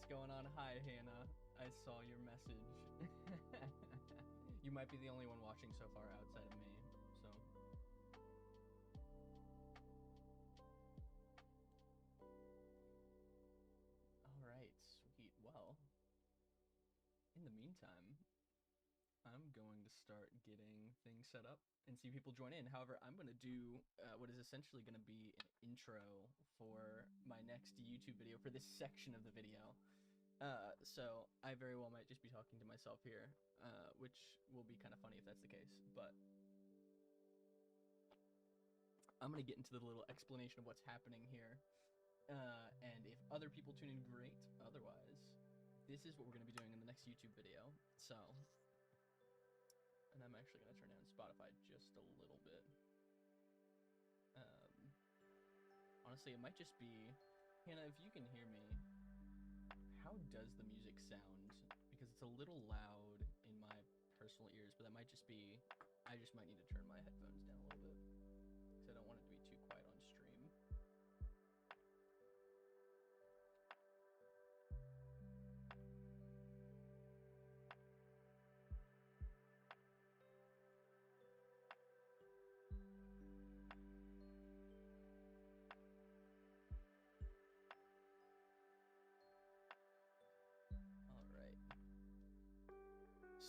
going on? Hi, Hannah. I saw your message. You might be the only one watching so far outside of me, so. Alright, sweet. Well, in the meantime, I'm going to start getting things set up and see people join in. However, I'm going to do what is essentially going to be an intro for my next YouTube video, for this section of the video. So I very well might just be talking to myself here, which will be kind of funny if that's the case, but I'm going to get into the little explanation of what's happening here. And if other people tune in, great. Otherwise, this is what we're going to be doing in the next YouTube video. So, and I'm actually going to turn down Spotify just a little bit. Honestly, it might just be, Hannah, if you can hear me, how does the music sound? Because it's a little loud in my personal ears, but that might just be, I just might need to turn my headphones down a little bit, because I don't want it to be too quiet on stream.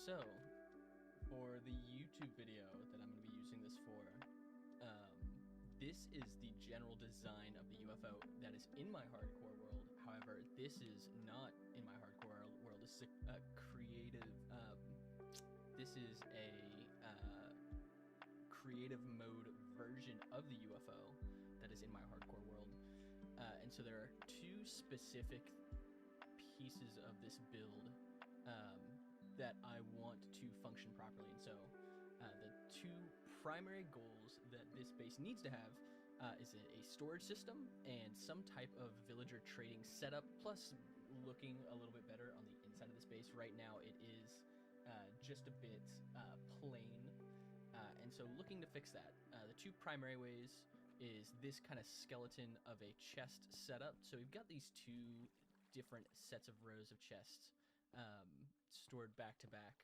So, for the YouTube video that I'm going to be using this for, this is the general design of the UFO that is in my hardcore world. However, this is not in my hardcore world. This is a creative, this is a creative mode version of the UFO that is in my hardcore world. And so there are two specific pieces of this build that I want to function properly. And so the two primary goals that this base needs to have is a storage system and some type of villager trading setup, plus looking a little bit better on the inside of this base. Right now it is just a bit plain, and so looking to fix that. The two primary ways is this kind of skeleton of a chest setup. So we've got these two different sets of rows of chests stored back to back.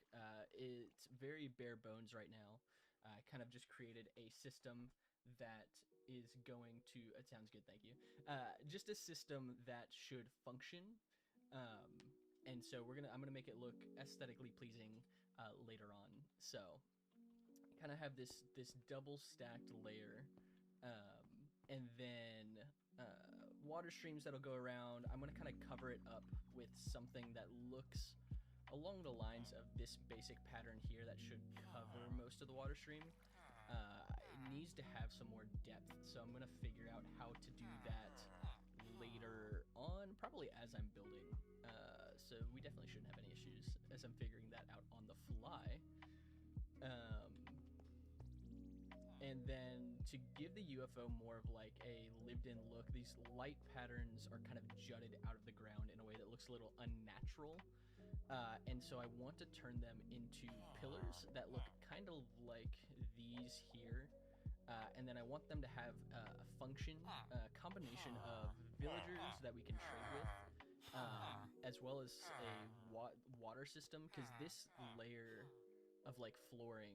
It's very bare bones right now. I kind of just created a system that is going to, it sounds good, thank you. Just a system that should function. And so I'm gonna make it look aesthetically pleasing later on. So kind of have this double stacked layer, and then water streams that'll go around. I'm going to kind of cover it up with something that looks along the lines of this basic pattern here that should cover most of the water stream. It needs to have some more depth, so I'm going to figure out how to do that later on, probably as I'm building. So we definitely shouldn't have any issues as I'm figuring that out on the fly. And then to give the UFO more of like a lived-in look, these light patterns are kind of jutted out of the ground in a way that looks a little unnatural. And so I want to turn them into pillars that look kind of like these here. And then I want them to have a function, a combination of villagers that we can trade with, as well as a water system, because this layer of like flooring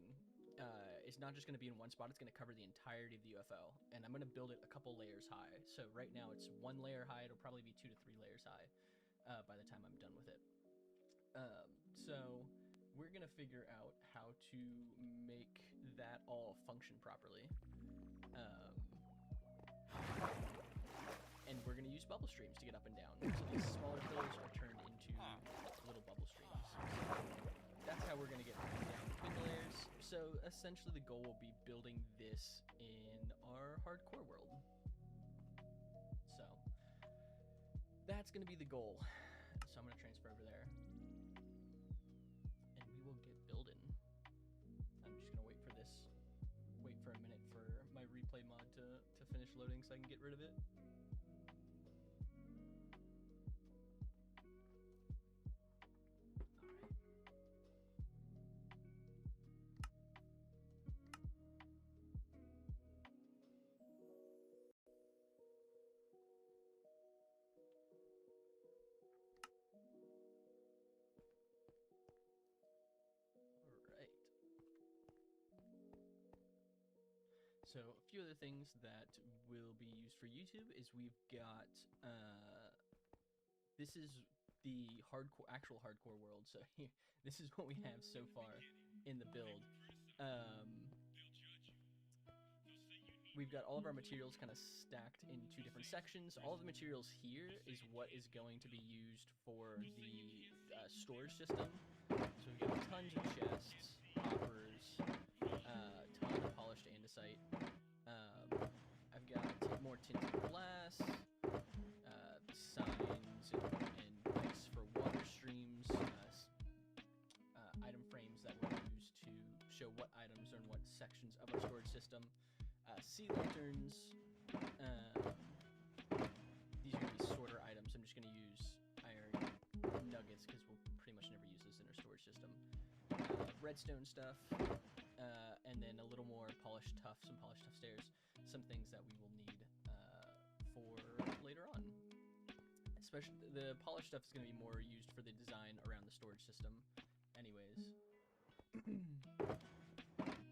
is not just going to be in one spot. It's going to cover the entirety of the UFO, and I'm going to build it a couple layers high. So right now it's 1 layer high. It'll probably be 2 to 3 layers high by the time I'm done with it. So we're going to figure out how to make that all function properly. And we're going to use bubble streams to get up and down. So these smaller pillars are turned into little bubble streams. That's how we're going to get up and down between the layers. So essentially the goal will be building this in our hardcore world. So that's going to be the goal. So I'm going to transfer over there, and we will get building. I'm just going to wait for a minute for my replay mod to finish loading so I can get rid of it. So a few other things that will be used for YouTube is we've got this is the actual hardcore world. So here, this is what we have so far in the build. We've got all of our materials kind of stacked in two different sections. All of the materials here is what is going to be used for the storage system. So we've got tons of chests, hoppers, tons of polished andesite. I've got more tinted glass, signs and lights for water streams, item frames that we'll use to show what items are in what sections of our storage system. Sea lanterns. These are going to be sorter items. I'm just going to use iron nuggets because we'll pretty much never use this in our storage system. Redstone stuff, and then a little more polished tuff, some polished tuff stairs, some things that we will need for later on. Especially the polished stuff is going to be more used for the design around the storage system anyways.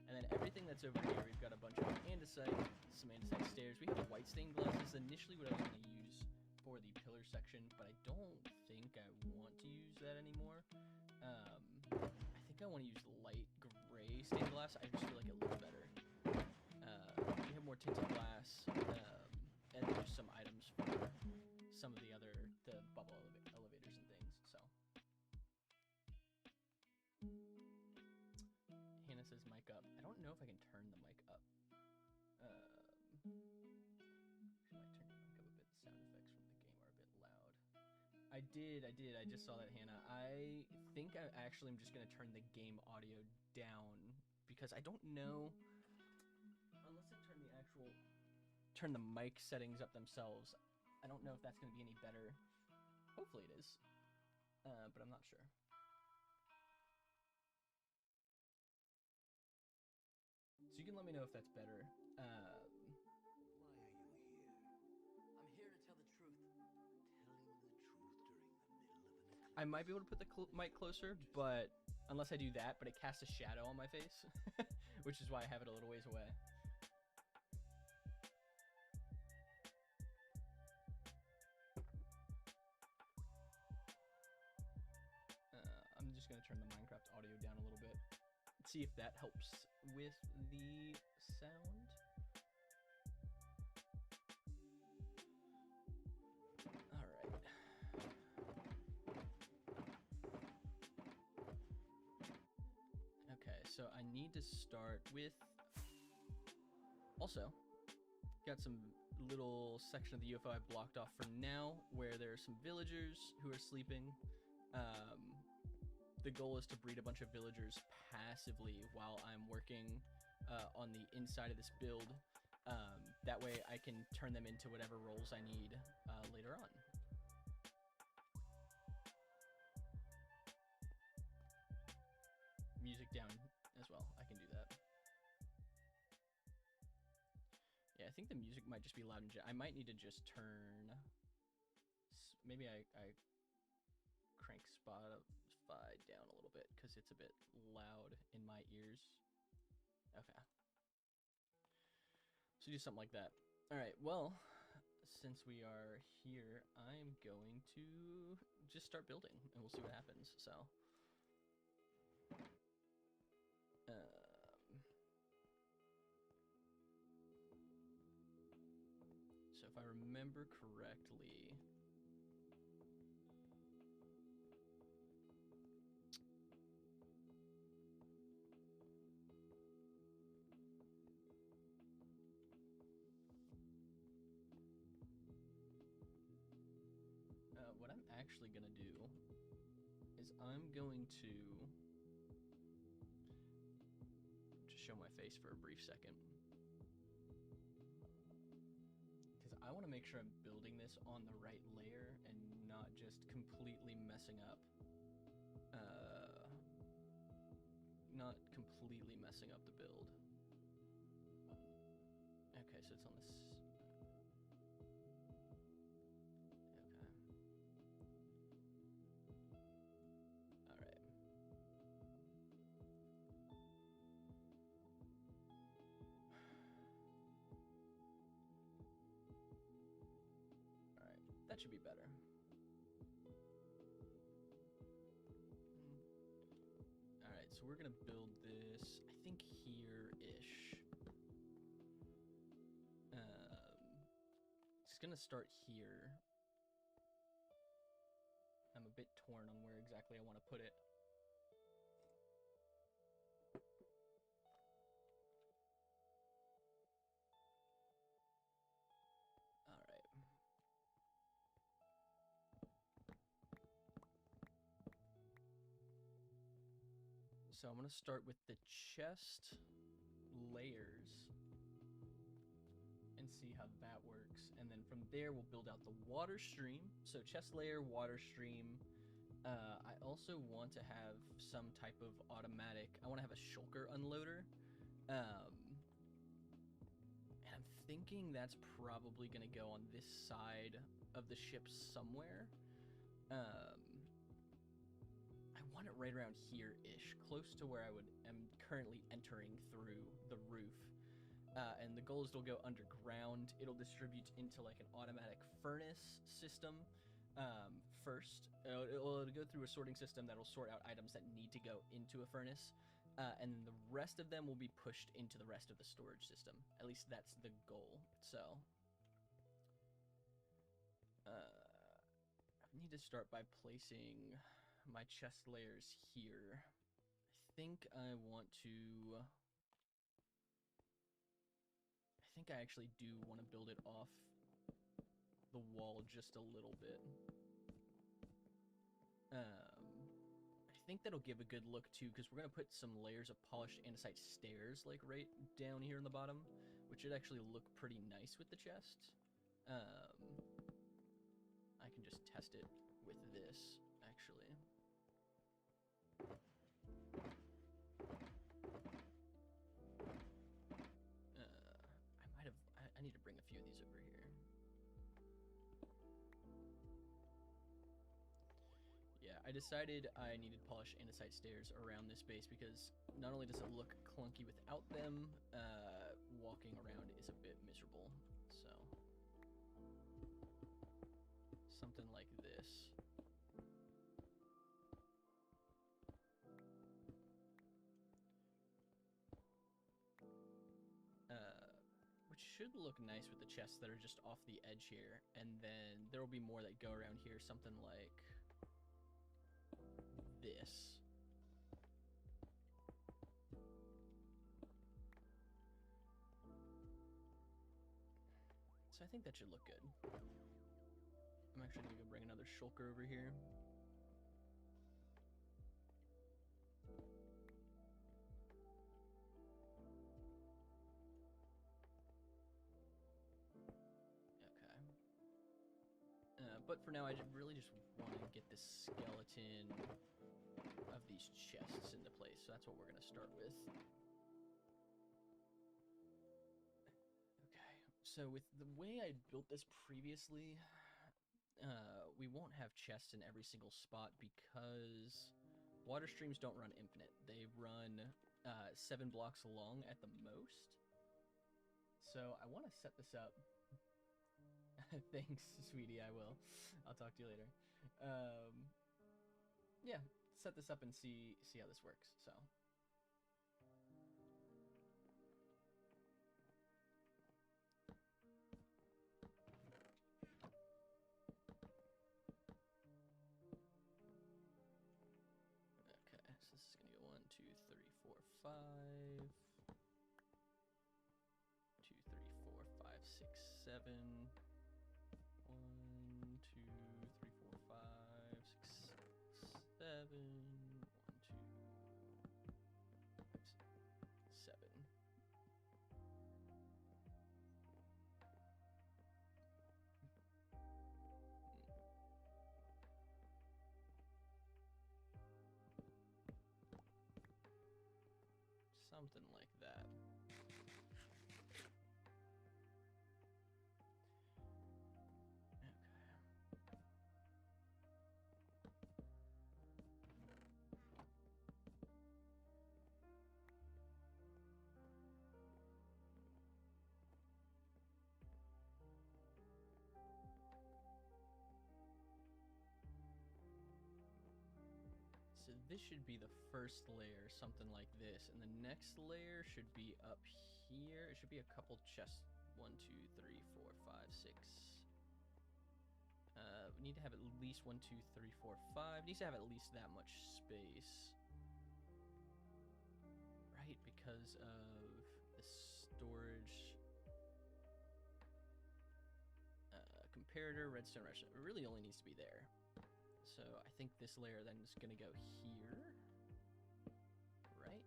And then everything that's over here, we've got a bunch of andesite, some andesite stairs. We have white stained glass. This is initially what I was going to use for the pillar section, but I don't think I want to use that anymore. I think I want to use light gray stained glass. I just feel like it looks better. We have more tinted glass, and there's some items for some of the bubble elevators and things, so. Hannah says mic up. I don't know if I can turn the mic up. Actually might turn the mic up a bit. The sound effects from the game are a bit loud. I did. I just saw that, Hannah. I think I actually am just going to turn the game audio down because I don't know, unless I turn the mic settings up themselves, I don't know if that's going to be any better. Hopefully it is, but I'm not sure. So you can let me know if that's better. Why are you here? I'm here to tell the truth. Telling the truth during the middle of an eclipse. I might be able to put the mic closer, but unless I do that, but it casts a shadow on my face, which is why I have it a little ways away. I'm just going to turn the Minecraft audio down a little bit. See if that helps with the sound. All right. Okay, so I need to start with, also got some little section of the UFO I blocked off for now where there are some villagers who are sleeping. The goal is to breed a bunch of villagers passively while I'm working on the inside of this build. That way I can turn them into whatever roles I need later on. Music down as well. I can do that. Yeah, I think the music might just be loud and I might need to just turn... Maybe I crank Spotify down a little bit because it's a bit loud in my ears. Okay. So do something like that. All right, well, since we are here, I'm going to just start building and we'll see what happens. So if I remember correctly, what I'm actually going to do is I'm going to just show my face for a brief second. Because I want to make sure I'm building this on the right layer and not just completely messing up. The build. Okay, so it's on this. that should be better. All right, so we're gonna build this, I think here-ish. It's gonna start here. I'm a bit torn on where exactly I want to put it. All right. So I'm gonna start with the chest layers and see how that works. And then from there, we'll build out the water stream. So chest layer, water stream. I also want to have some type of automatic, I want to have a shulker unloader. And I'm thinking that's probably going to go on this side of the ship somewhere. I want it right around here-ish, close to where am currently entering through the roof. And the goal is it'll go underground. It'll distribute into like an automatic furnace system first. It'll go through a sorting system that'll sort out items that need to go into a furnace. And then the rest of them will be pushed into the rest of the storage system. At least that's the goal. So I need to start by placing my chest layers here. I think I want to... I think I actually do want to build it off the wall just a little bit. I think that'll give a good look too, because we're going to put some layers of polished andesite stairs like right down here in the bottom, which should actually look pretty nice with the chest. I can just test it with this, actually. I need to bring a few of these over here. Yeah, I decided I needed polished andesite stairs around this base because not only does it look clunky without them, walking around is a bit miserable. So, something like this. Should look nice with the chests that are just off the edge here, and then there will be more that go around here, something like this. So I think that should look good. I'm actually gonna go bring another shulker over here. But for now, I really just want to get this skeleton of these chests into place, so that's what we're going to start with. Okay, so with the way I built this previously, we won't have chests in every single spot because water streams don't run infinite. They run 7 blocks long at the most. So I want to set this up. Thanks, sweetie, I will. I'll talk to you later. Yeah, set this up and see how this works, so. Okay, so this is gonna go 1, 2, 3, 4, 5. 2, 3, 4, 5, 6, 7. 1, 2, 3, 4, 5, 6, 7. 1, 2, 5, 6, 7. Something like that. this should be the first layer, something like this, and the next layer should be up here. It should be a couple chests. 1, 2, 3, 4, 5, 6. We need to have at least 1, 2, 3, 4, 5. Needs to have at least that much space, right? Because of the storage. Comparator, redstone. It really only needs to be there. So I think this layer then is going to go here, right?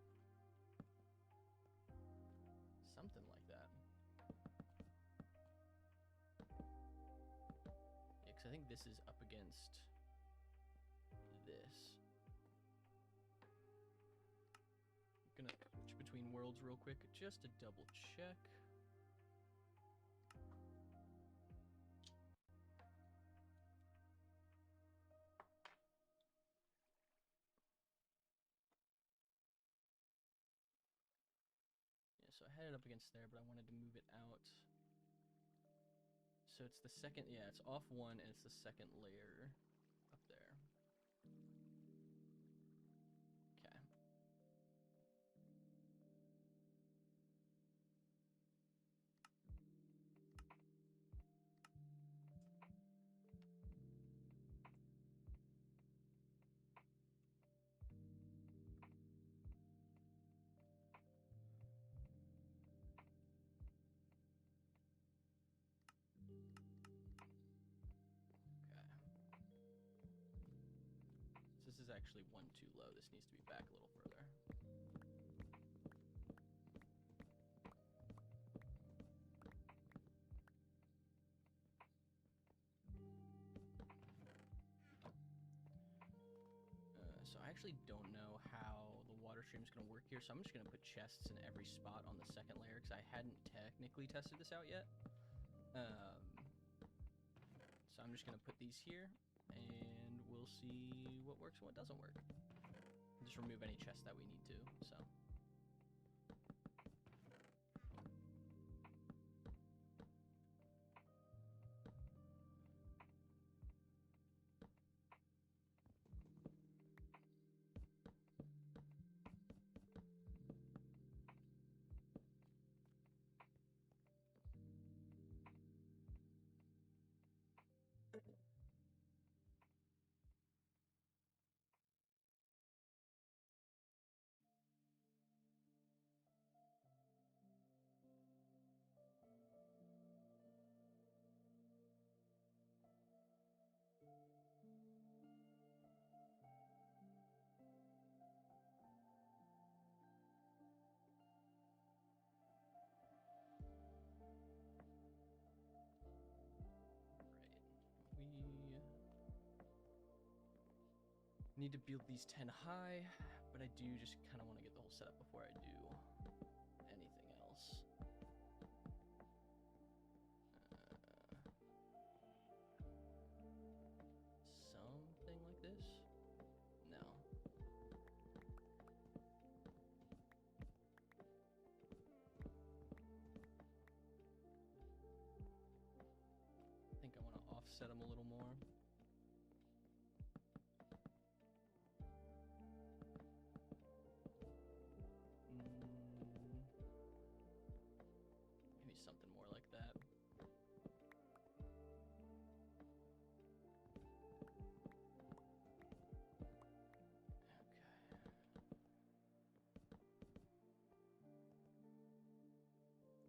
Something like that. Yeah, because I think this is up against this. I'm gonna switch between worlds real quick just to double check. So I had it up against there, but I wanted to move it out. So it's the second, yeah, it's off 1, and it's the second layer up there. Okay. This is actually 1 too low. This needs to be back a little further. So I actually don't know how the water stream is going to work here, so I'm just going to put chests in every spot on the second layer because I hadn't technically tested this out yet. So I'm just going to put these here, and we'll see what works and what doesn't work. Just remove any chests that we need to, so. Need to build these 10 high, but I do just kind of want to get the whole setup before I do anything else. Something like this? No. I think I want to offset them a little more. Something more like that. Okay.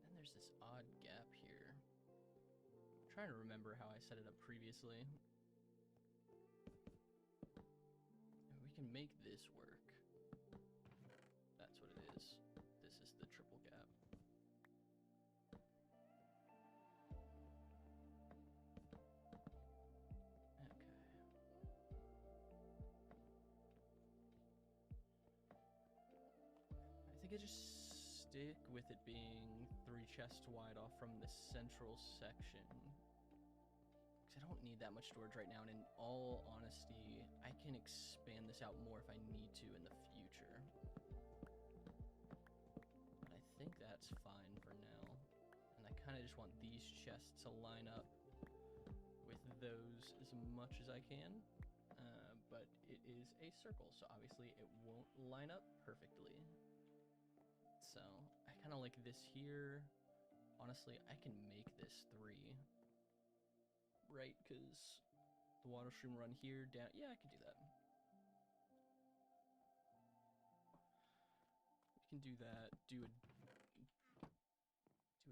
Then there's this odd gap here. I'm trying to remember how I set it up previously. We can make this work. That's what it is. This is the triple gap. I just stick with it being 3 chests wide off from the central section, because I don't need that much storage right now, and in all honesty, I can expand this out more if I need to in the future. But I think that's fine for now, and I kind of just want these chests to line up with those as much as I can, but it is a circle, so obviously it won't line up perfectly. So I kind of like this here. Honestly, I can make this 3, right? Because the water stream run here, down. Yeah, I can do that. We can do that. Do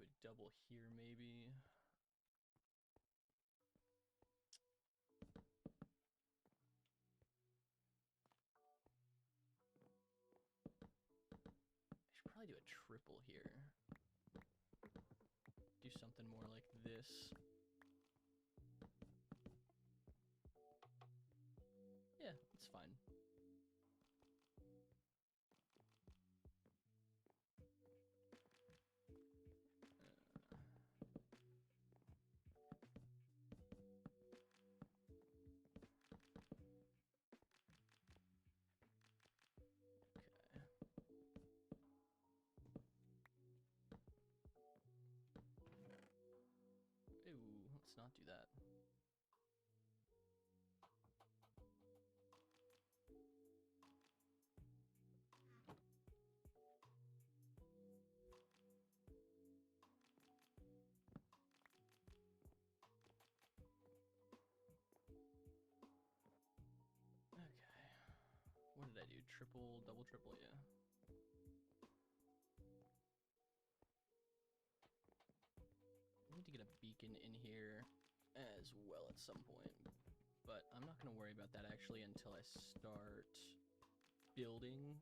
a double here, maybe. I should probably do a triple here. Do something more like this. Yeah, it's fine. Ooh, let's not do that. Okay. What did I do? Triple, double, triple, yeah. I need to get a beacon in here as well at some point, but I'm not going to worry about that actually until I start building,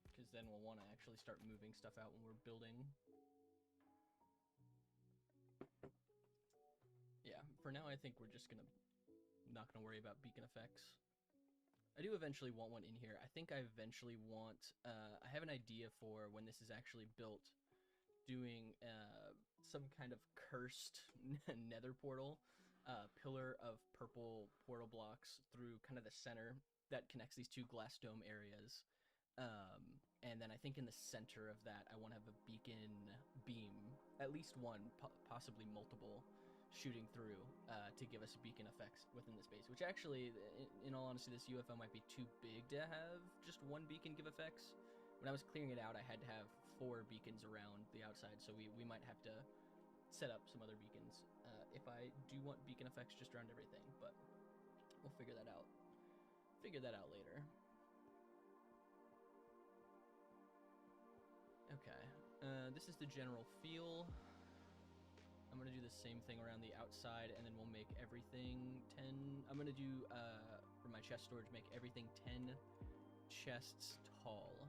because then we'll want to actually start moving stuff out when we're building. Yeah, for now I think we're just not gonna worry about beacon effects. I do eventually want one in here. I think I eventually want, I have an idea for when this is actually built, doing some kind of cursed nether portal, pillar of purple portal blocks through kind of the center that connects these 2 glass dome areas. And then I think in the center of that, I want to have a beacon beam, at least one, possibly multiple, shooting through to give us beacon effects within the space. Which actually, in all honesty, this UFO might be too big to have just one beacon give effects. When I was clearing it out, I had to have 4 beacons around the outside, so we might have to set up some other beacons if I do want beacon effects just around everything, but we'll figure that out. Figure that out later. Okay, this is the general feel. I'm gonna do the same thing around the outside, and then we'll make everything 10. I'm gonna do, for my chest storage, make everything 10 chests tall,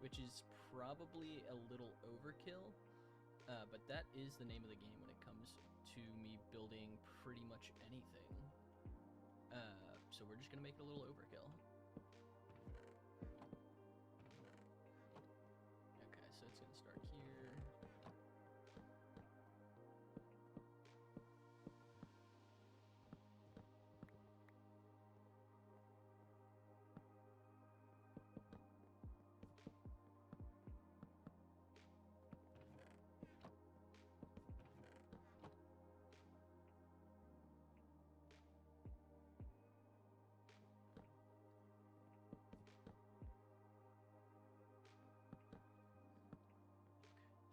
which is probably a little overkill, but that is the name of the game when it comes to me building pretty much anything. So we're just gonna make it a little overkill. Okay, so it's gonna start here.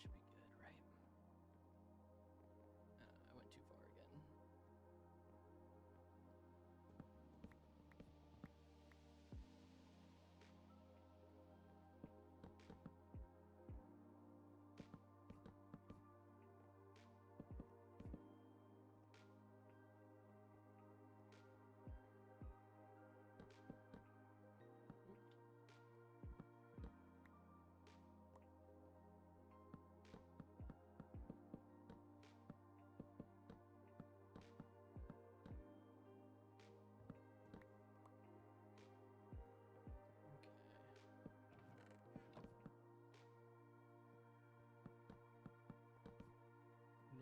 Should be good, right? I went too far again.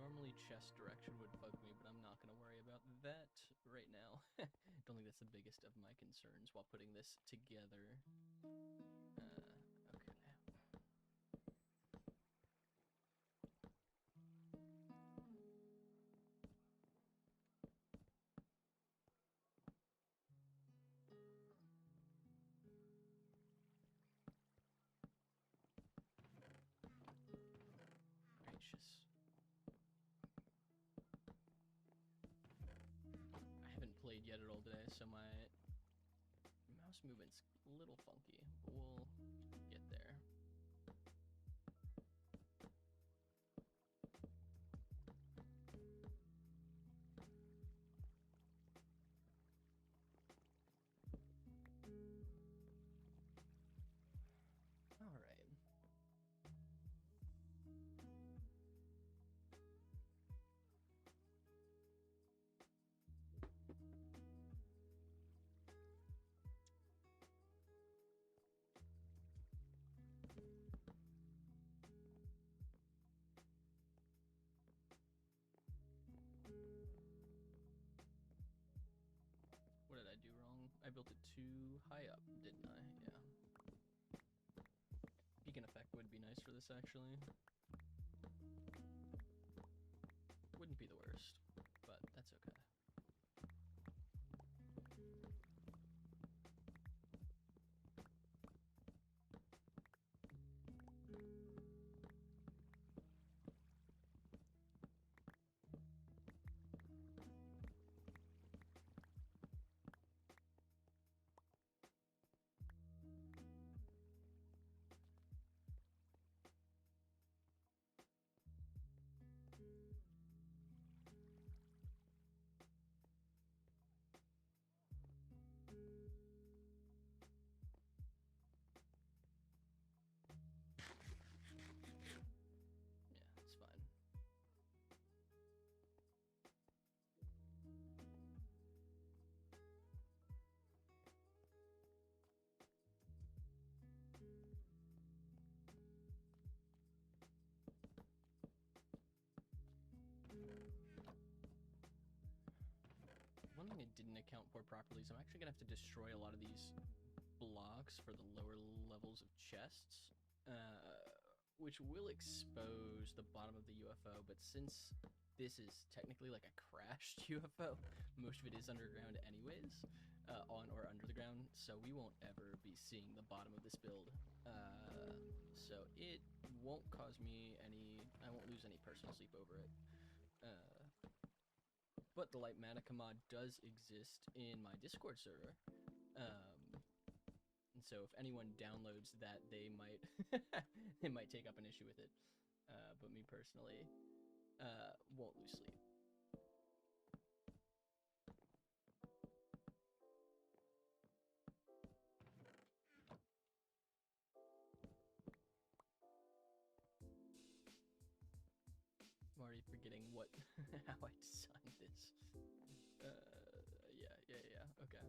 Normally chest direction would bug me, but I'm not going to worry about that right now. Don't think that's the biggest of my concerns while putting this together. Okay. anxious. I haven't played yet at all today, so my mouse movement's a little funky, but we'll get there. All right. What did I do wrong? I built it too high up, didn't I? Yeah. Beacon effect would be nice for this, actually. Wouldn't be the worst, but that's okay. Yeah, it's fine. One thing I didn't account for properly is I'm actually gonna have to destroy a lot of these blocks for the lower levels of chests, which will expose the bottom of the UFO, but since this is technically like a crashed UFO, most of it is underground anyways, on or under the ground, so we won't ever be seeing the bottom of this build. So it won't cause me I won't lose any personal sleep over it. But the Light Manica mod does exist in my Discord server. And so if anyone downloads that, they might they might take up an issue with it. But me personally, won't lose sleep. I'm already forgetting what how I designed this. Yeah, okay. Okay.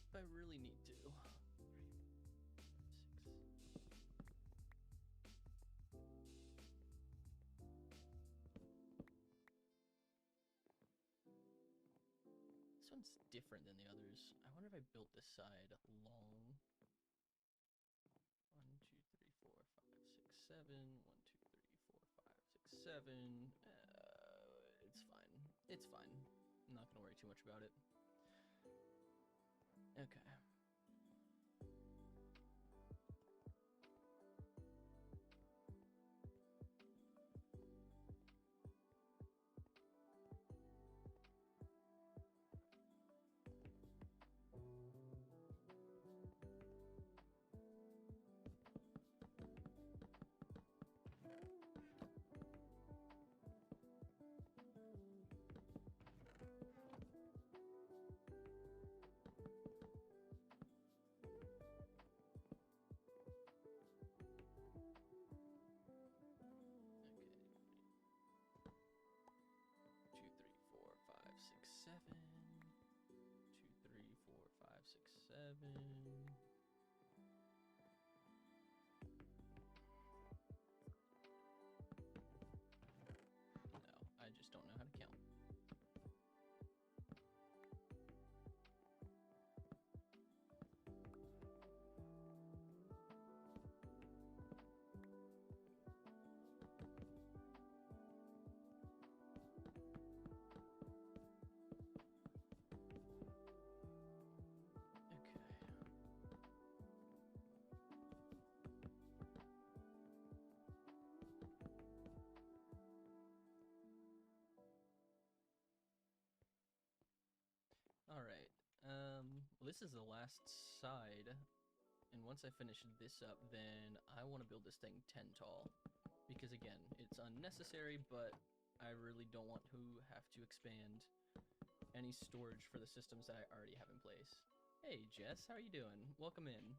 if I really need to. 6. This one's different than the others. I wonder if I built this side long. 1, 2, 3, 4, 5, 6, 7. 1, 2, 3, 4, 5, 6, 7. It's fine. It's fine. I'm not gonna worry too much about it. Okay. No, I just don't know how to count. Alright, well, this is the last side, and once I finish this up, then I want to build this thing 10 tall, because again, it's unnecessary, but I really don't want to have to expand any storage for the systems that I already have in place. Hey Jess, how are you doing? Welcome in.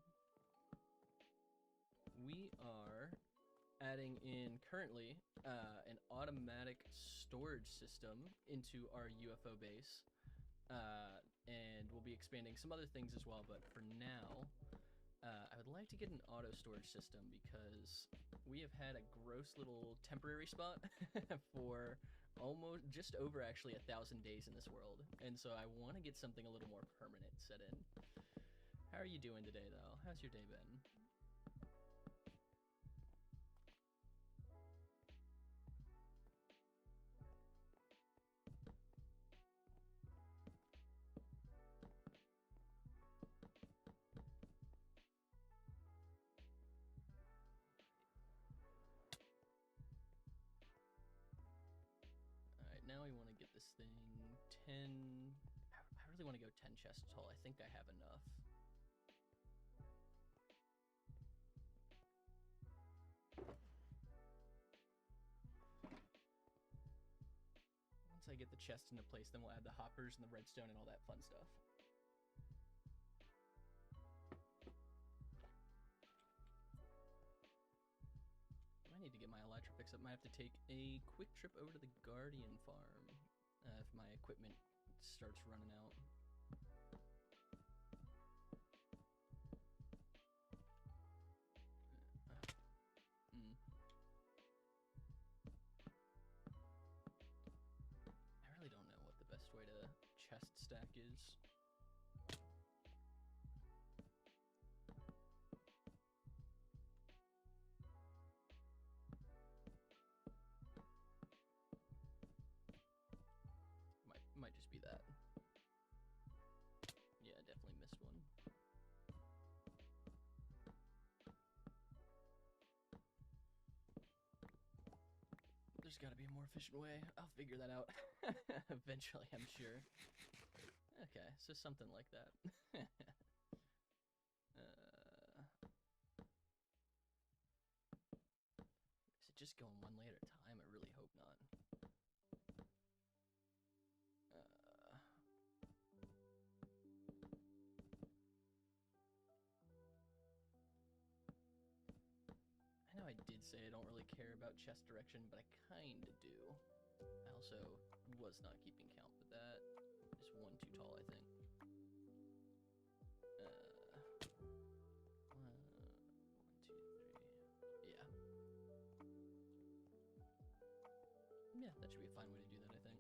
We are adding in currently an automatic storage system into our UFO base. And we'll be expanding some other things as well, but for now, I would like to get an auto storage system because we have had a gross little temporary spot for almost just over actually 1,000 days in this world, and so I want to get something a little more permanent set in. How are you doing today, though? How's your day been? Alright, now we want to get this thing 10... I really want to go 10 chests tall. I think I have enough. Once I get the chest into place, then we'll add the hoppers and the redstone and all that fun stuff. I need to get my elytra fixed up. Might have to take a quick trip over to the Guardian farm if my equipment starts running out. I really don't know what the best way to chest stack is. Might just be that. Yeah, definitely missed one. There's got to be a more efficient way. I'll figure that out eventually, I'm sure. Okay, so something like that. Is it just going one layer at a time? I really hope not. I know I did say I don't really care about chest direction, but I kinda do. I also was not keeping count, but that is one too tall, I think. Yeah, that should be a fine way to do that, I think.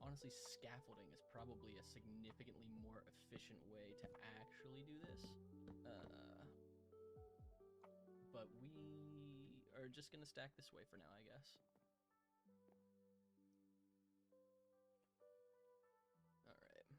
Honestly, scaffolding is probably a significantly more efficient way to actually do this. But we are just going to stack this way for now, I guess. All right.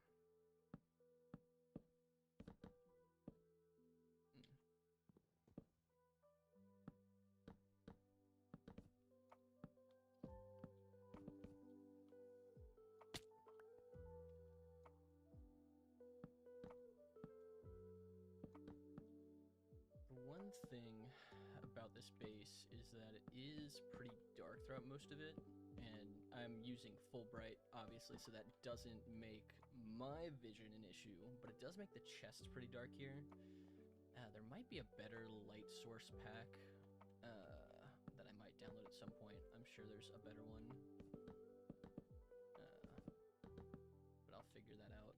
The one thing about this base is that it is pretty dark throughout most of it, and I'm using full bright, obviously, so that doesn't make my vision an issue, but it does make the chest pretty dark here. There might be a better light source pack that I might download at some point. I'm sure there's a better one, but I'll figure that out.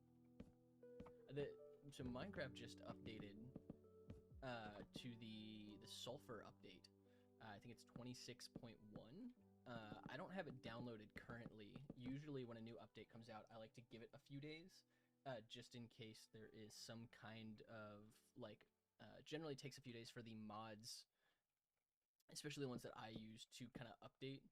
So Minecraft just updated to the sulfur update. I think it's 26.1. I don't have it downloaded currently. Usually when a new update comes out, I like to give it a few days, just in case there is some kind of, like, generally it takes a few days for the mods, especially the ones that I use, to kind of update.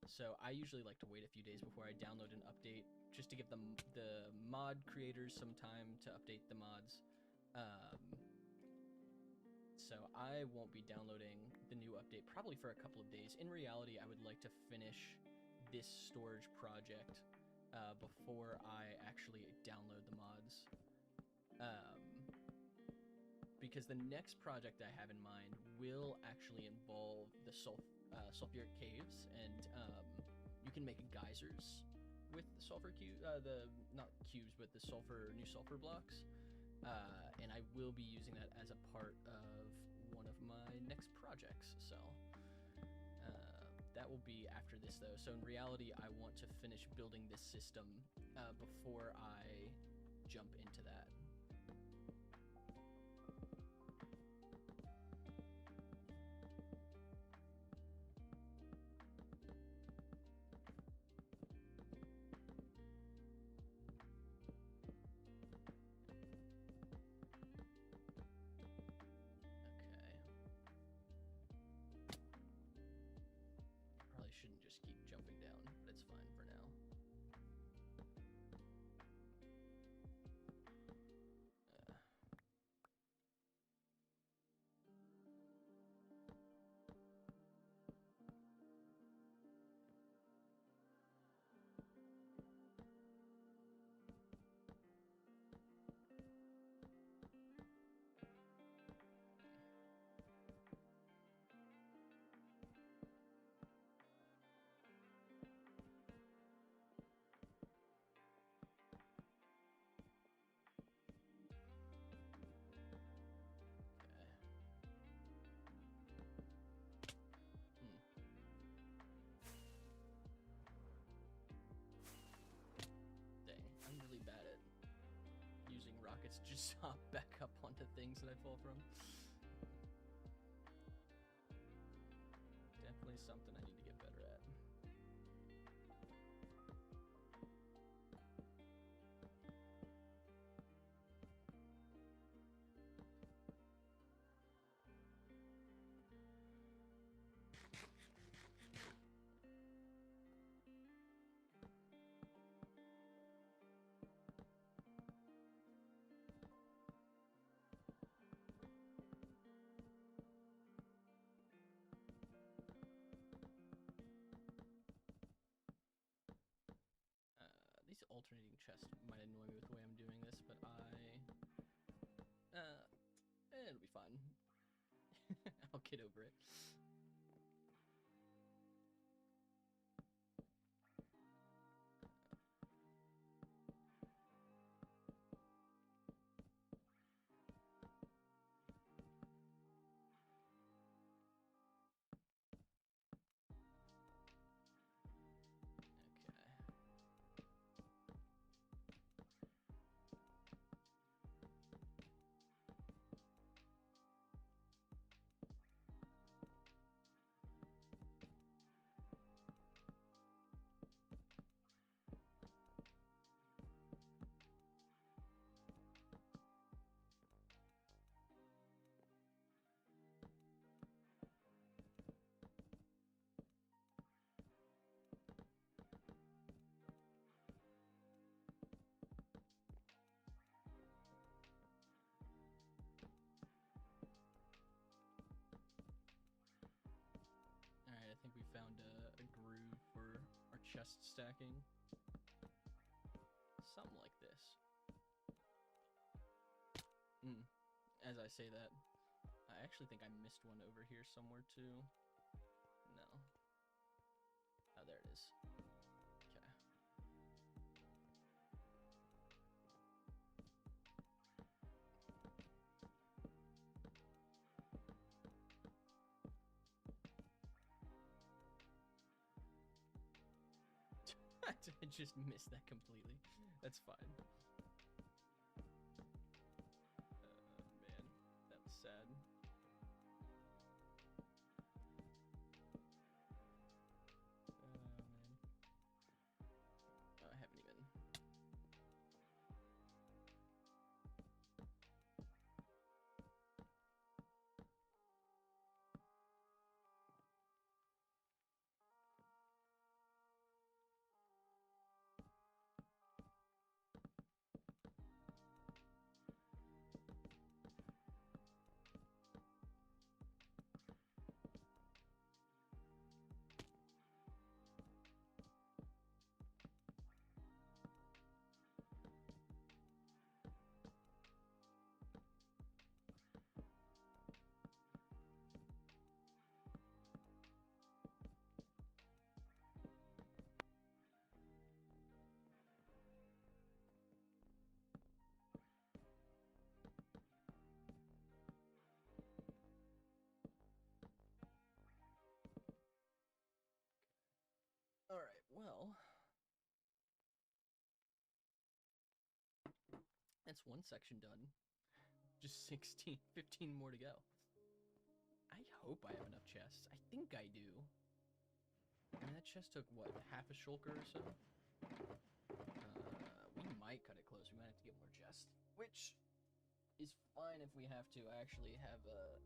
So I usually like to wait a few days before I download an update, just to give the mod creators some time to update the mods. So I won't be downloading the new update probably for a couple of days. In reality, I would like to finish this storage project before I actually download the mods. Because the next project I have in mind will actually involve the sulfuric caves, and you can make geysers with the sulfur not cubes, but the new sulfur blocks. And I will be using that as a part of one of my next projects, so that will be after this, though. So in reality, I want to finish building this system before I jump into that. Shouldn't just keep jumping down, but it's fine for now. Rockets just hop back up onto things that I fall from. Definitely something I need to get better at. These alternating chests might annoy me with the way I'm doing this, but it'll be fine. I'll get over it. found a groove for our chest stacking. Something like this. As I say that, I actually think I missed one over here somewhere too. No. Oh, there it is. Okay. I just missed that completely. That's fine. Man, that was sad. Man. Oh, I haven't even. All right, well, that's one section done. Just 16, 15 more to go. I hope I have enough chests. I think I do. I mean, that chest took, what, half a shulker or so? We might cut it close. We might have to get more chests. Which is fine if we have to. I actually have a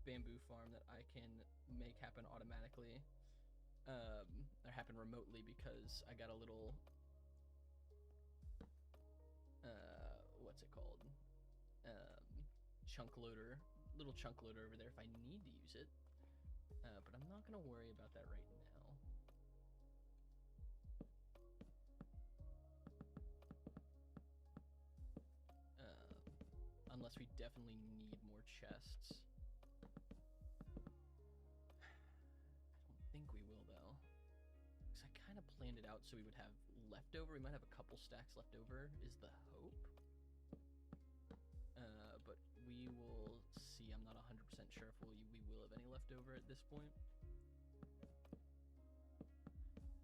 bamboo farm that I can make happen automatically. Or happen remotely because I got a little... what's it called? Chunk loader. Little chunk loader over there if I need to use it. But I'm not going to worry about that right now. Unless we definitely need more chests. I don't think we will, though. Because I kind of planned it out so we would have leftover. We might have a couple stacks left over, is the hope. But we will see. I'm not 100% sure if we will have any left over at this point.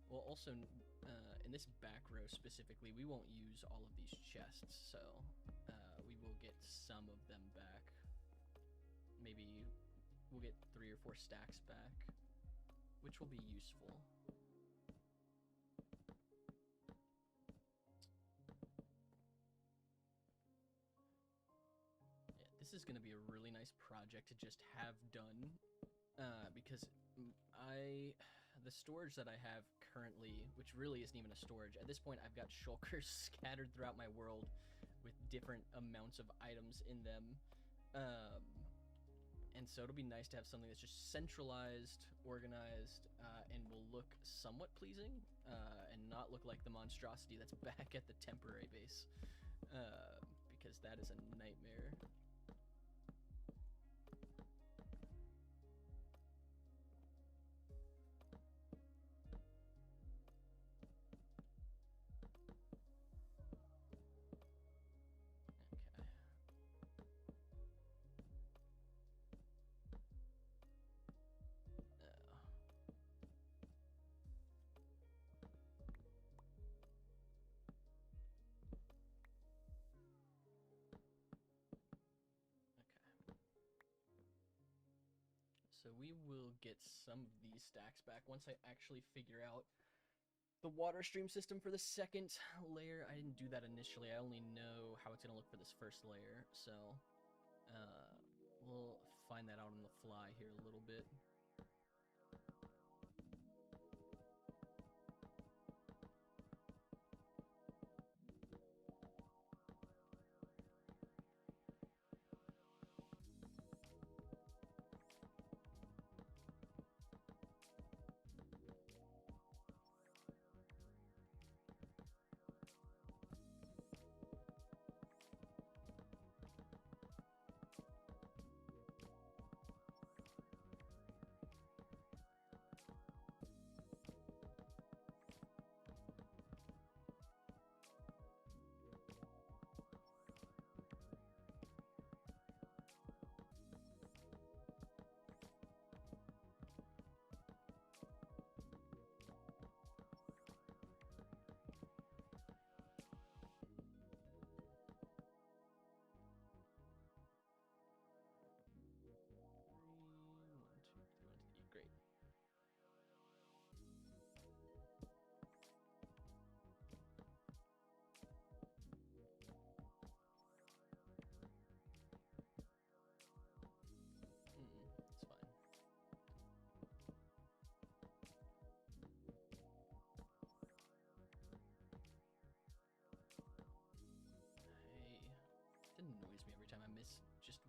Well, also, in this back row specifically, we won't use all of these chests, so we will get some of them back. Maybe we'll get 3 or 4 stacks back, which will be useful. This is going to be a really nice project to just have done, because the storage that I have currently, which really isn't even a storage, at this point I've got shulkers scattered throughout my world with different amounts of items in them, and so it'll be nice to have something that's just centralized, organized, and will look somewhat pleasing, and not look like the monstrosity that's back at the temporary base, because that is a nightmare. So we will get some of these stacks back once I actually figure out the water stream system for the second layer. I didn't do that initially. I only know how it's going to look for this first layer. So we'll find that out on the fly here a little bit.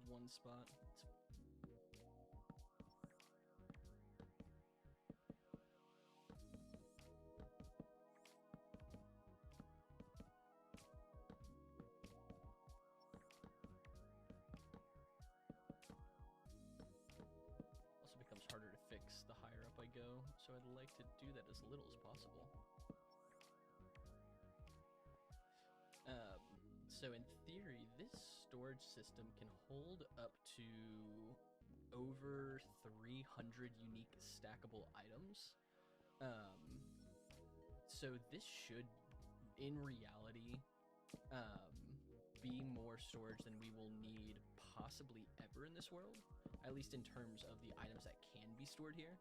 one spot. Also becomes harder to fix the higher up I go, so I'd like to do that as little as possible. So in theory, this storage system can hold up to over 300 unique stackable items. So this should, in reality, be more storage than we will need possibly ever in this world, at least in terms of the items that can be stored here.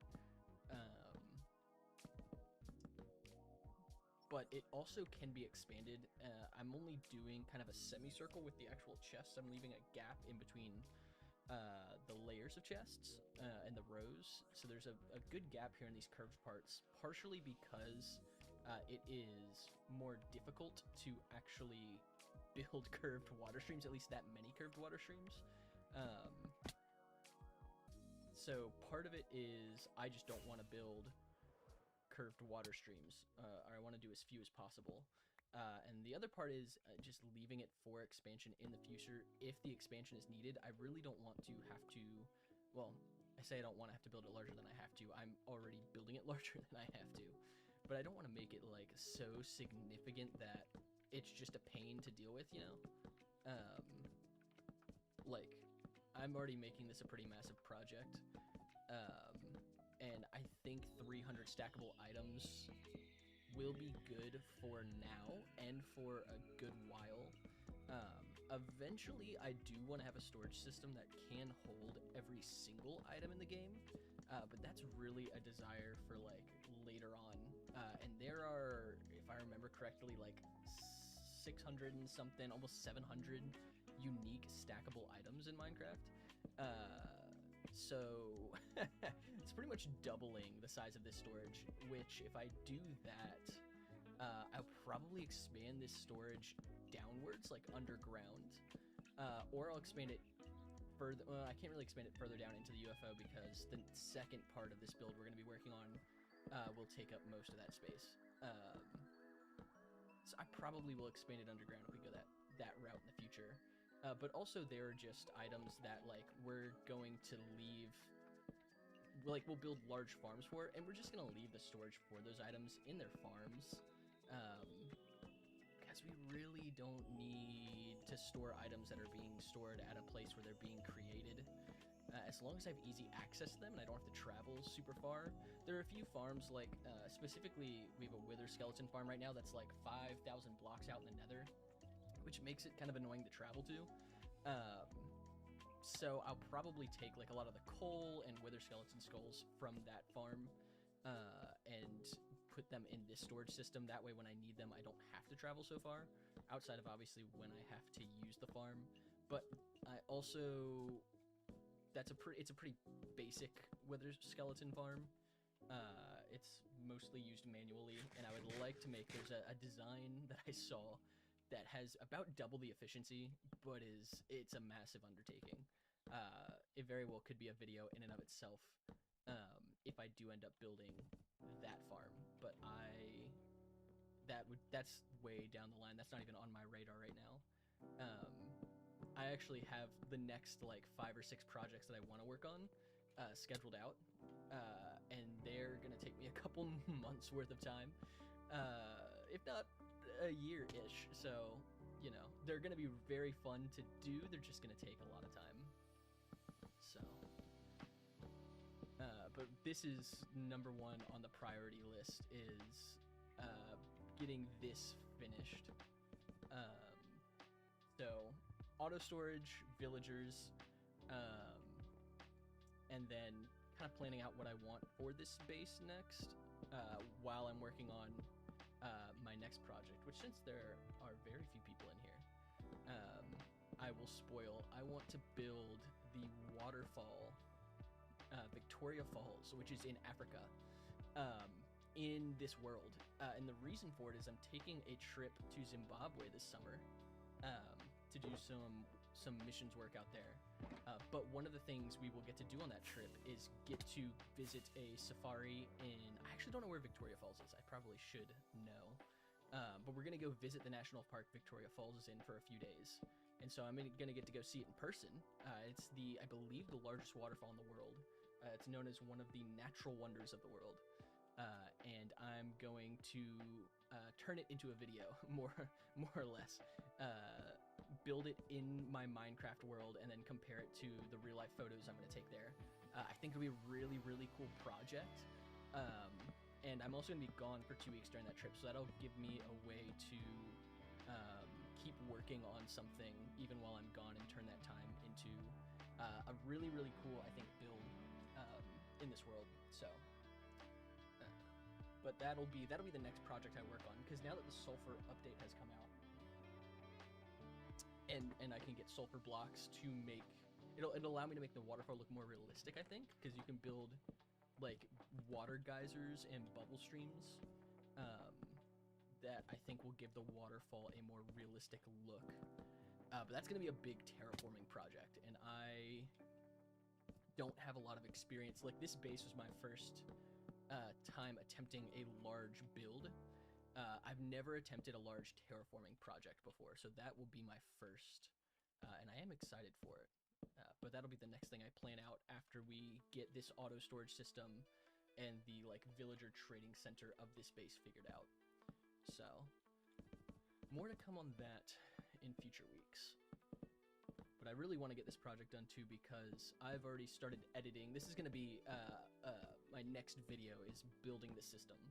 But it also can be expanded. I'm only doing kind of a semicircle with the actual chests. I'm leaving a gap in between the layers of chests and the rows. So there's a good gap here in these curved parts, partially because it is more difficult to actually build curved water streams, at least that many curved water streams. So part of it is I just don't want to build curved water streams, or I want to do as few as possible. And the other part is just leaving it for expansion in the future. If the expansion is needed, I really don't want to have to, well, I say I don't want to have to build it larger than I have to. I'm already building it larger than I have to. But I don't want to make it, like, so significant that it's just a pain to deal with, you know? Like, I'm already making this a pretty massive project. And I think 300 stackable items will be good for now and for a good while. Eventually, I do want to have a storage system that can hold every single item in the game, but that's really a desire for, like, later on. And there are, if I remember correctly, like 600 and something, almost 700 unique stackable items in Minecraft. So it's pretty much doubling the size of this storage, which if I do that, I'll probably expand this storage downwards, like underground, or I'll expand it further. Well, I can't really expand it further down into the UFO because the second part of this build we're going to be working on will take up most of that space. So I probably will expand it underground if we go that route in the future. But also there are just items that, like, we're going to leave, like, we'll build large farms for, and we're just going to leave the storage for those items in their farms, because we really don't need to store items that are being stored at a place where they're being created. As long as I have easy access to them and I don't have to travel super far. There are a few farms, like, specifically, we have a wither skeleton farm right now that's like 5,000 blocks out in the nether, which makes it kind of annoying to travel to. So I'll probably take, like, a lot of the coal and wither skeleton skulls from that farm and put them in this storage system. That way when I need them, I don't have to travel so far, outside of obviously when I have to use the farm. But I also, it's a pretty basic wither skeleton farm. It's mostly used manually, and I would like to make, there's a design that I saw that has about double the efficiency, but it's a massive undertaking. It very well could be a video in and of itself if I do end up building that farm, but that's way down the line. That's not even on my radar right now. I actually have the next, like, 5 or 6 projects that I want to work on scheduled out, and they're gonna take me a couple months worth of time, if not a year-ish. So, you know, they're gonna be very fun to do. They're just gonna take a lot of time. So, but this is number one on the priority list, is getting this finished. So auto storage, villagers, and then kind of planning out what I want for this base next, while I'm working on my next project, which, since there are very few people in here, I will spoil. I want to build the waterfall, Victoria Falls, which is in Africa, in this world. And the reason for it is I'm taking a trip to Zimbabwe this summer to do some some missions work out there. But one of the things we will get to do on that trip is get to visit a safari in, I actually don't know where Victoria Falls is. I probably should know. But we're going to go visit the national park Victoria Falls is in for a few days. And so I'm going to get to go see it in person. It's I believe, the largest waterfall in the world. It's known as one of the natural wonders of the world. And I'm going to turn it into a video, more or less. Build it in my Minecraft world and then compare it to the real life photos I'm going to take there. I think it'll be a really, really cool project. And I'm also going to be gone for 2 weeks during that trip, so that'll give me a way to keep working on something even while I'm gone and turn that time into a really, really cool, I think, build in this world. So, but that'll be the next project I work on, because now that the sulfur update has come out, and I can get sulfur blocks to make it'll allow me to make the waterfall look more realistic, I think, because you can build like water geysers and bubble streams that I think will give the waterfall a more realistic look. But that's going to be a big terraforming project, and I don't have a lot of experience. Like, this base was my first time attempting a large build. I've never attempted a large terraforming project before, so that will be my first, and I am excited for it. But that'll be the next thing I plan out after we get this auto storage system and the like villager trading center of this base figured out. So, more to come on that in future weeks. But I really want to get this project done too, because I've already started editing. This is going to be my next video, is building the system.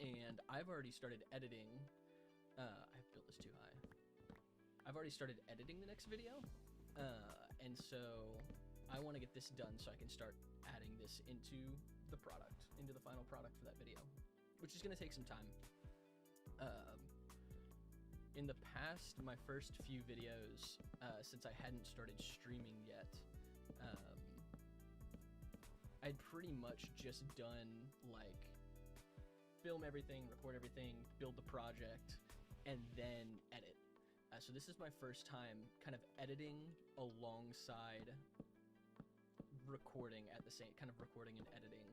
And I've already started editing. I've built this too high. I've already started editing the next video. And so I want to get this done so I can start adding this into the product, into the final product for that video, which is going to take some time. In the past, my first few videos, since I hadn't started streaming yet, I'd pretty much just done like film everything, record everything, build the project, and then edit. So this is my first time kind of editing alongside recording at the same, kind of recording and editing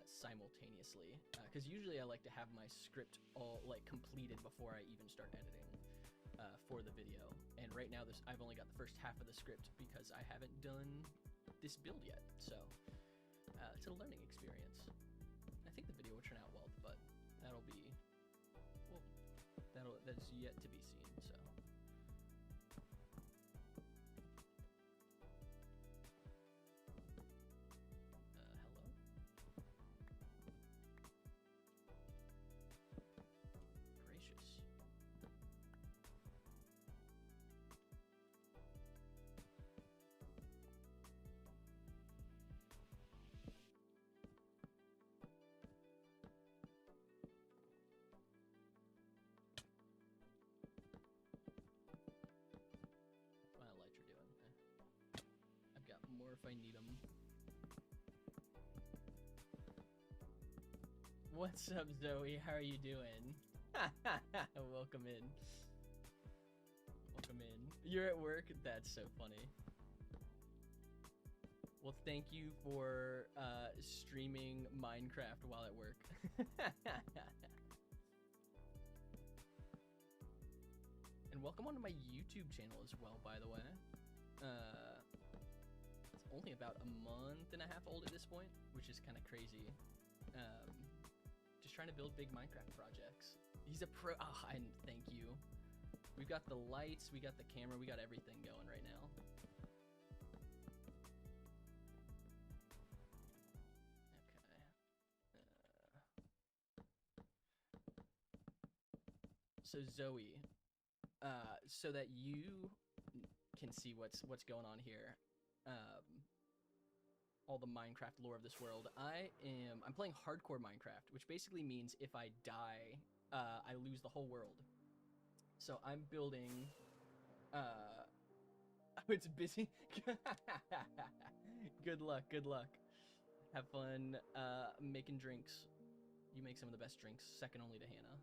simultaneously. Because usually I like to have my script all like completed before I even start editing for the video. And right now I've only got the first half of the script because I haven't done this build yet. So it's a learning experience. I think the video will turn out well, but that'll be, well, that's yet to be seen. So hello. Gracious. My lights are doing. I've got more if I need them. What's up, Zoe? How are you doing? Welcome in. Welcome in. You're at work? That's so funny. Well, thank you for streaming Minecraft while at work. And welcome onto my YouTube channel as well, by the way. It's only about a month and a half old at this point, which is kind of crazy. Just trying to build big Minecraft projects. He's a pro. Oh, and thank you. We've got the lights, we got the camera, we got everything going right now. Okay. So Zoe, so that you can see what's going on here, all the Minecraft lore of this world, I'm playing hardcore Minecraft, which basically means if I die, I lose the whole world. So I'm building, oh, it's busy. Good luck, good luck. Have fun making drinks. You make some of the best drinks, second only to Hannah.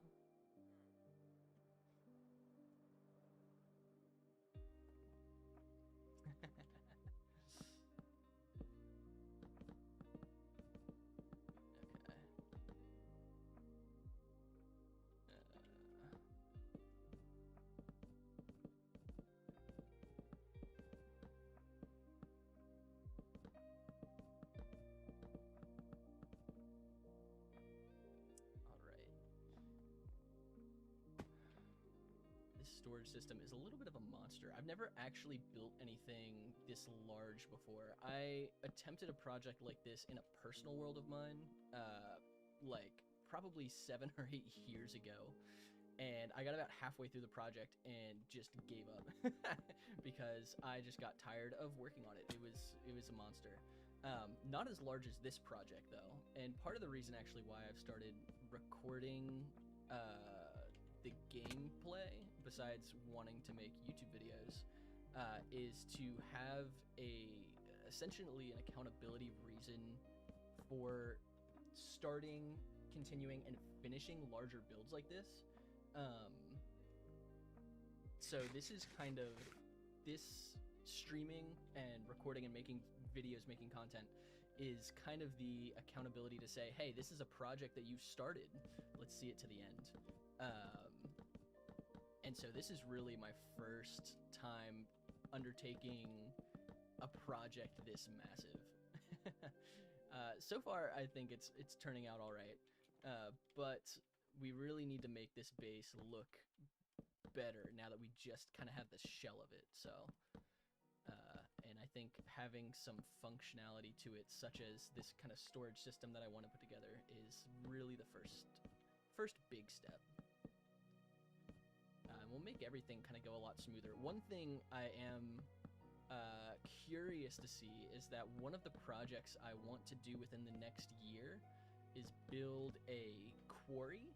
storage system is a little bit of a monster. I've never actually built anything this large before. I attempted a project like this in a personal world of mine, like probably 7 or 8 years ago, and I got about halfway through the project and just gave up because I just got tired of working on it. It was a monster. Not as large as this project though, and part of the reason actually why I've started recording the gameplay, besides wanting to make YouTube videos, is to have essentially an accountability reason for starting, continuing, and finishing larger builds like this. So this is kind of, this streaming and recording and making videos, making content, is kind of the accountability to say, hey, this is a project that you started, let's see it to the end. And so this is really my first time undertaking a project this massive. So far I think it's turning out all right, but we really need to make this base look better now that we just kind of have the shell of it. So and I think having some functionality to it, such as this kind of storage system that I want to put together, is really the first big step. We'll make everything kind of go a lot smoother. One thing I am curious to see is that one of the projects I want to do within the next year is build a quarry.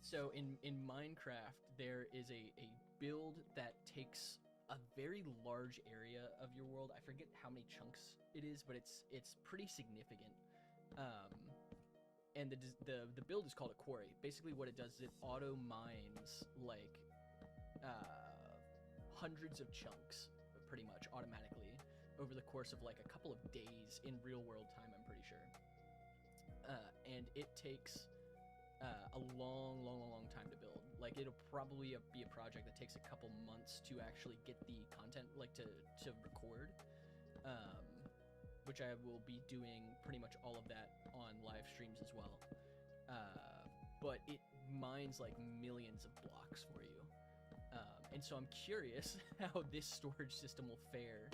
So in Minecraft, there is a build that takes a very large area of your world. I forget how many chunks it is, but it's pretty significant. And the build is called a quarry. Basically what it does is it auto mines like hundreds of chunks, pretty much automatically, over the course of like a couple of days in real world time, I'm pretty sure. And it takes a long time to build. Like, it'll probably be a project that takes a couple months to actually get the content, like to record, which I will be doing pretty much all of that on live streams as well. But it mines like millions of blocks for you. And so I'm curious how this storage system will fare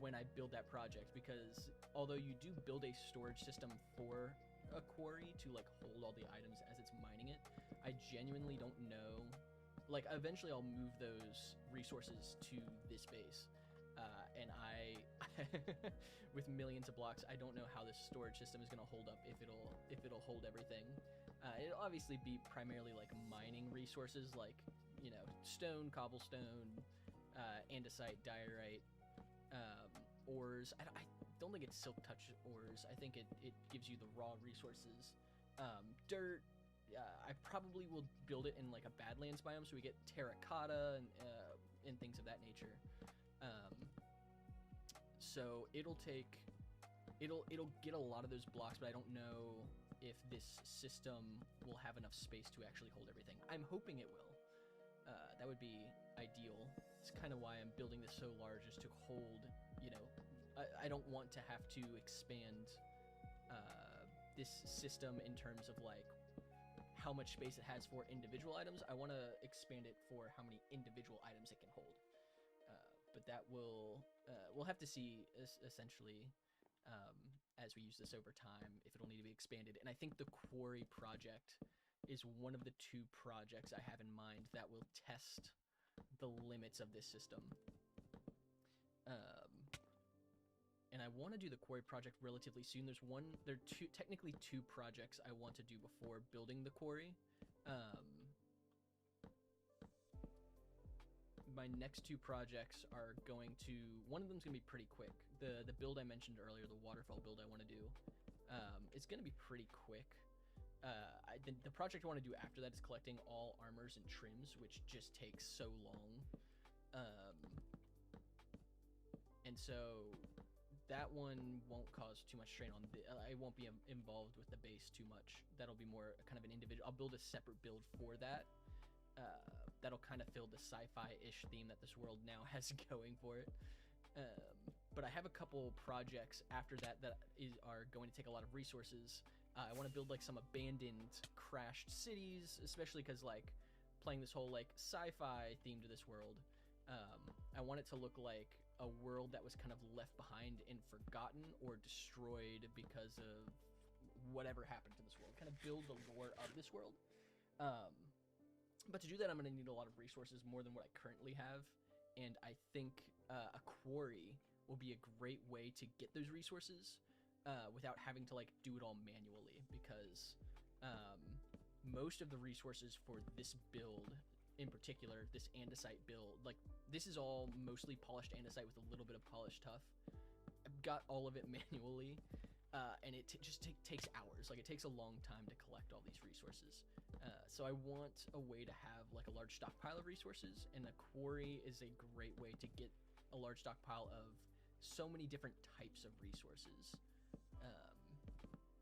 when I build that project, because although you do build a storage system for a quarry to like hold all the items as it's mining it, I genuinely don't know. Like, eventually I'll move those resources to this base, and I with millions of blocks, I don't know how this storage system is going to hold up, if it'll hold everything. It'll obviously be primarily like mining resources, like, you know, stone, cobblestone, andesite, diorite, ores. I don't think it's silk touch ores. I think it gives you the raw resources. Dirt. I probably will build it in like a Badlands biome, so we get terracotta and things of that nature. So it'll get a lot of those blocks, but I don't know if this system will have enough space to actually hold everything. I'm hoping it will. That would be ideal. It's kind of why I'm building this so large, is to hold, you know, I don't want to have to expand this system in terms of like how much space it has for individual items. I want to expand it for how many individual items it can hold. But that we'll have to see, essentially, as we use this over time, if it'll need to be expanded. And I think the quarry project is one of the 2 projects I have in mind that will test the limits of this system. And I want to do the quarry project relatively soon. There are technically two projects I want to do before building the quarry. My next 2 projects are going to, one of them's going to be pretty quick. The build I mentioned earlier, the waterfall build I want to do, it's going to be pretty quick. The project I want to do after that is collecting all armors and trims, which just takes so long. And so that one won't cause too much strain on I won't be involved with the base too much. That'll be more kind of an individual. I'll build a separate build for that. That'll kind of fill the sci-fi-ish theme that this world now has going for it. But I have a couple projects after that are going to take a lot of resources. I want to build like some abandoned, crashed cities, especially because like playing this whole like sci-fi theme to this world. I want it to look like a world that was kind of left behind and forgotten or destroyed because of whatever happened to this world. Kind of build the lore of this world. But to do that, I'm going to need a lot of resources, more than what I currently have. And I think a quarry will be a great way to get those resources without having to like do it all manually, because most of the resources for this build in particular, this andesite build, like this is all mostly polished andesite with a little bit of polished tuff. I've got all of it manually, and it just takes hours. Like it takes a long time to collect all these resources. So I want a way to have like a large stockpile of resources, and a quarry is a great way to get a large stockpile of so many different types of resources.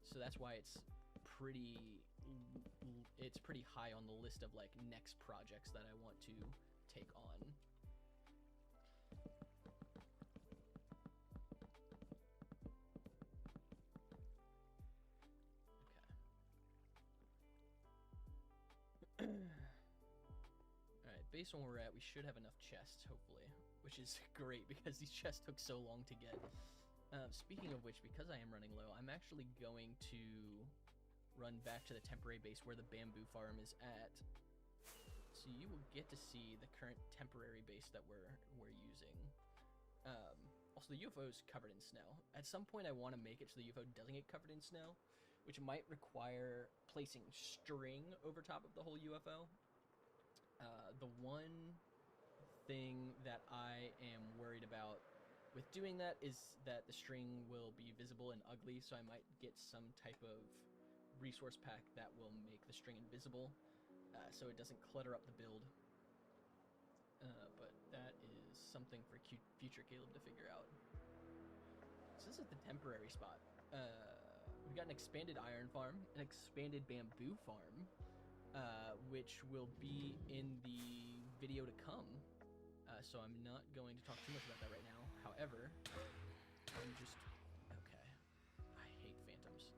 So that's why it's pretty high on the list of like next projects that I want to take on. Okay. Alright, based on where we're at, we should have enough chests, hopefully, which is great because these chests took so long to get. Speaking of which, because I am running low, I'm actually going to run back to the temporary base where the bamboo farm is at, so you will get to see the current temporary base that we're using. Also, the UFO is covered in snow. At some point, I want to make it so the UFO doesn't get covered in snow, which might require placing string over top of the whole UFO. The one thing that I am worried about with doing that is that the string will be visible and ugly, so I might get some type of resource pack that will make the string invisible, so it doesn't clutter up the build. But that is something for future Caleb to figure out. So this is the temporary spot. We've got an expanded iron farm, an expanded bamboo farm, which will be in the video to come. So I'm not going to talk too much about that right now. However, I'm just... Okay. I hate phantoms.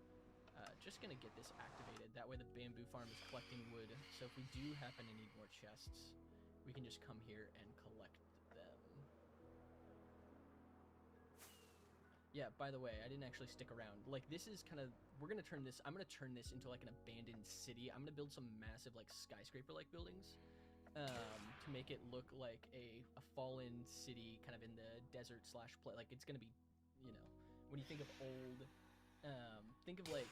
Just gonna get this activated. That way the bamboo farm is collecting wood. So if we do happen to need more chests, we can just come here and collect them. Yeah, by the way, I didn't actually stick around. Like, this is kind of... We're gonna turn this... I'm gonna turn this into, like, an abandoned city. I'm gonna build some massive, like, skyscraper-like buildings. To make it look like a fallen city kind of in the desert / play. Like, it's gonna be, you know, when you think of old, think of like,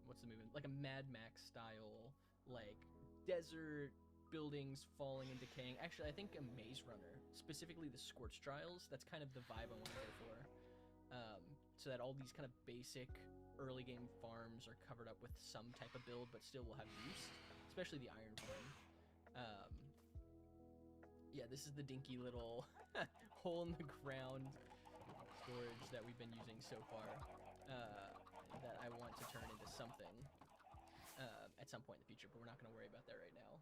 what's the movie? Like a Mad Max style, like desert buildings falling and decaying. Actually, I think a Maze Runner, specifically the Scorched Trials, that's kind of the vibe I want to go for. So that all these kind of basic early game farms are covered up with some type of build, but still will have use, especially the iron farm. Yeah, this is the dinky little hole in the ground storage that we've been using so far, that I want to turn into something at some point in the future, but we're not going to worry about that right now.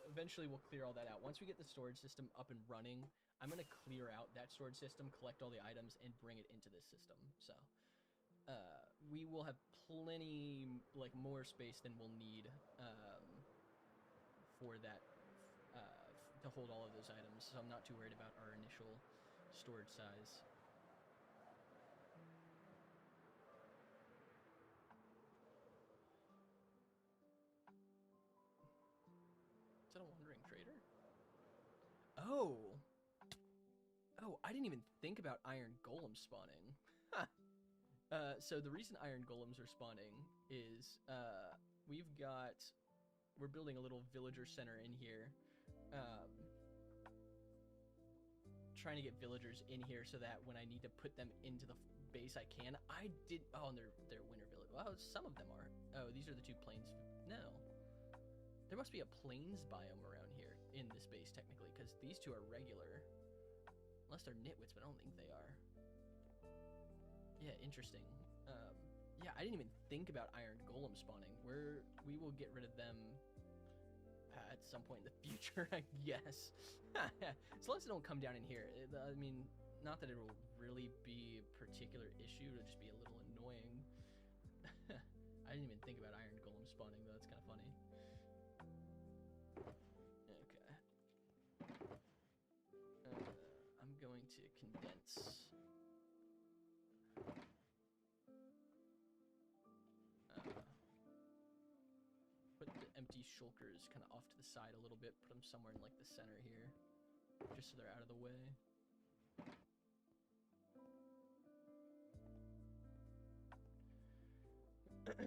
Eventually we'll clear all that out. Once we get the storage system up and running, I'm going to clear out that storage system, collect all the items, and bring it into this system. So we will have plenty, like, more space than we'll need for that, to hold all of those items, so I'm not too worried about our initial storage size. Is that a wandering trader? Oh, I didn't even think about iron golems spawning. So the reason iron golems are spawning is we're building a little villager center in here. Trying to get villagers in here so that when I need to put them into the base, I can. Oh, and they're winter village. Well, some of them are. Oh, these are the two plains. No. There must be a plains biome around here in this base, technically, because these two are regular. Unless they're nitwits, but I don't think they are. Yeah, interesting. Yeah, I didn't even think about iron golem spawning. We will get rid of them at some point in the future, I guess. As long as they don't come down in here. I mean, not that it will really be a particular issue, it'll just be a little annoying. I didn't even think about iron golem spawning, though. It's kind of funny. empty shulkers kind of off to the side a little bit, put them somewhere in like the center here, just so they're out of the way. Okay,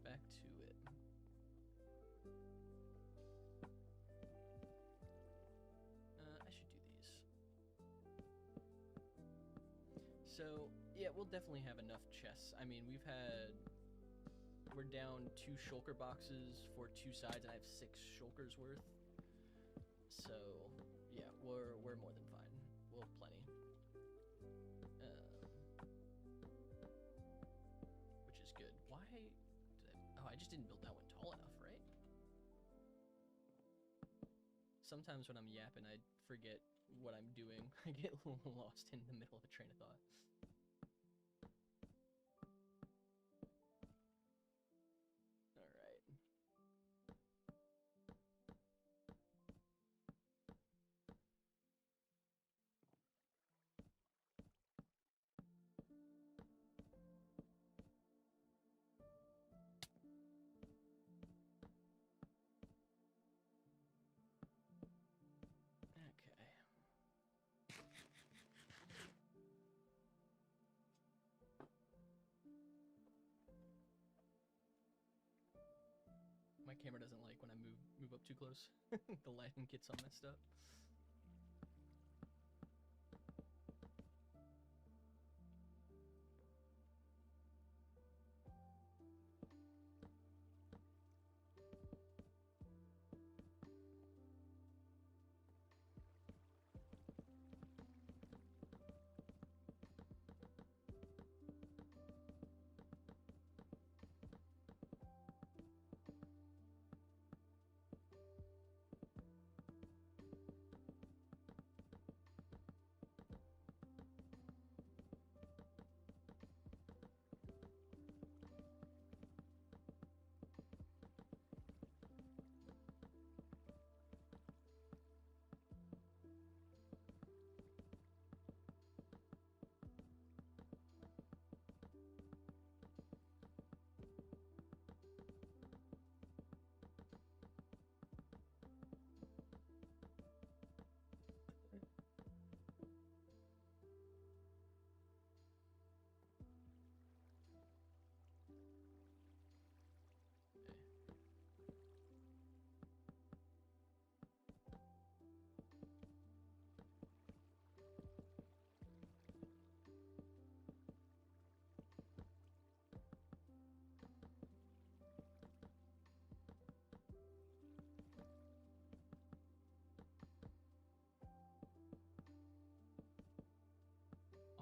back to it. I should do these. So, yeah, we'll definitely have enough chests. I mean, we're down 2 shulker boxes for 2 sides, and I have 6 shulkers worth. So, yeah, we're more than fine. We'll have plenty. Which is good. Why did I just didn't build that one tall enough, right? Sometimes when I'm yapping, I forget what I'm doing. I get a little lost in the middle of a train of thought. My camera doesn't like when I move up too close. The lighting gets all messed up.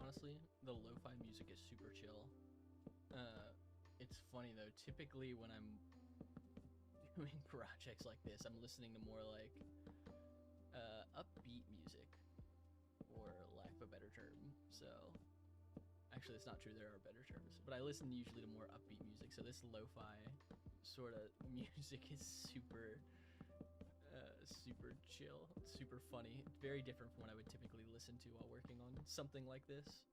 Honestly, the lo-fi music is super chill. It's funny though, typically when I'm doing projects like this, I'm listening to more like upbeat music, or lack of a better term. So, actually, that's not true. There are better terms, but I listen usually to more upbeat music. So this lo-fi sort of music is super chill, super funny, very different from what I would typically listen to while working on something like this.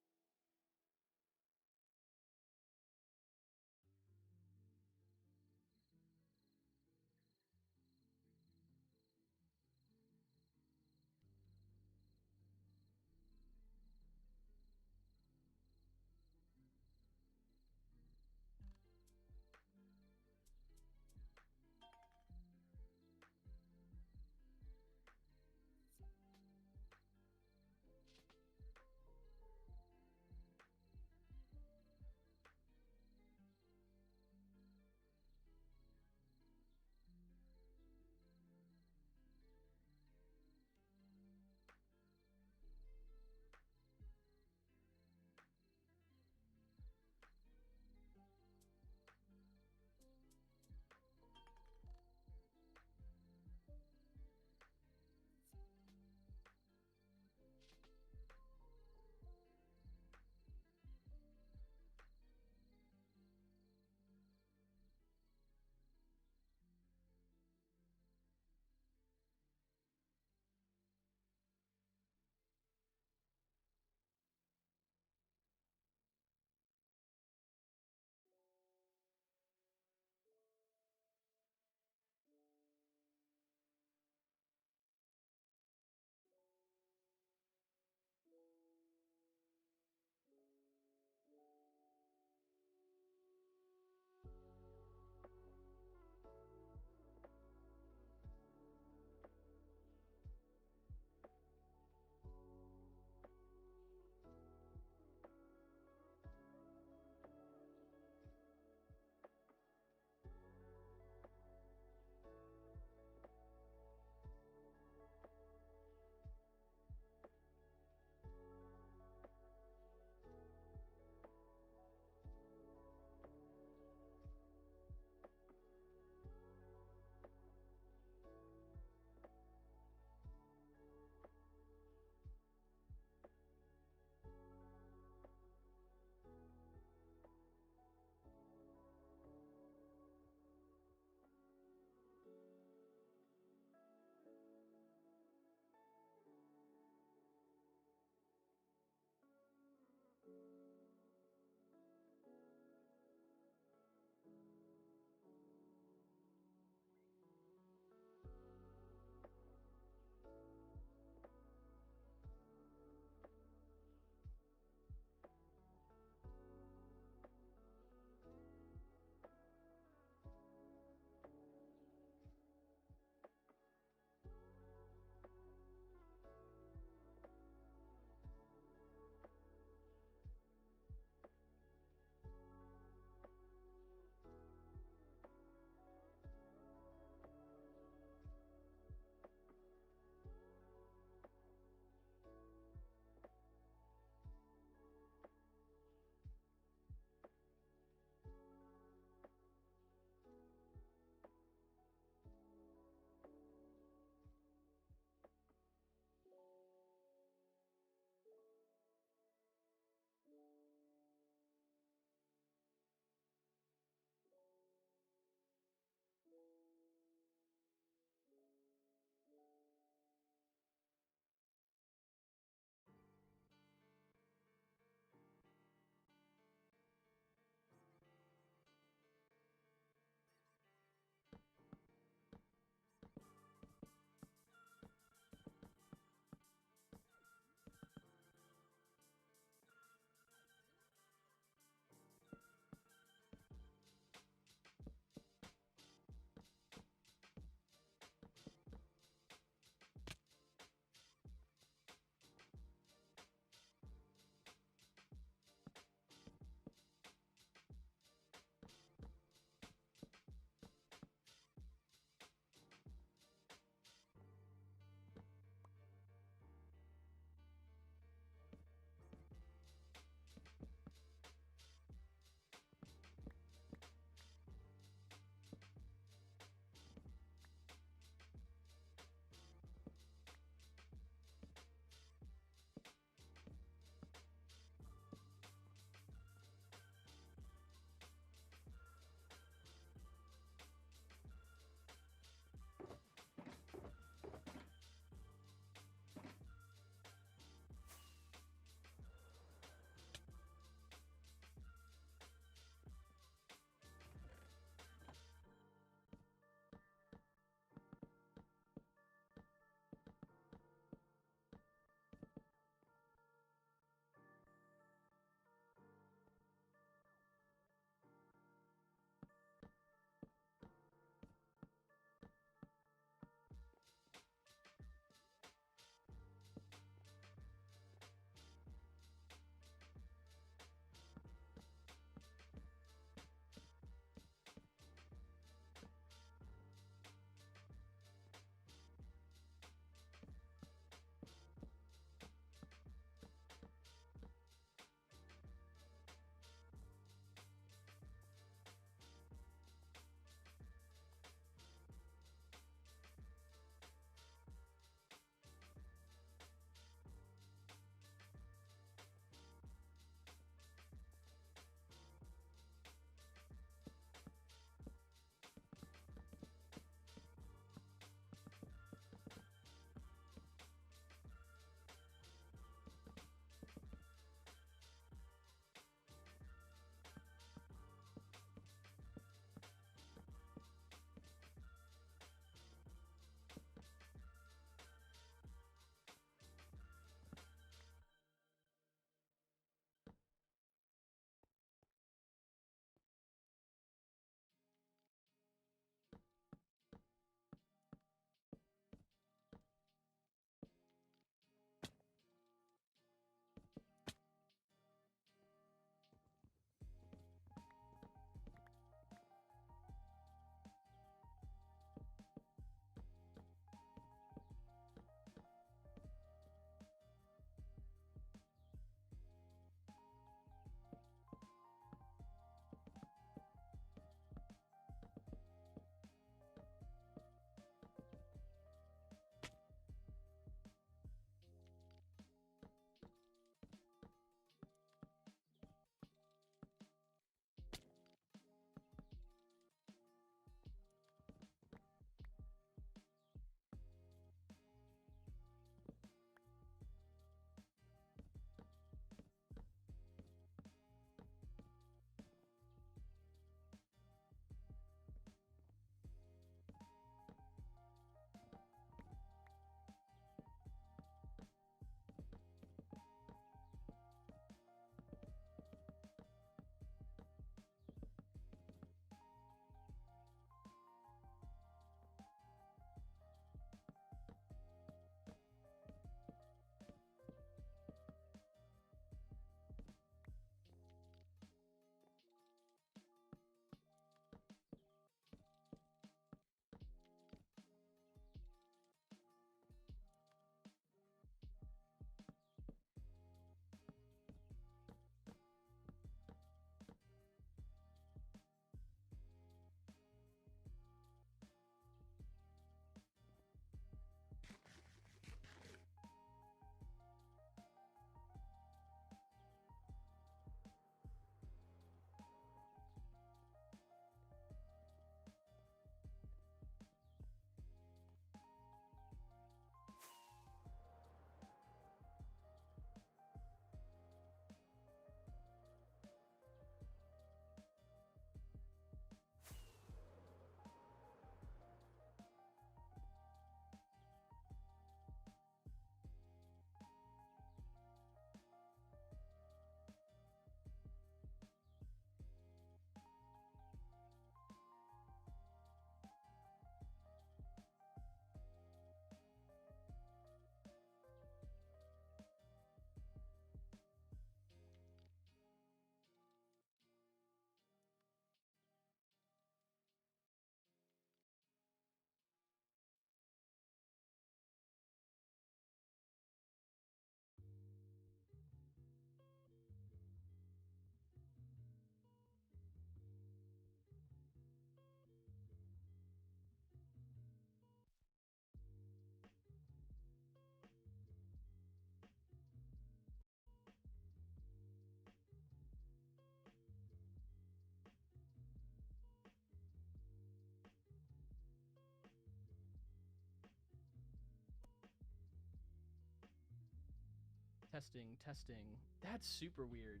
Testing, testing. That's super weird.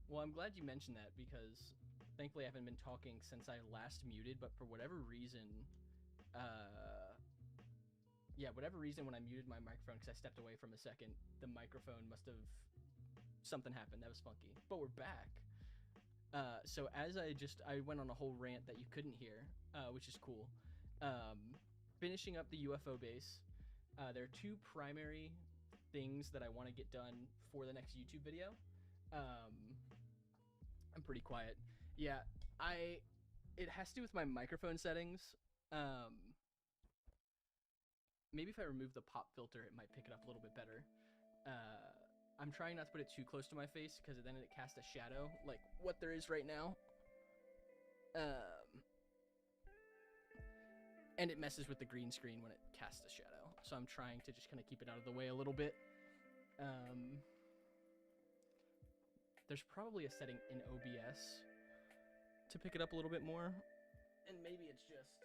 Well, I'm glad you mentioned that because thankfully I haven't been talking since I last muted, but for whatever reason, whatever reason when I muted my microphone because I stepped away from a second, the microphone must have, something happened. That was funky. But we're back. So as I went on a whole rant that you couldn't hear, which is cool. Finishing up the UFO base, there are two primary things that I want to get done for the next YouTube video. I'm pretty quiet. Yeah, it has to do with my microphone settings. Maybe if I remove the pop filter, it might pick it up a little bit better. I'm trying not to put it too close to my face because then it casts a shadow, like what there is right now. And it messes with the green screen when it casts a shadow. So I'm trying to just kind of keep it out of the way a little bit. There's probably a setting in OBS to pick it up a little bit more. And maybe it's just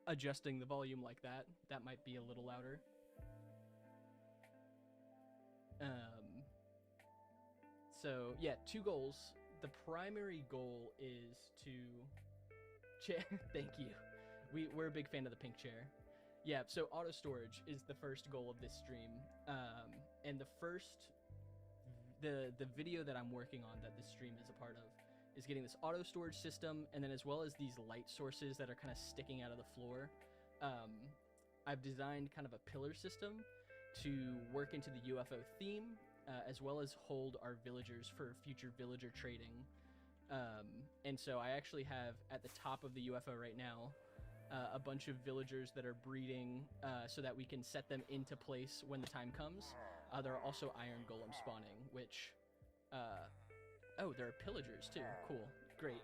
adjusting the volume like that. That might be a little louder. So yeah, two goals. The primary goal is to thank you. We're a big fan of the pink chair. Yeah, so auto storage is the first goal of this stream. And the video that I'm working on that this stream is a part of is getting this auto storage system, and then as well as these light sources that are kind of sticking out of the floor. I've designed kind of a pillar system to work into the UFO theme, as well as hold our villagers for future villager trading. And so I actually have at the top of the UFO right now a bunch of villagers that are breeding so that we can set them into place when the time comes. There are also iron golem spawning, which... oh, there are pillagers too. Cool. Great.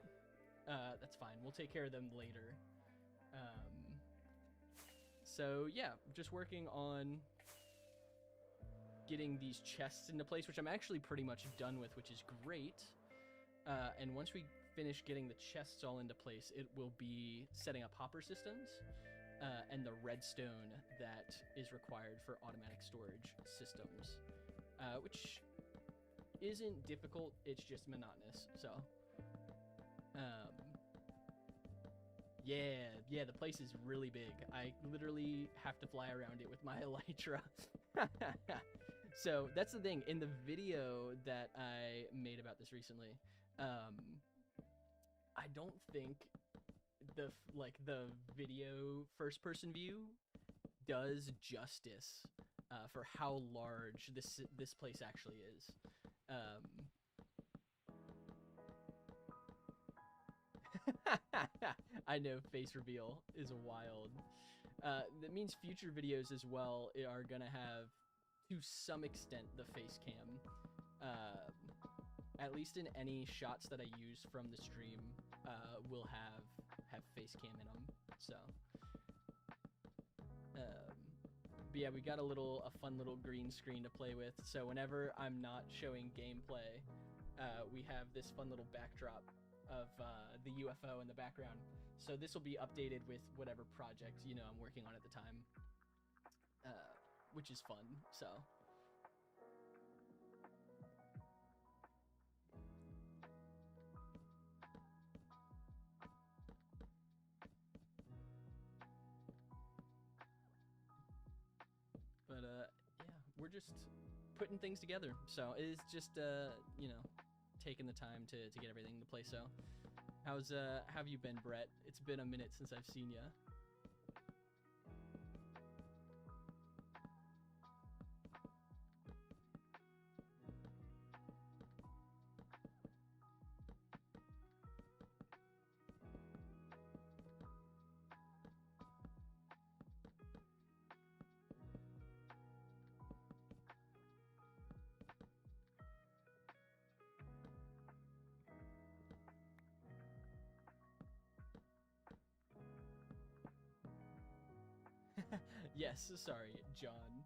That's fine. We'll take care of them later. So yeah, just working on getting these chests into place, which I'm actually pretty much done with, which is great. And once we finish getting the chests all into place, it will be setting up hopper systems and the redstone that is required for automatic storage systems, which isn't difficult, it's just monotonous. So yeah, the place is really big. I literally have to fly around it with my elytra. So that's the thing. In the video that I made about this recently, I don't think the video first person view does justice for how large this place actually is. I know, face reveal is wild. That means future videos as well are gonna have, to some extent, the face cam. At least in any shots that I use from the stream, will have face cam in them. So, but yeah, we got a fun little green screen to play with. So whenever I'm not showing gameplay, we have this fun little backdrop of the UFO in the background. So this will be updated with whatever project I'm working on at the time, which is fun. So. But yeah, we're just putting things together. So it's just taking the time to get everything into place. So how have you been, Brett? It's been a minute since I've seen ya. Yes, sorry, John.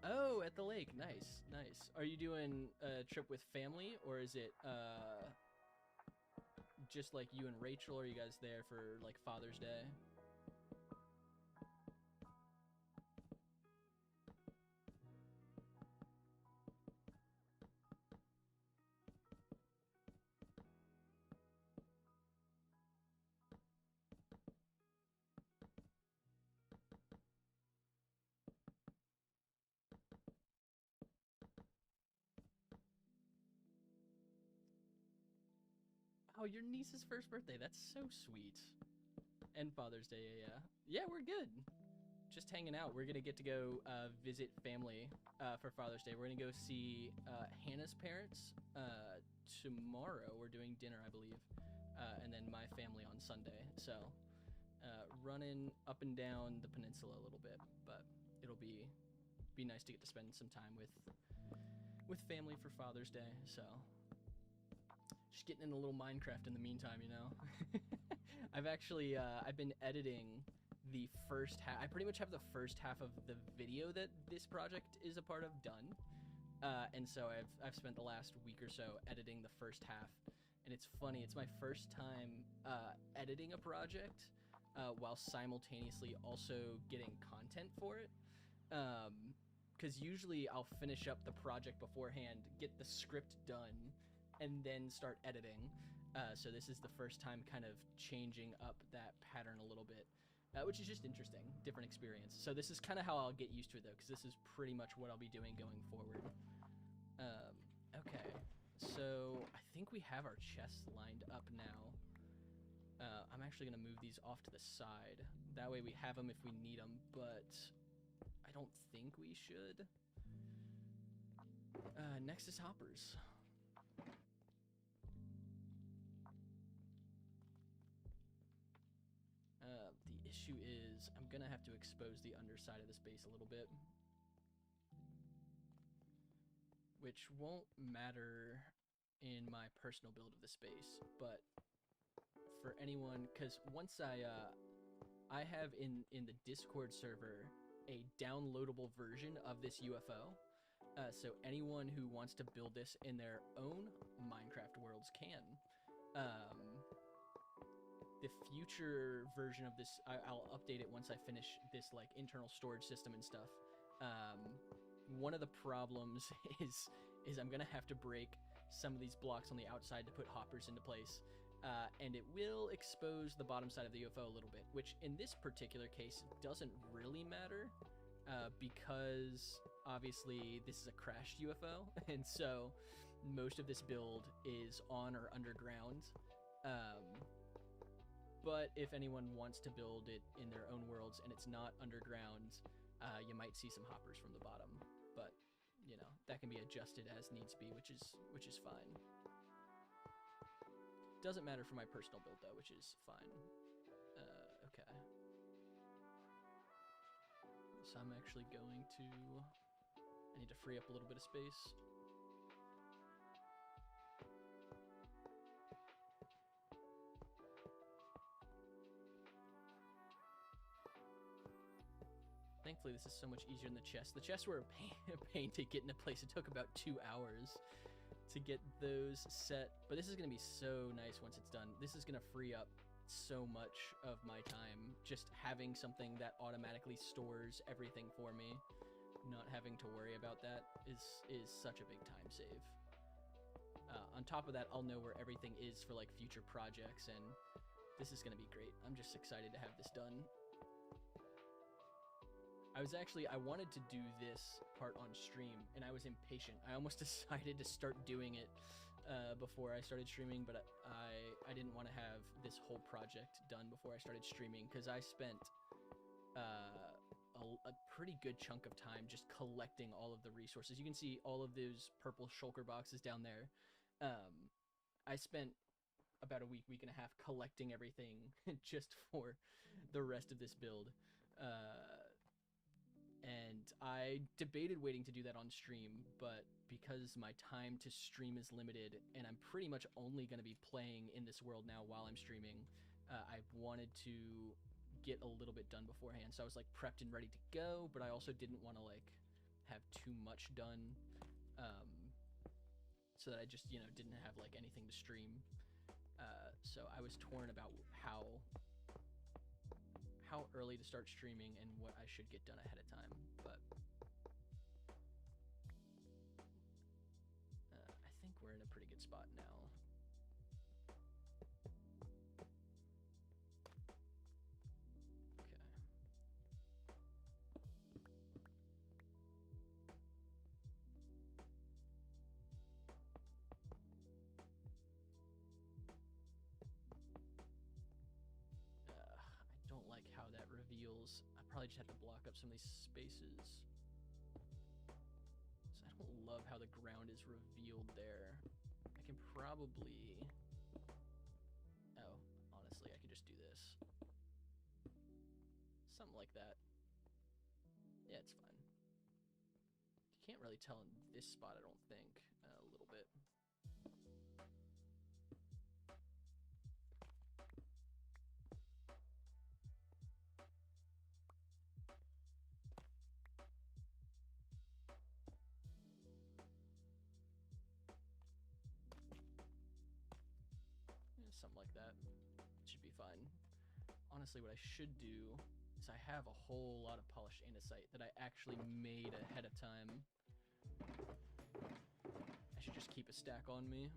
Oh, at the lake. Nice, nice. Are you doing a trip with family, or is it just like you and Rachel? Or are you guys there for like Father's Day? Oh, your niece's first birthday. That's so sweet. And Father's Day, yeah. Yeah, we're good. Just hanging out. We're gonna get to go visit family for Father's Day. We're gonna go see Hannah's parents tomorrow. We're doing dinner, I believe, and then my family on Sunday. So running up and down the peninsula a little bit, but it'll be nice to get to spend some time with family for Father's Day. So just getting in a little Minecraft in the meantime, you know. I've actually I've been editing the first half. I pretty much have the first half of the video that this project is a part of done, and so I've spent the last week or so editing the first half. And it's funny, it's my first time editing a project while simultaneously also getting content for it. Because usually I'll finish up the project beforehand, get the script done, and then start editing. So this is the first time kind of changing up that pattern a little bit, which is just interesting, different experience. So this is kind of how I'll get used to it, though, because this is pretty much what I'll be doing going forward. Okay, so I think we have our chests lined up now. I'm actually going to move these off to the side. That way we have them if we need them, but I don't think we should. Next is hoppers. The issue is I'm going to have to expose the underside of this base a little bit, which won't matter in my personal build of the space, but for anyone, because once I have in the Discord server a downloadable version of this UFO, so anyone who wants to build this in their own Minecraft worlds can. The future version of this, I'll update it once I finish this like internal storage system and stuff. One of the problems is I'm gonna have to break some of these blocks on the outside to put hoppers into place, and it will expose the bottom side of the UFO a little bit, which in this particular case doesn't really matter, because obviously this is a crashed UFO, and so most of this build is on or underground. But if anyone wants to build it in their own worlds and it's not underground, you might see some hoppers from the bottom. But you know, that can be adjusted as needs be, which is fine. Doesn't matter for my personal build though, which is fine. Okay. So I'm actually going to. I need to free up a little bit of space. Thankfully, this is so much easier than the chests. The chests were a pain to get into place. It took about 2 hours to get those set, but this is going to be so nice once it's done. This is going to free up so much of my time. Just having something that automatically stores everything for me, not having to worry about that is such a big time save. On top of that, I'll know where everything is for like future projects, and this is going to be great. I'm just excited to have this done. I wanted to do this part on stream, and I was impatient. I almost decided to start doing it before I started streaming, but I didn't want to have this whole project done before I started streaming, because I spent a pretty good chunk of time just collecting all of the resources. You can see all of those purple shulker boxes down there. I spent about a week and a half collecting everything just for the rest of this build. And I debated waiting to do that on stream, but because my time to stream is limited, and I'm pretty much only going to be playing in this world now while I'm streaming, I wanted to get a little bit done beforehand. So I was like prepped and ready to go, but I also didn't want to like have too much done, so that I just, you know, didn't have like anything to stream. So I was torn about how early to start streaming and what I should get done ahead of time, but I think we're in a pretty good spot now. Okay. probably just have to block up some of these spaces. So I don't love how the ground is revealed there. I can probably... Oh, honestly, I could just do this. Something like that. Yeah, it's fine. You can't really tell in this spot, I don't think. A little bit. Yeah, something like that. Should be fine. Honestly, what I should do is I have a whole lot of polished andesite that I actually made ahead of time. I should just keep a stack on me.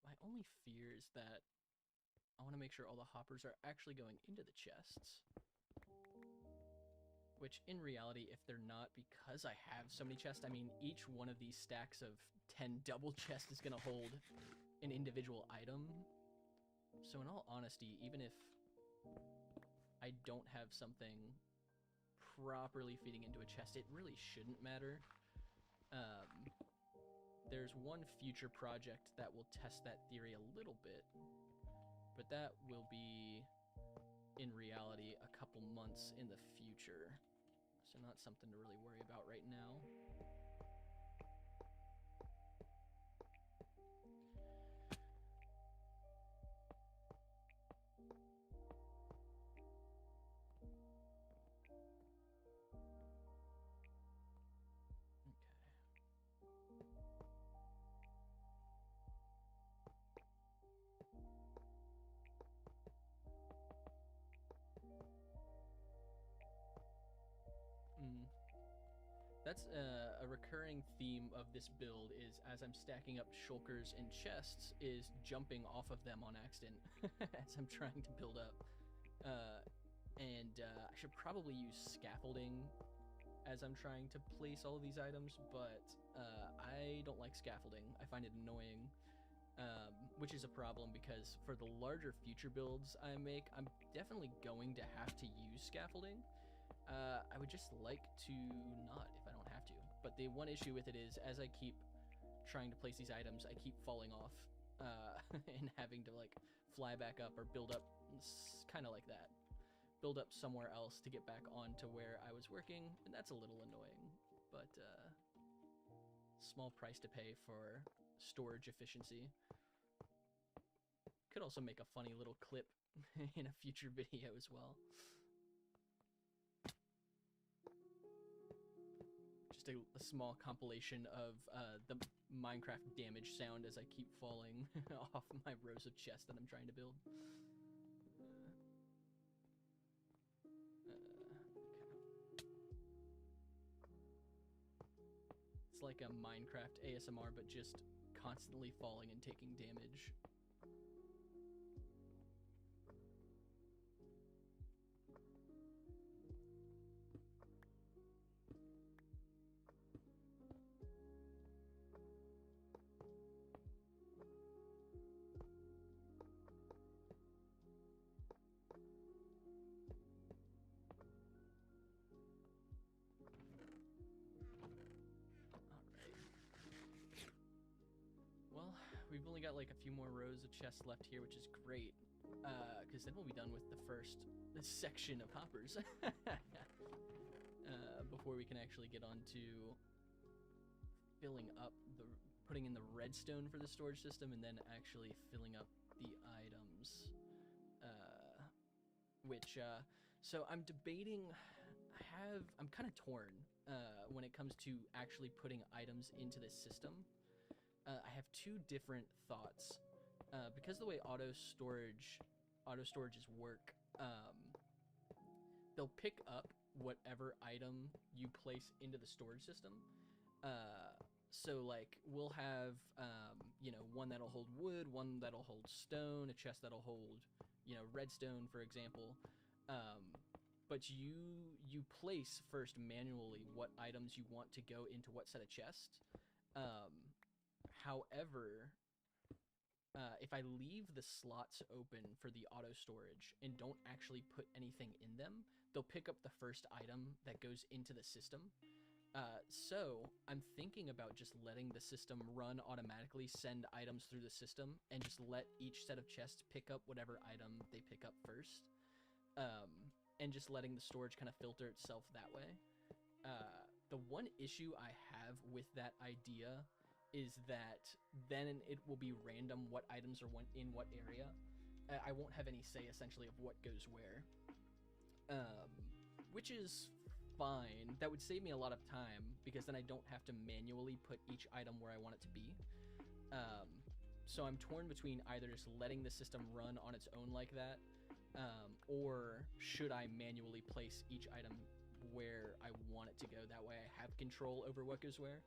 My only fear is that I want to make sure all the hoppers are actually going into the chests. Which, in reality, if they're not, because I have so many chests, I mean, each one of these stacks of 10 double chests is going to hold an individual item. So in all honesty, even if I don't have something properly feeding into a chest, it really shouldn't matter. There's one future project that will test that theory a little bit, but that will be, in reality, a couple months in the future. So not something to really worry about right now. That's a recurring theme of this build is as I'm stacking up shulkers and chests is jumping off of them on accident as I'm trying to build up. I should probably use scaffolding as I'm trying to place all of these items, but I don't like scaffolding. I find it annoying, which is a problem because for the larger future builds I make, I'm definitely going to have to use scaffolding. I would just like to not if I don't have to. But the one issue with it is, as I keep trying to place these items, I keep falling off and having to like fly back up or build up, kind of like that. Build up somewhere else to get back onto where I was working, and that's a little annoying. But small price to pay for storage efficiency. Could also make a funny little clip in a future video as well. A small compilation of the Minecraft damage sound as I keep falling off my rows of chests that I'm trying to build. It's like a Minecraft ASMR, but just constantly falling and taking damage. We've only got like a few more rows of chests left here, which is great, because then we'll be done with the first section of hoppers before we can actually get on to putting in the redstone for the storage system, and then actually filling up the items. So I'm debating. I'm kind of torn when it comes to actually putting items into this system. I have two different thoughts. Because the way auto storages work, they'll pick up whatever item you place into the storage system. So like we'll have one that'll hold wood, one that'll hold stone, a chest that'll hold redstone, for example. But you place first manually what items you want to go into what set of chests. However, if I leave the slots open for the auto storage and don't actually put anything in them, they'll pick up the first item that goes into the system. So I'm thinking about just letting the system run automatically, send items through the system, and just let each set of chests pick up whatever item they pick up first. And just letting the storage kind of filter itself that way. The one issue I have with that idea is that then it will be random what items are in what area. I won't have any say, essentially, of what goes where. Which is fine. That would save me a lot of time, because then I don't have to manually put each item where I want it to be. So I'm torn between either just letting the system run on its own like that, or should I manually place each item where I want it to go. That way I have control over what goes where.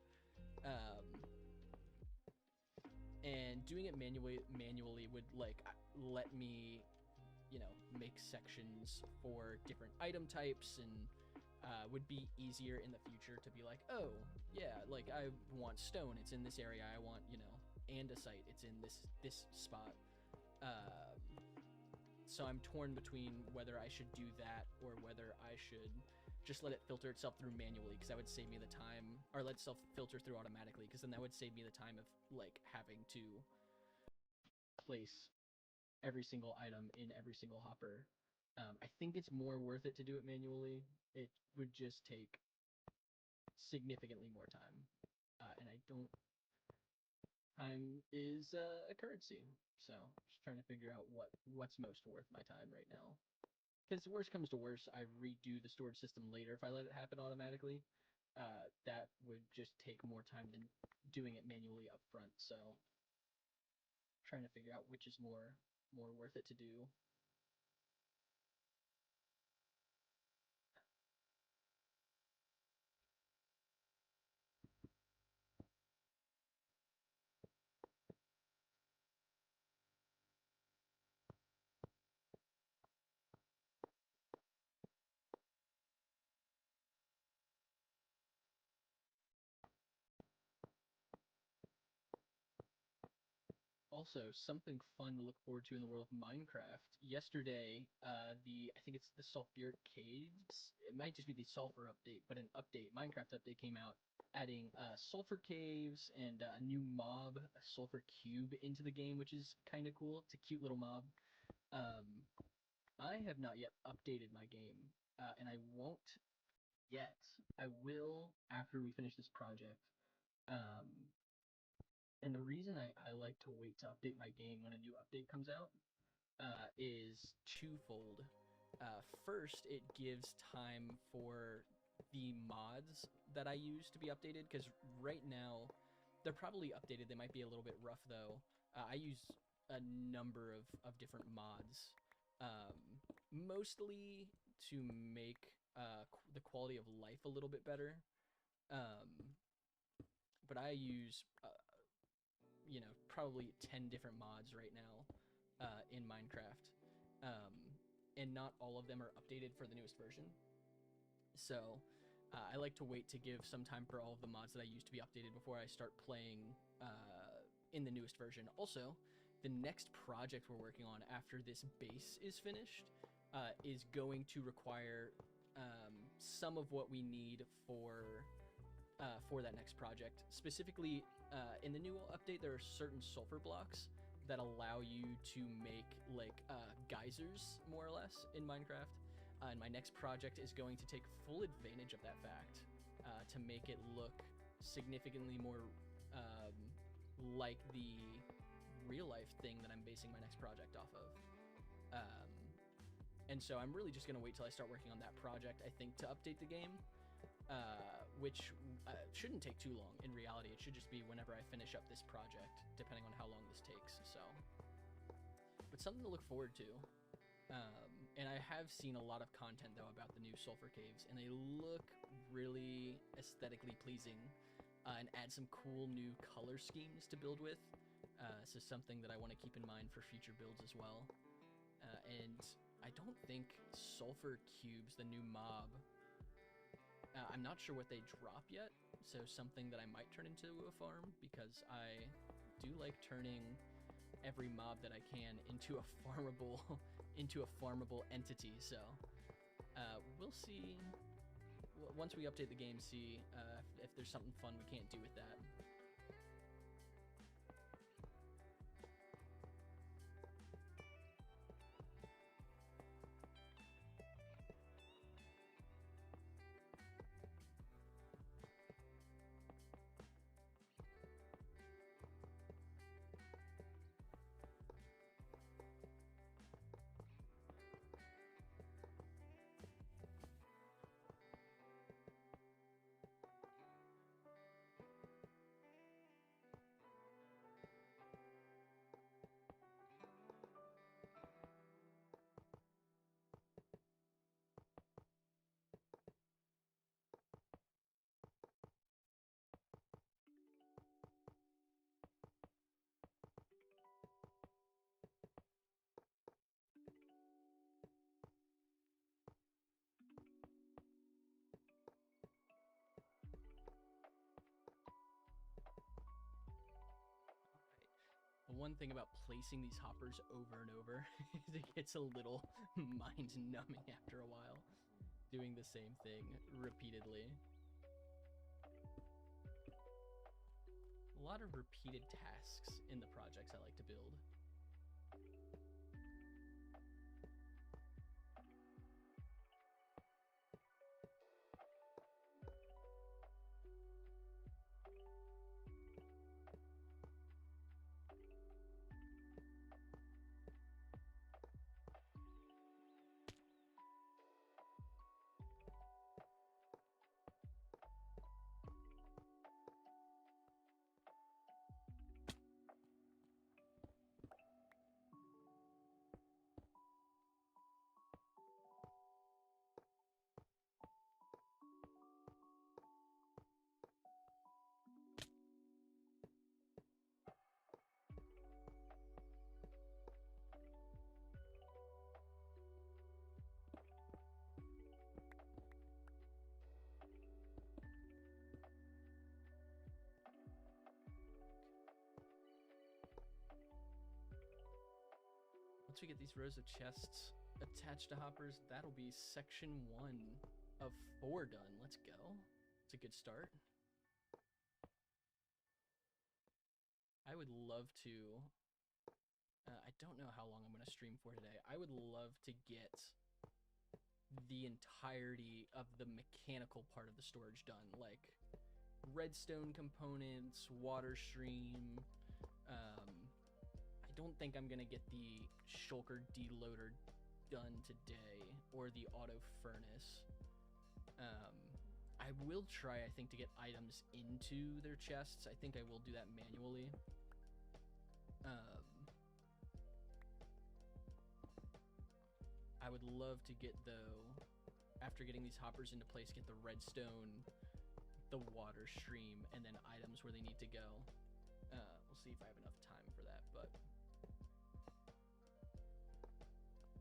And doing it manually would like let me, make sections for different item types, and would be easier in the future to be like, oh yeah, like I want stone, it's in this area. I want, andesite, it's in this spot. So I'm torn between whether I should do that or whether I should just let it filter itself through manually, because that would save me the time, or let itself filter through automatically, because then that would save me the time of like having to place every single item in every single hopper. I think it's more worth it to do it manually. It would just take significantly more time, and I don't. Time is a currency, so just trying to figure out what's most worth my time right now. Because worst comes to worst, I redo the storage system later if I let it happen automatically. That would just take more time than doing it manually up front. So trying to figure out which is more worth it to do. Also, something fun to look forward to in the world of Minecraft. Yesterday, I think it's the Sulfuric Caves. It might just be the Sulfur update, but an Minecraft update came out, adding Sulfur Caves and a new mob, a Sulfur Cube, into the game, which is kind of cool. It's a cute little mob. I have not yet updated my game, and I won't yet. I will after we finish this project. And the reason I like to wait to update my game when a new update comes out is twofold. First, it gives time for the mods that I use to be updated, because right now they're probably updated. They might be a little bit rough though. I use a number of different mods, mostly to make the quality of life a little bit better. But I use probably 10 different mods right now in Minecraft, and not all of them are updated for the newest version. So I like to wait to give some time for all of the mods that I used to be updated before I start playing in the newest version. Also, the next project we're working on after this base is finished is going to require some of what we need for that next project. Specifically, in the new update, there are certain sulfur blocks that allow you to make like geysers, more or less, in Minecraft. And my next project is going to take full advantage of that fact to make it look significantly more like the real-life thing that I'm basing my next project off of. And so I'm really just going to wait till I start working on that project, I think, to update the game. Which shouldn't take too long. In reality, it should just be whenever I finish up this project, depending on how long this takes. So, but something to look forward to. And I have seen a lot of content though about the new sulfur caves, and they look really aesthetically pleasing, and add some cool new color schemes to build with. So something that I want to keep in mind for future builds as well. And I don't think sulfur cubes, the new mob, I'm not sure what they drop yet. So something that I might turn into a farm, because I do like turning every mob that I can into a farmable entity. So we'll see once we update the game, see if there's something fun we can't do with that. One thing about placing these hoppers over and over is it gets a little mind numbing after a while, doing the same thing repeatedly. A lot of repeated tasks in the projects I like to build. Once we get these rows of chests attached to hoppers, that'll be section 1 of 4 done. Let's go. It's a good start. I would love to... I don't know how long I'm going to stream for today. I would love to get the entirety of the mechanical part of the storage done. Like redstone components, water stream. I don't think I'm going to get the shulker deloader done today, or the auto furnace. I will try, I think, to get items into their chests. I think I will do that manually. I would love to get, though, after getting these hoppers into place, get the redstone, the water stream, and then items where they need to go. We'll see if I have enough time for that, but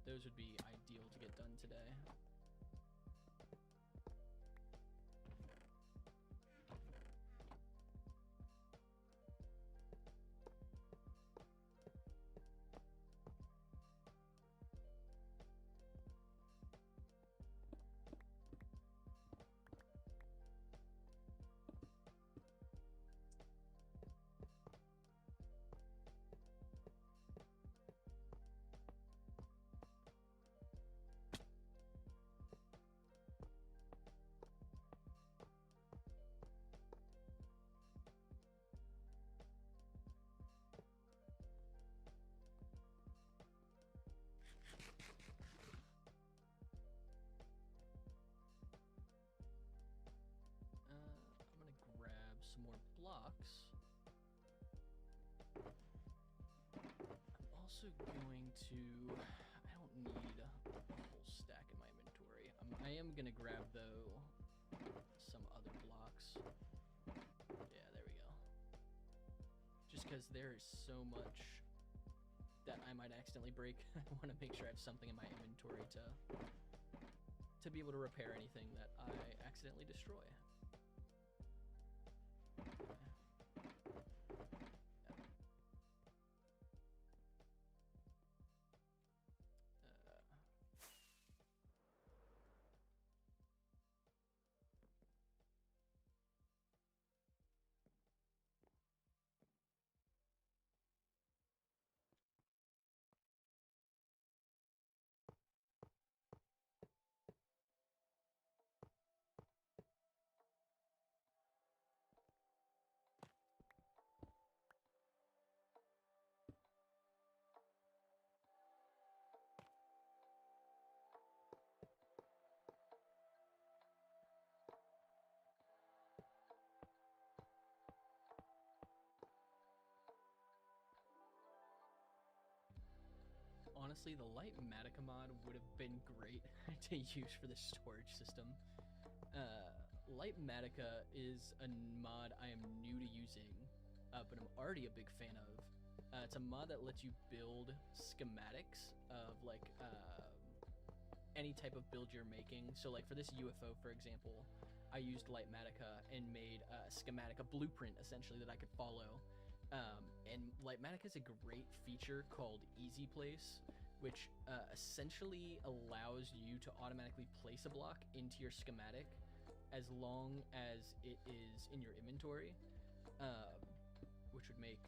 those would be ideal to get done today. Some more blocks. I'm also going to... I don't need a stack in my inventory. I am gonna grab, though, some other blocks. Yeah, there we go. Just because there is so much that I might accidentally break. I want to make sure I have something in my inventory to be able to repair anything that I accidentally destroy. Honestly, the Light Matica mod would have been great to use for the storage system. Light Matica is a mod I am new to using, but I'm already a big fan of. It's a mod that lets you build schematics of like any type of build you're making. So like for this UFO, for example, I used Light Matica and made a schematic, a blueprint essentially that I could follow. And Lightmatic has a great feature called Easy Place, which essentially allows you to automatically place a block into your schematic as long as it is in your inventory, which would make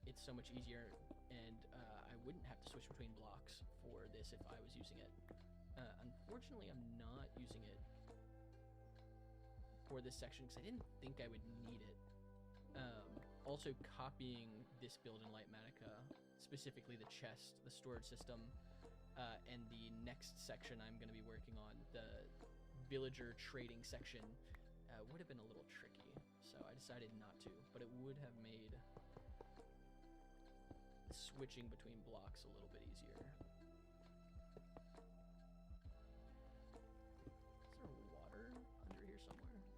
it so much easier, and I wouldn't have to switch between blocks for this if I was using it. Unfortunately, I'm not using it for this section because I didn't think I would need it. Also copying this build in Lightmatica, specifically the chest, the storage system, and the next section I'm going to be working on, the villager trading section, would have been a little tricky, so I decided not to, but it would have made switching between blocks a little bit easier. Is there water under here somewhere?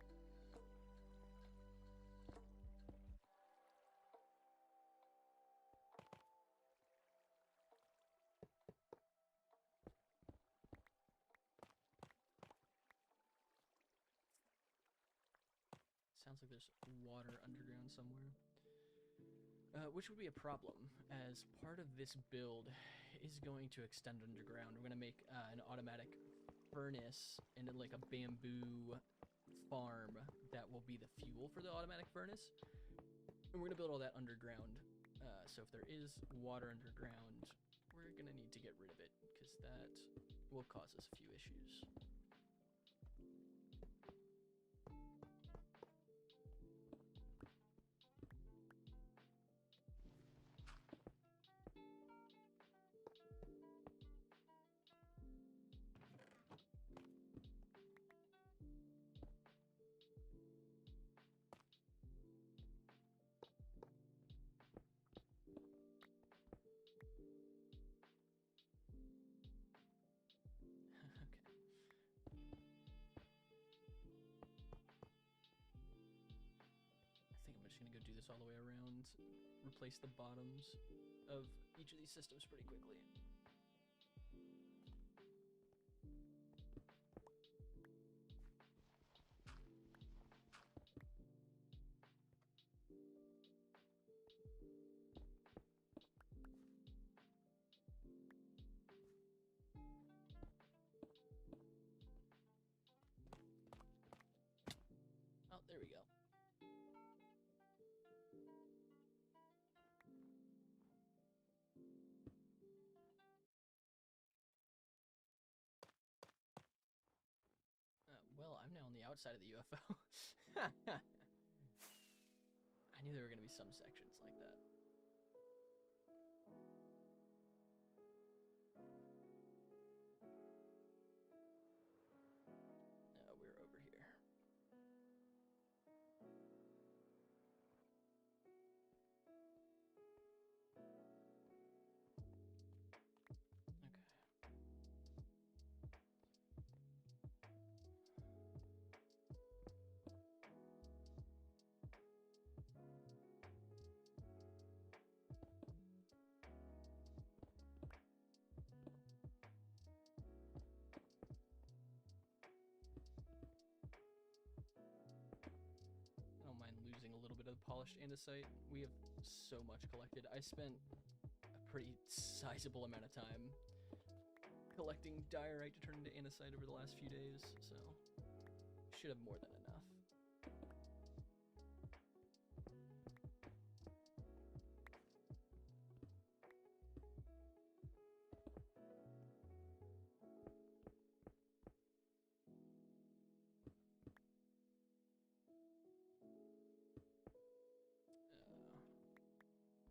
Sounds like there's water underground somewhere. Which would be a problem, as part of this build is going to extend underground. We're going to make an automatic furnace and then like a bamboo farm that will be the fuel for the automatic furnace. And we're going to build all that underground. So if there is water underground, we're going to need to get rid of it, because that will cause us a few issues. Gonna go do this all the way around, replace the bottoms of each of these systems pretty quickly. Oh, there we go. Well, I'm now on the outside of the UFO. I knew there were going to be some sections like that. We're over here. Okay. polished andesite. We have so much collected. I spent a pretty sizable amount of time collecting diorite to turn into andesite over the last few days, so should have more than enough.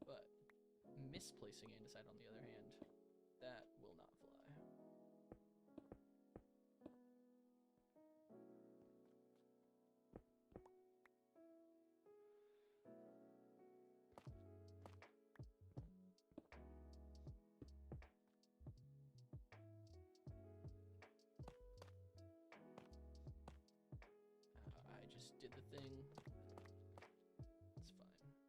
But misplacing andesite, on the other hand, that will not fly. I just did the thing. It's fine. It's fine.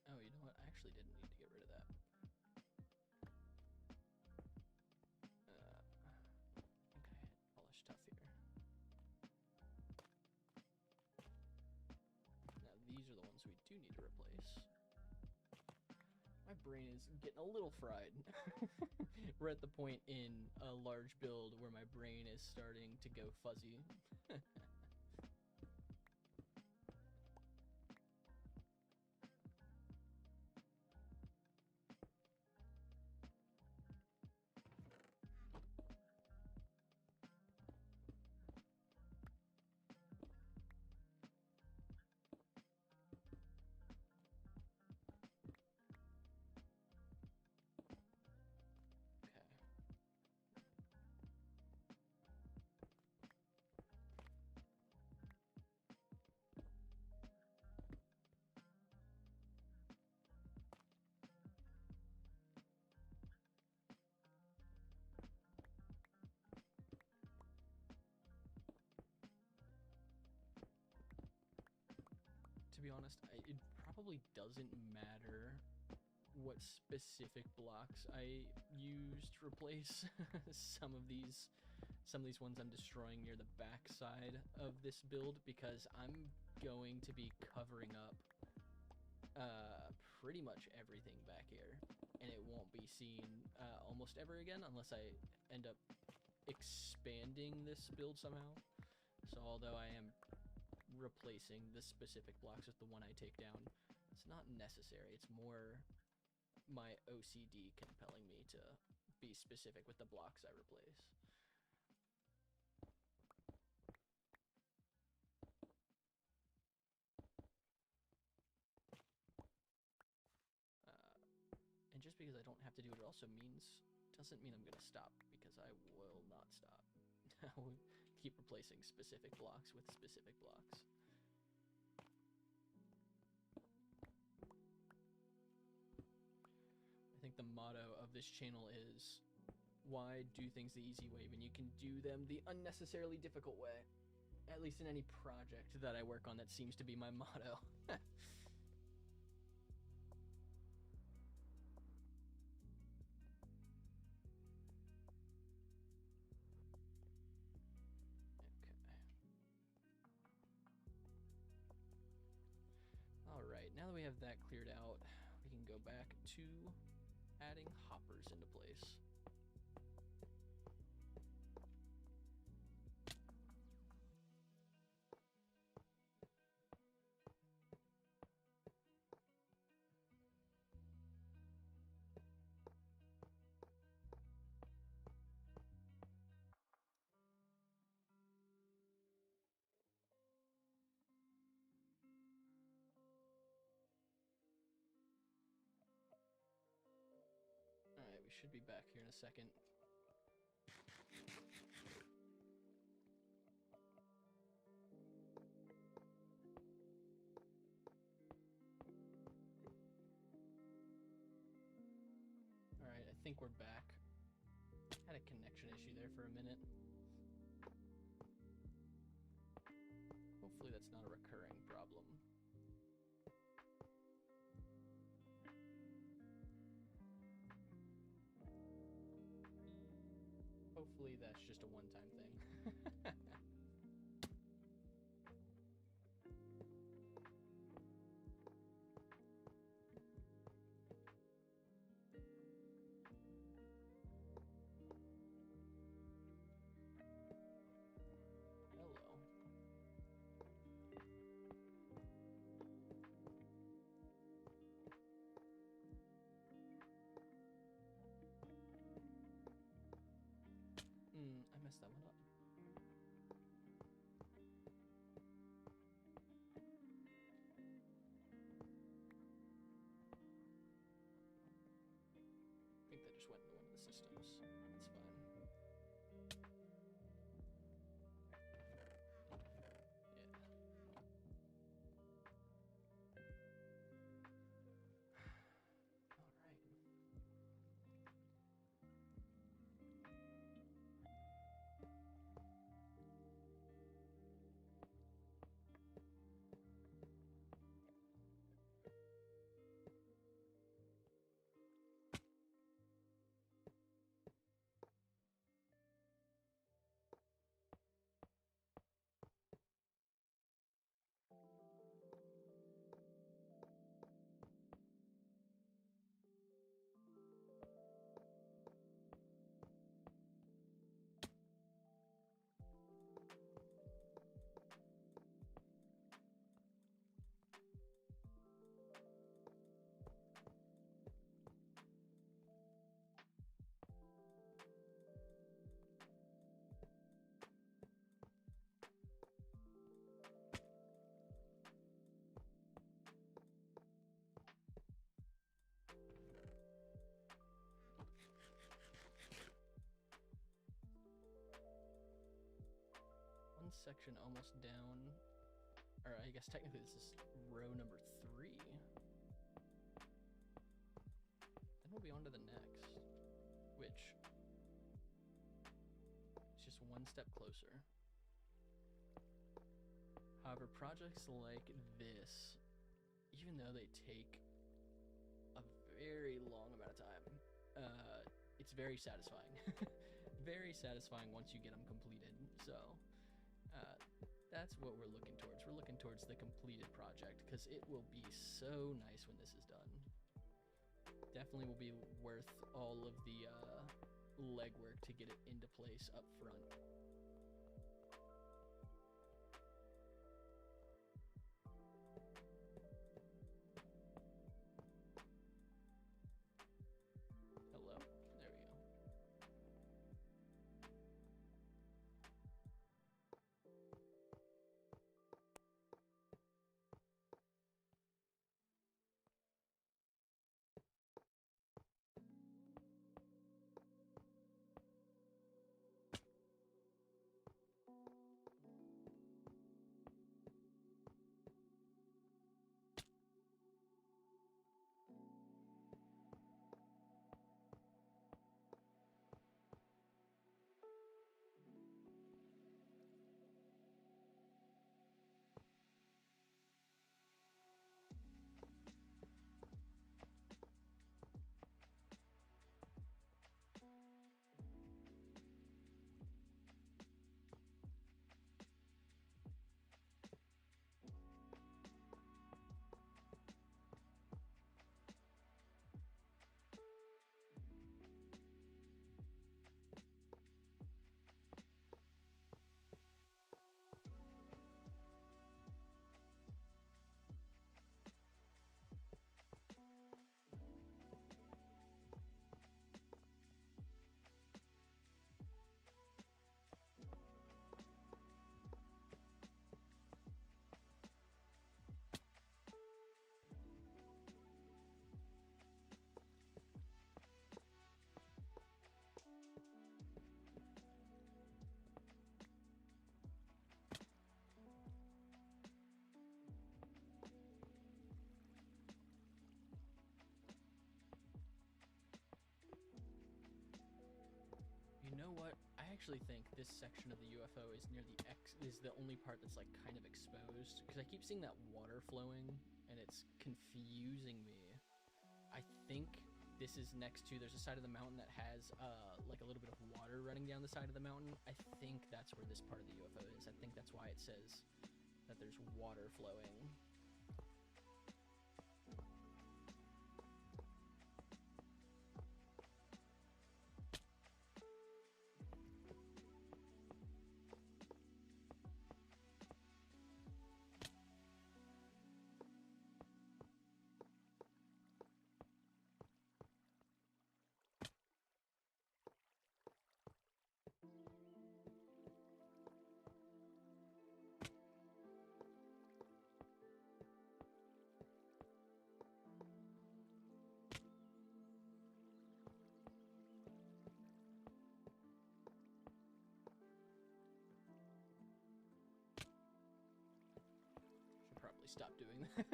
Oh, you know what? I actually didn't need to get rid of that. I think I hit polish tough here. Now these are the ones we do need to replace. My brain is getting a little fried. We're at the point in a large build where my brain is starting to go fuzzy. To be honest, it probably doesn't matter what specific blocks I use to replace some of these ones I'm destroying near the back side of this build, because I'm going to be covering up pretty much everything back here, and it won't be seen almost ever again unless I end up expanding this build somehow. So although I am replacing the specific blocks with the one I take down, it's not necessary. It's more my OCD compelling me to be specific with the blocks I replace. And just because I don't have to do it also doesn't mean I'm gonna stop, because I will not stop. I will keep replacing specific blocks with specific blocks. I think the motto of this channel is, why do things the easy way when you can do them the unnecessarily difficult way? At least in any project that I work on, that seems to be my motto. have that cleared out, we can go back to adding hoppers into place. Alright, we should be back here in a second. Alright, I think we're back. Had a connection issue there for a minute. Hopefully that's not a recurring problem. Hopefully that's just a one-time thing. Hello. I messed that one up. I think that just went into one of the systems. That's fine. One section almost down, or I guess technically this is row number 3. Then we'll be on to the next, which is just one step closer. However, projects like this, even though they take a very long amount of time, it's very satisfying. Very satisfying once you get them completed. So that's what we're looking towards. We're looking towards the completed project because it will be so nice when this is done. Definitely will be worth all of the legwork to get it into place up front. Hello? There we go. what? I actually think this section of the UFO is near the is the only part that's like kind of exposed, because I keep seeing that water flowing and it's confusing me. I think this is next to, there's a side of the mountain that has like a little bit of water running down the side of the mountain. I think that's where this part of the UFO is. I think that's why it says that there's water flowing. Probably stop doing that.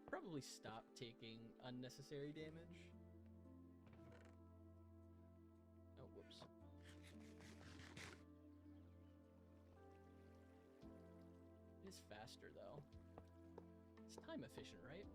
Probably stop taking unnecessary damage. Oh, whoops. It is faster, though. It's time efficient, right?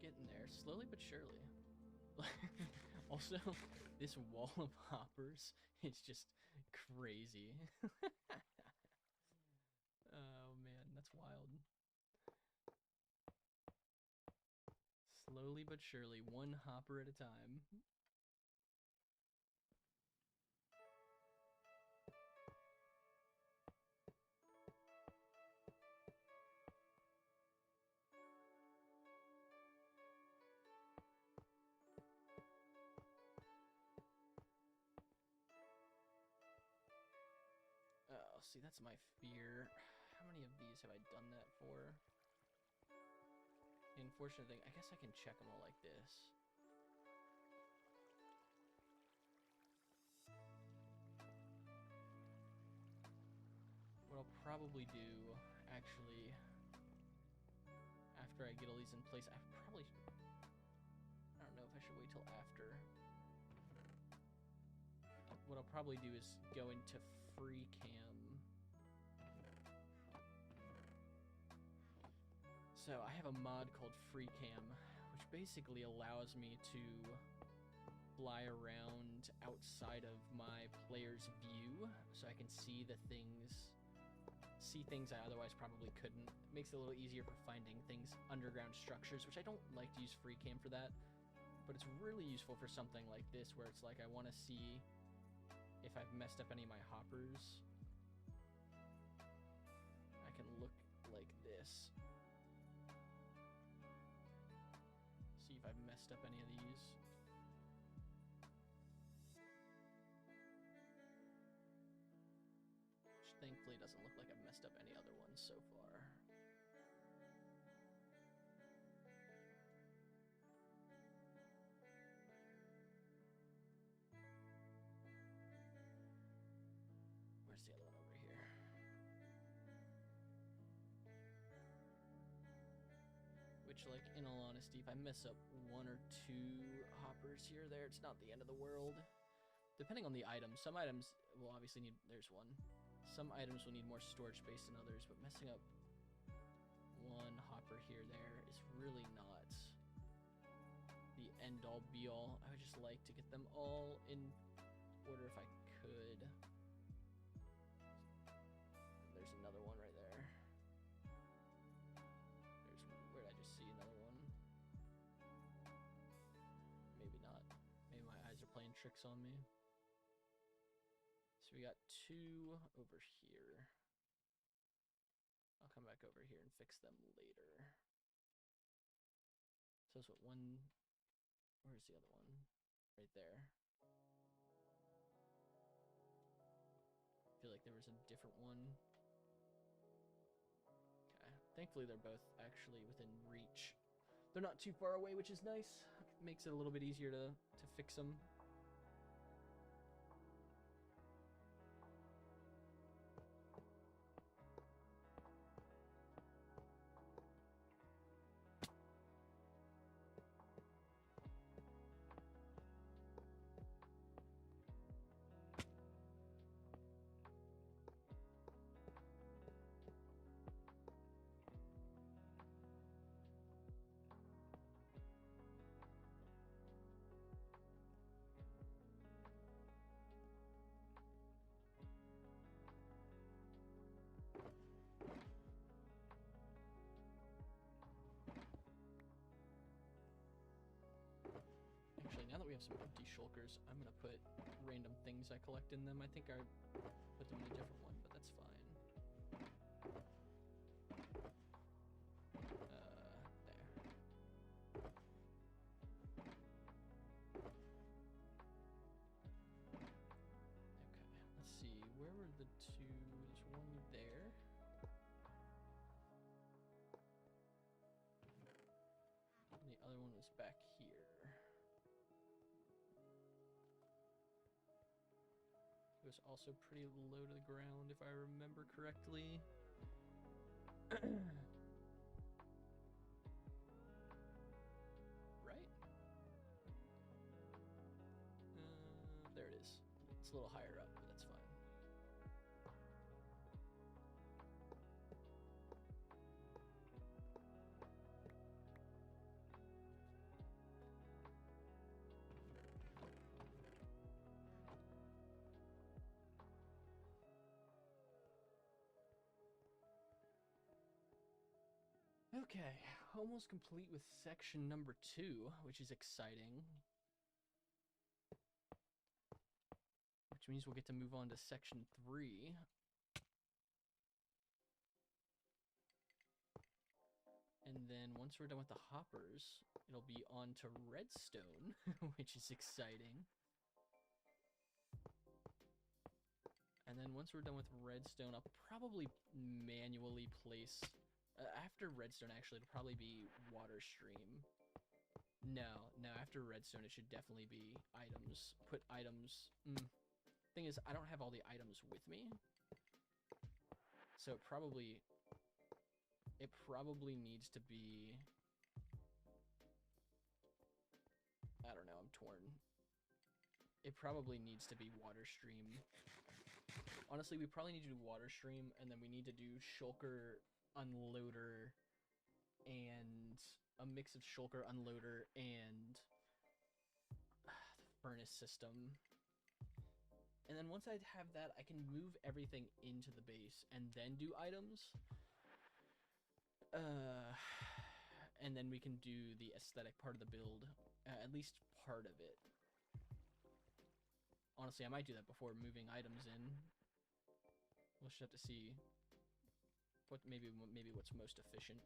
Getting there, slowly but surely. Also, this wall of hoppers is just crazy. Oh man, that's wild. Slowly but surely, one hopper at a time. Oh, see, that's my fear. How many of these have I done that for? The unfortunate thing, I guess I can check them all like this. What I'll probably do, actually, after I get all these in place, I don't know if I should wait till after. What I'll probably do is go into free cam. So I have a mod called free cam, which basically allows me to fly around outside of my player's view, so I can see things I otherwise probably couldn't. It makes it a little easier for finding things, underground structures, which I don't like to use free cam for that, but it's really useful for something like this, where it's like I want to see if I've messed up any of my hoppers. I can look like this. See if I've messed up any of these. Thankfully, it doesn't look like I've messed up any other ones so far. Where's the other one over here? Which, like, in all honesty, if I mess up one or two hoppers here or there, it's not the end of the world. Depending on the item, some items will obviously need, there's one. Some items will need more storage space than others, but messing up one hopper here there is really not the end-all be-all. I would just like to get them all in order if I could. There's another one right there. Where did I just see another one? Maybe not. Maybe my eyes are playing tricks on me. So we got two over here. I'll come back over here and fix them later. So that's what one, where's the other one? Right there. I feel like there was a different one. Okay, thankfully they're both actually within reach. They're not too far away, which is nice. Makes it a little bit easier to fix them. Actually, now that we have some empty shulkers, I'm gonna put random things I collect in them. I think I put them in a different one, but that's fine. There. Okay, let's see. Where were the two? There's one there. And the other one was back here. It was also pretty low to the ground, if I remember correctly. Right? There it is. It's a little higher up, but that's fine. Okay, almost complete with section number 2, which is exciting. Which means we'll get to move on to section 3. And then once we're done with the hoppers, it'll be on to redstone, which is exciting. And then once we're done with redstone, I'll probably manually place... after redstone, actually, it'll probably be water stream. No, after redstone, it should definitely be items. Put items... Thing is, I don't have all the items with me. So it probably needs to be... I don't know, I'm torn. It probably needs to be water stream. Honestly, we probably need to do water stream, and then we need to do shulker unloader and a mix of shulker unloader and furnace system. And then once I have that, I can move everything into the base and then do items. And then we can do the aesthetic part of the build, at least part of it. Honestly, I might do that before moving items in. We'll just have to see what maybe what's most efficient.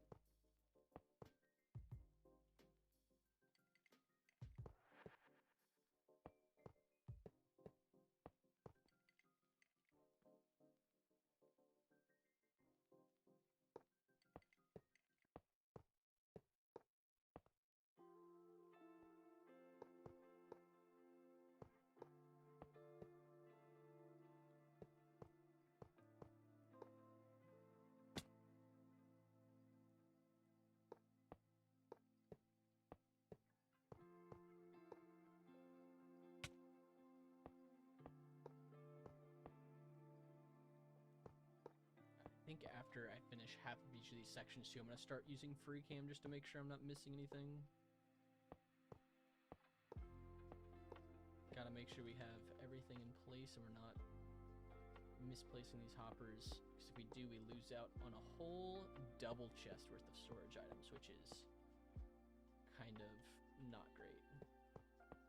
think after I finish half of each of these sections too, I'm gonna start using free cam just to make sure I'm not missing anything. Gotta make sure we have everything in place and we're not misplacing these hoppers, because if we do, we lose out on a whole double chest worth of storage items, which is kind of not great.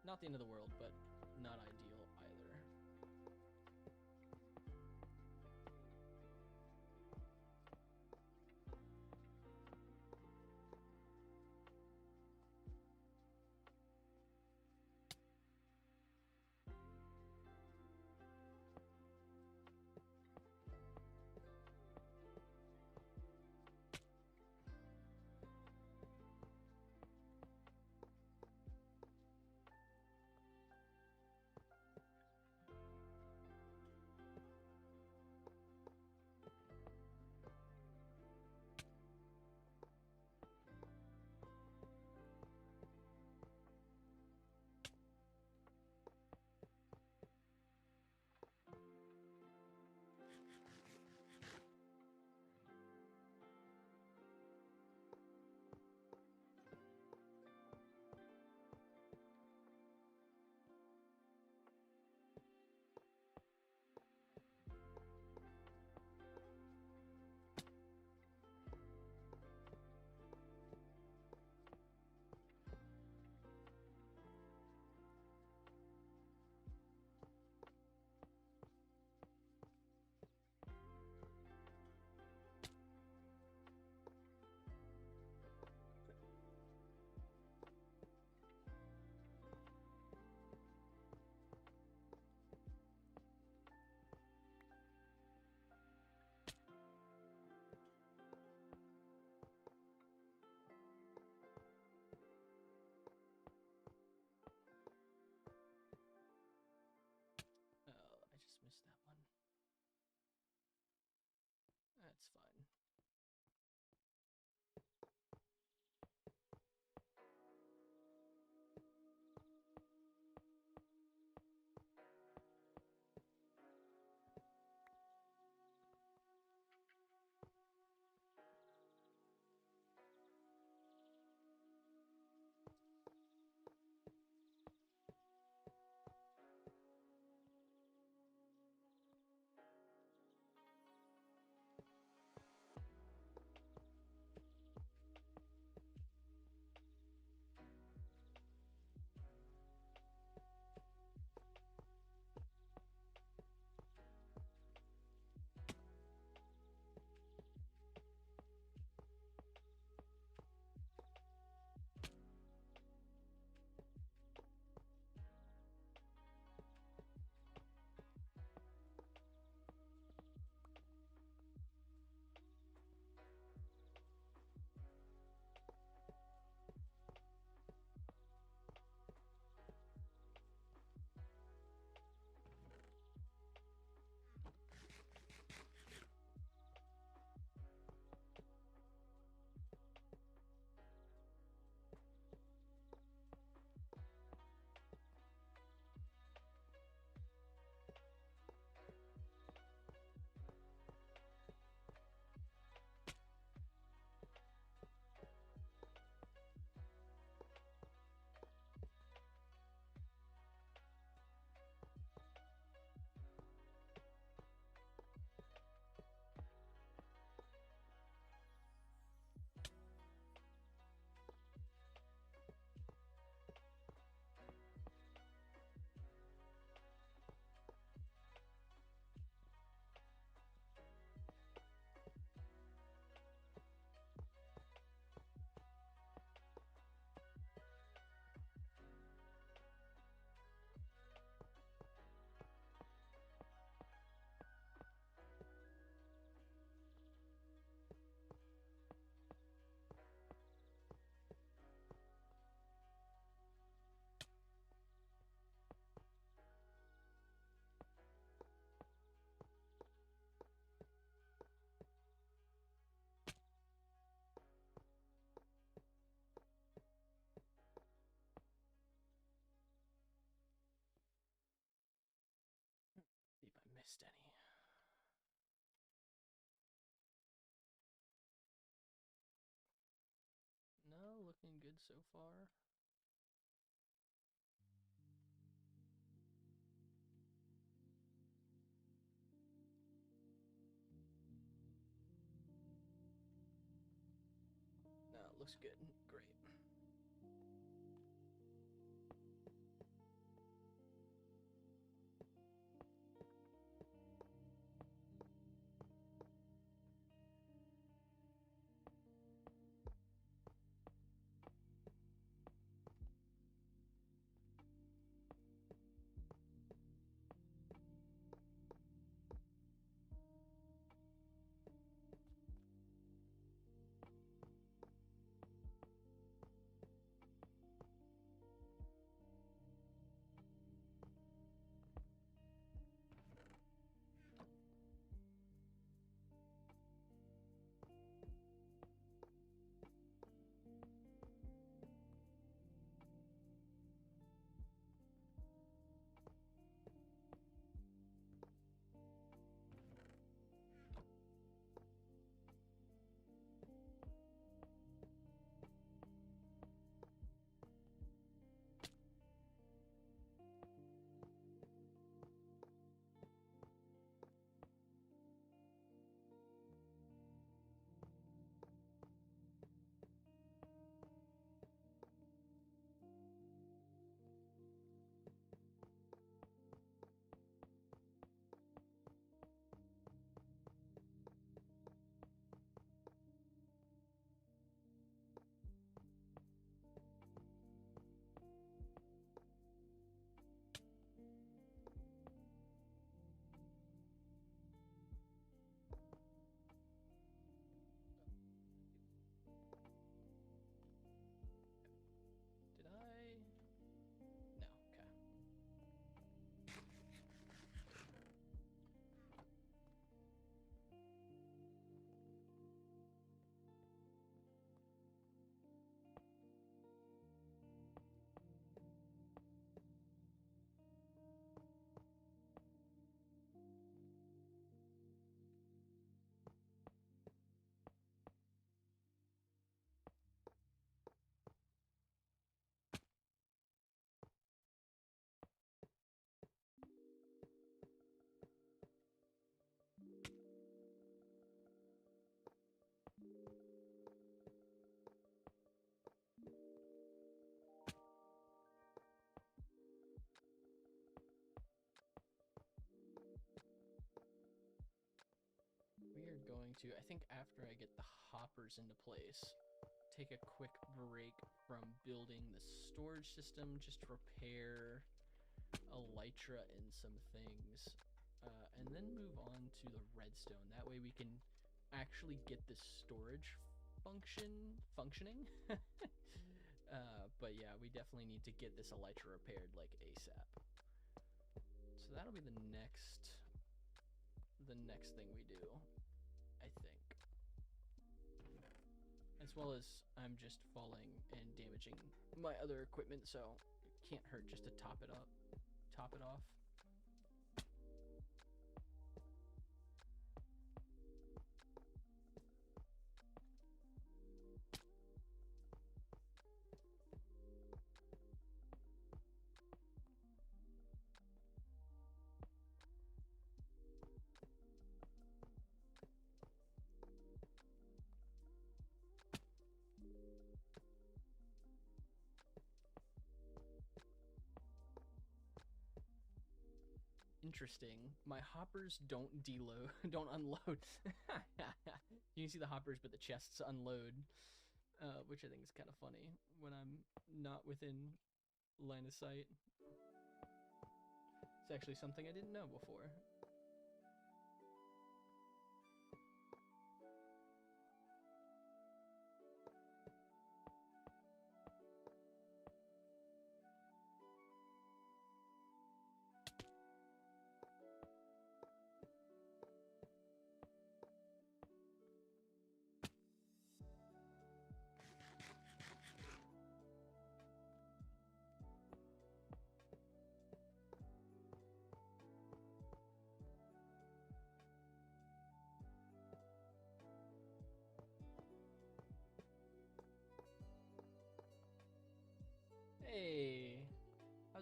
Not the end of the world, but not ideal either. That's fine. Looking good so far. No, it looks good. Great. Did I? No, okay. We are going to, I think after I get the hoppers into place, take a quick break from building the storage system, just to repair elytra and some things, and then move on to the redstone. That way we can actually get this storage functioning. But yeah, we definitely need to get this elytra repaired like ASAP. So that'll be the next thing we do, I think. As well as I'm just falling and damaging my other equipment, so it can't hurt just to top it off. Interesting. My hoppers don't deload, don't unload. You can see the hoppers, but the chests unload, which I think is kind of funny when I'm not within line of sight. It's actually something I didn't know before.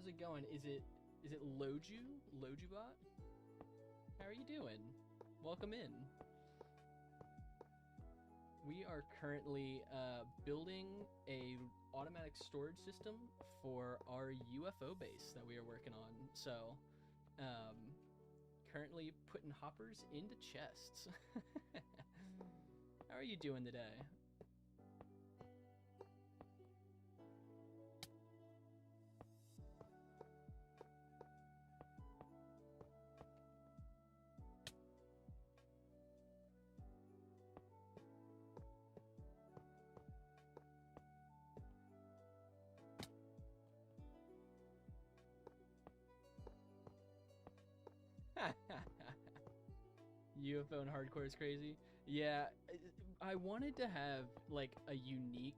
how's it going? Is it Lojubot? How are you doing? Welcome in. We are currently building a automatic storage system for our UFO base that we are working on. So, currently putting hoppers into chests. How are you doing today? UFO and hardcore is crazy. Yeah, I wanted to have like a unique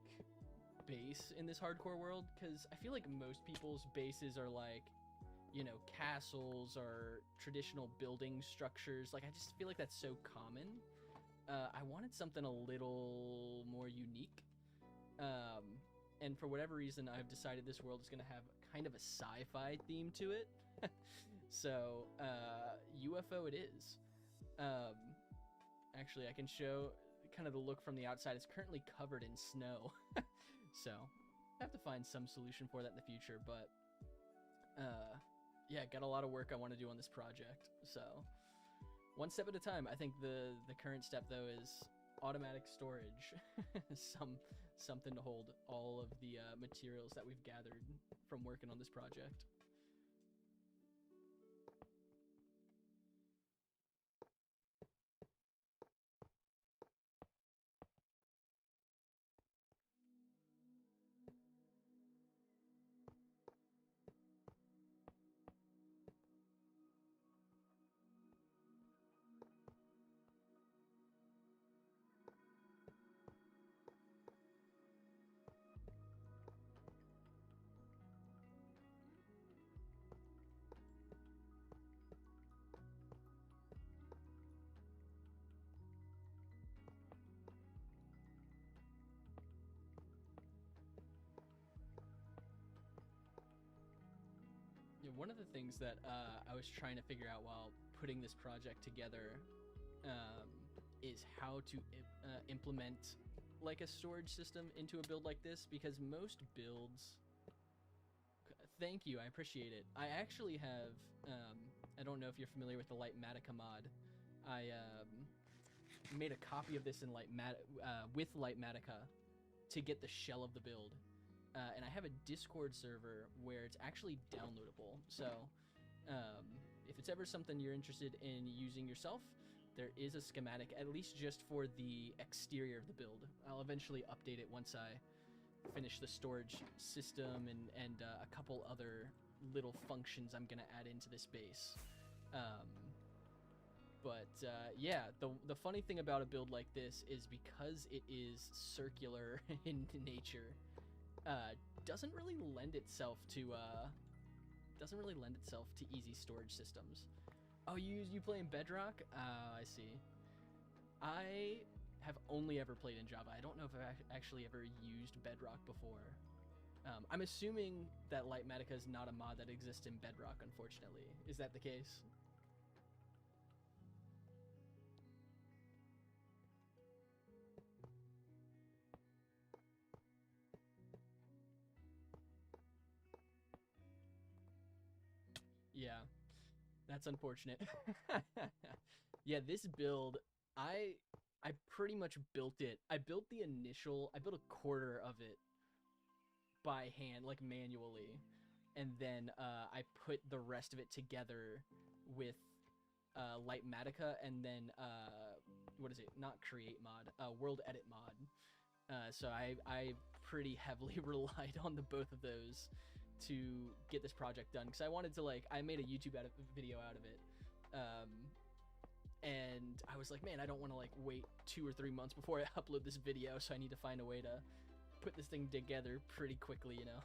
base in this hardcore world because I feel like most people's bases are like, you know, castles or traditional building structures. Like I just feel like that's so common. I wanted something a little more unique. And for whatever reason, I've decided this world is going to have kind of a sci-fi theme to it. So, UFO it is. Actually, I can show kind of the look from the outside. It's currently covered in snow. So, I have to find some solution for that in the future. But, yeah, got a lot of work I want to do on this project. So, one step at a time. I think the current step, though, is automatic storage. Something to hold all of the materials that we've gathered from working on this project. One of the things that I was trying to figure out while putting this project together is how to implement like a storage system into a build like this, because most builds... Thank you, I appreciate it. I actually have, I don't know if you're familiar with the Lightmatica mod. I made a copy of this in with Lightmatica to get the shell of the build. And I have a Discord server where it's actually downloadable. So if it's ever something you're interested in using yourself, there is a schematic, at least just for the exterior of the build. I'll eventually update it once I finish the storage system and a couple other little functions I'm going to add into this base. Yeah, the funny thing about a build like this is because it is circular in nature, doesn't really lend itself to easy storage systems. Oh, you play in Bedrock? I see. I have only ever played in Java. I don't know if I've actually ever used Bedrock before. I'm assuming that Lightmatica is not a mod that exists in Bedrock, unfortunately. Is that the case? Yeah, that's unfortunate. Yeah, this build, I pretty much built it. I built a quarter of it by hand, like manually, and then I put the rest of it together with Lightmatica, and then what is it? Not create mod, world edit mod. So I pretty heavily relied on the both of those to get this project done, because I wanted to, like, I made a YouTube video out of it, and I was like, man, I don't want to like wait 2 or 3 months before I upload this video, so I need to find a way to put this thing together pretty quickly, you know.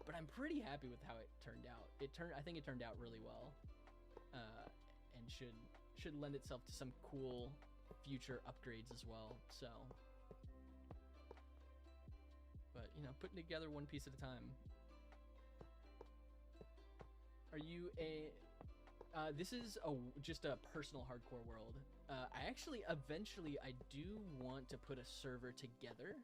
But I'm pretty happy with how it turned out. I think it turned out really well, and should lend itself to some cool future upgrades as well. So, but you know, putting together one piece at a time. Are you a this is just a personal hardcore world. I actually eventually I do want to put a server together.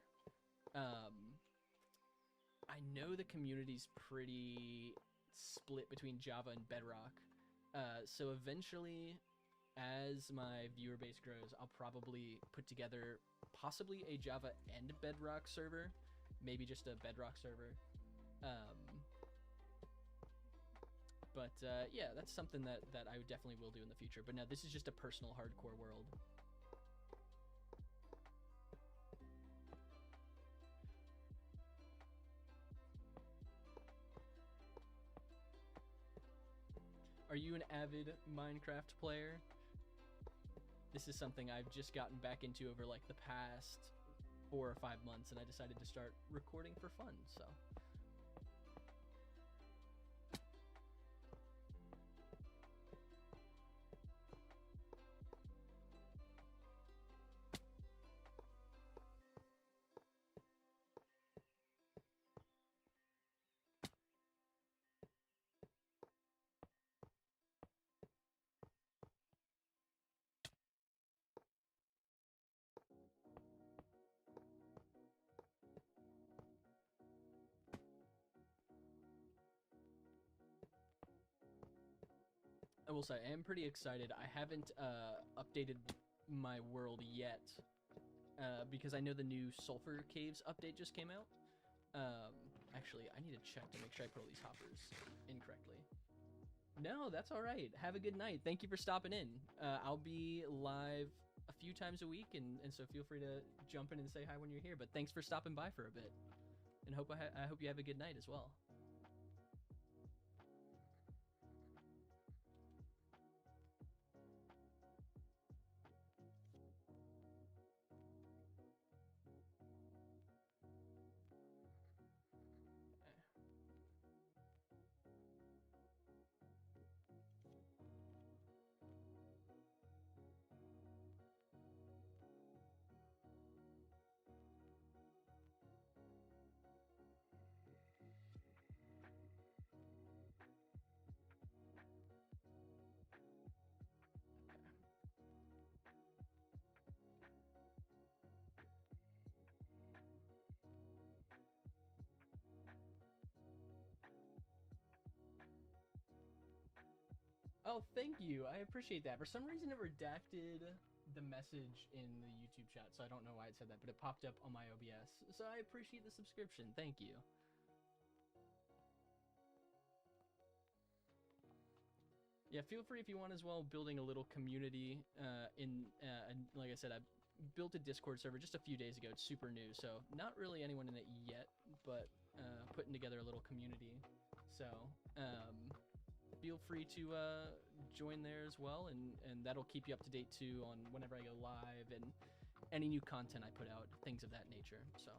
I know the community's pretty split between Java and Bedrock. So eventually, as my viewer base grows, I'll probably put together possibly a Java and Bedrock server, maybe just a Bedrock server. But yeah, that's something that I definitely will do in the future. But no, this is just a personal hardcore world. Are you an avid Minecraft player? This is something I've just gotten back into over like the past 4 or 5 months, and I decided to start recording for fun, so. I will say I am pretty excited. I haven't updated my world yet because I know the new Sulfur Caves update just came out. Actually, I need to check to make sure I put all these hoppers incorrectly. No, that's all right. Have a good night. Thank you for stopping in. I'll be live a few times a week, and so feel free to jump in and say hi when you're here. But thanks for stopping by for a bit, and I hope you have a good night as well. Oh, thank you. I appreciate that. For some reason, it redacted the message in the YouTube chat, so I don't know why it said that, but it popped up on my OBS. So I appreciate the subscription. Thank you. Yeah, feel free if you want as well, building a little community and like I said, I built a Discord server just a few days ago. It's super new, so not really anyone in it yet, but putting together a little community. So feel free to join there as well, and that'll keep you up to date too on whenever I go live and any new content I put out, things of that nature. So.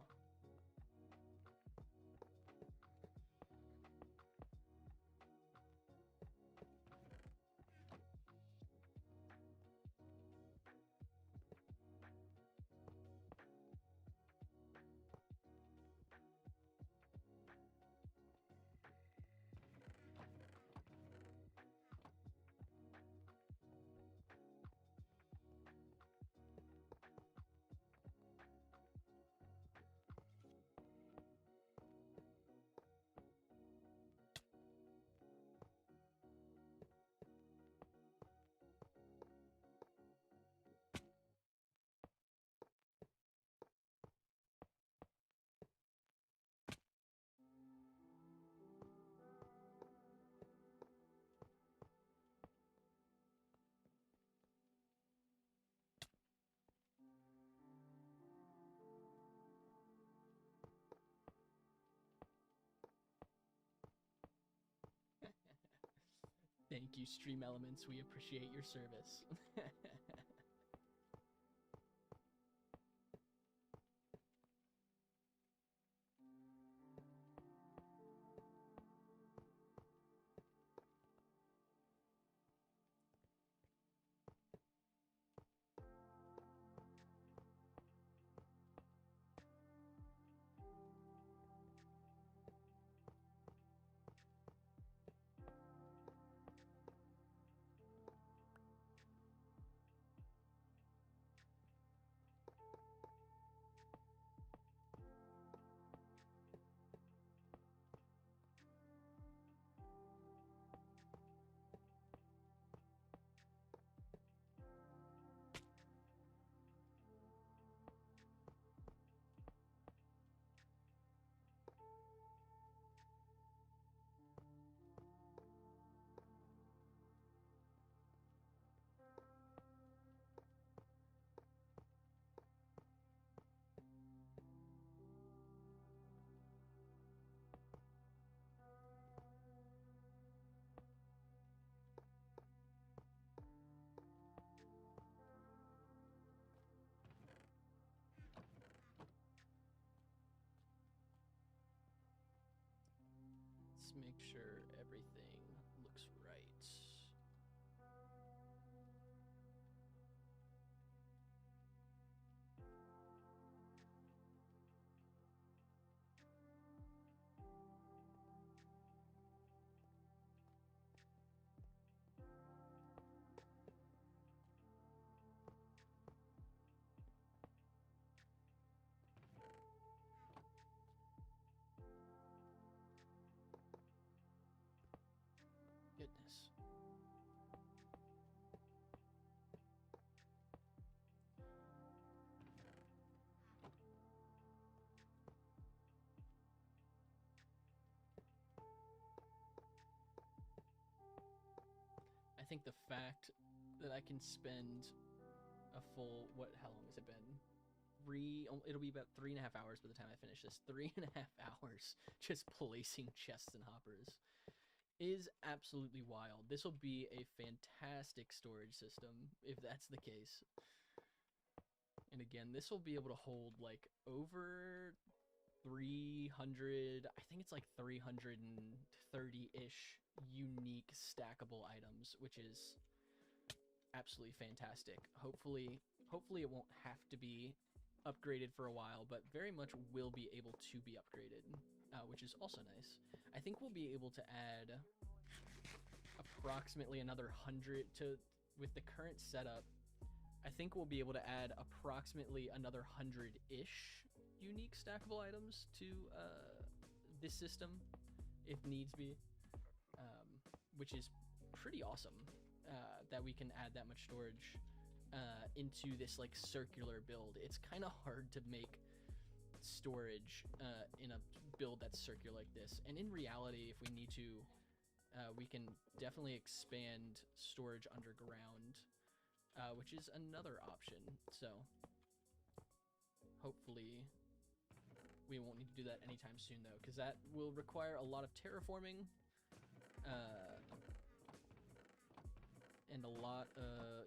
Thank you, Stream Elements. We appreciate your service. Let's make sure everything looks right. Goodness. I think the fact that I can spend a full, how long has it been? It'll be about 3.5 hours by the time I finish this. 3.5 hours just placing chests and hoppers is absolutely wild. This will be a fantastic storage system if that's the case. And again, this will be able to hold like over 300, I think it's like 330-ish unique stackable items, which is absolutely fantastic. Hopefully it won't have to be upgraded for a while, but very much will be able to be upgraded, which is also nice. I think we'll be able to add approximately another 100 with the current setup. I think we'll be able to add approximately another 100-ish unique stackable items to this system if needs be, which is pretty awesome, that we can add that much storage into this like circular build. It's kind of hard to make storage in a build that's circular like this, and in reality, if we need to, we can definitely expand storage underground, which is another option. So hopefully we won't need to do that anytime soon, though, because that will require a lot of terraforming, and a lot of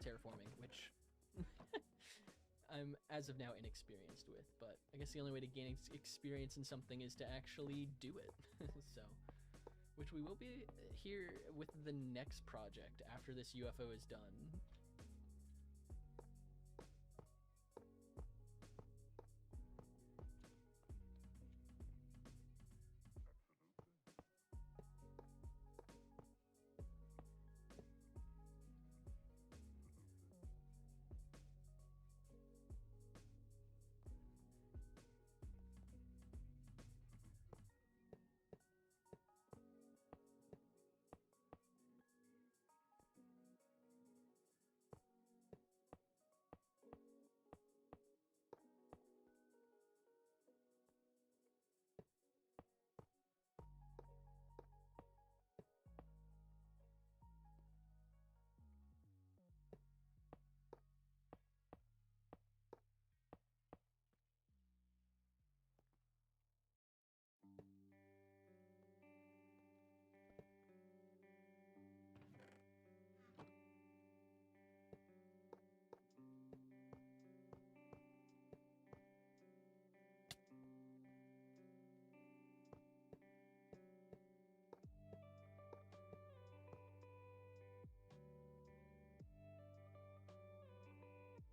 terraforming, which I'm as of now inexperienced with. But I guess the only way to gain experience in something is to actually do it. So, which we will be here with the next project after this UFO is done.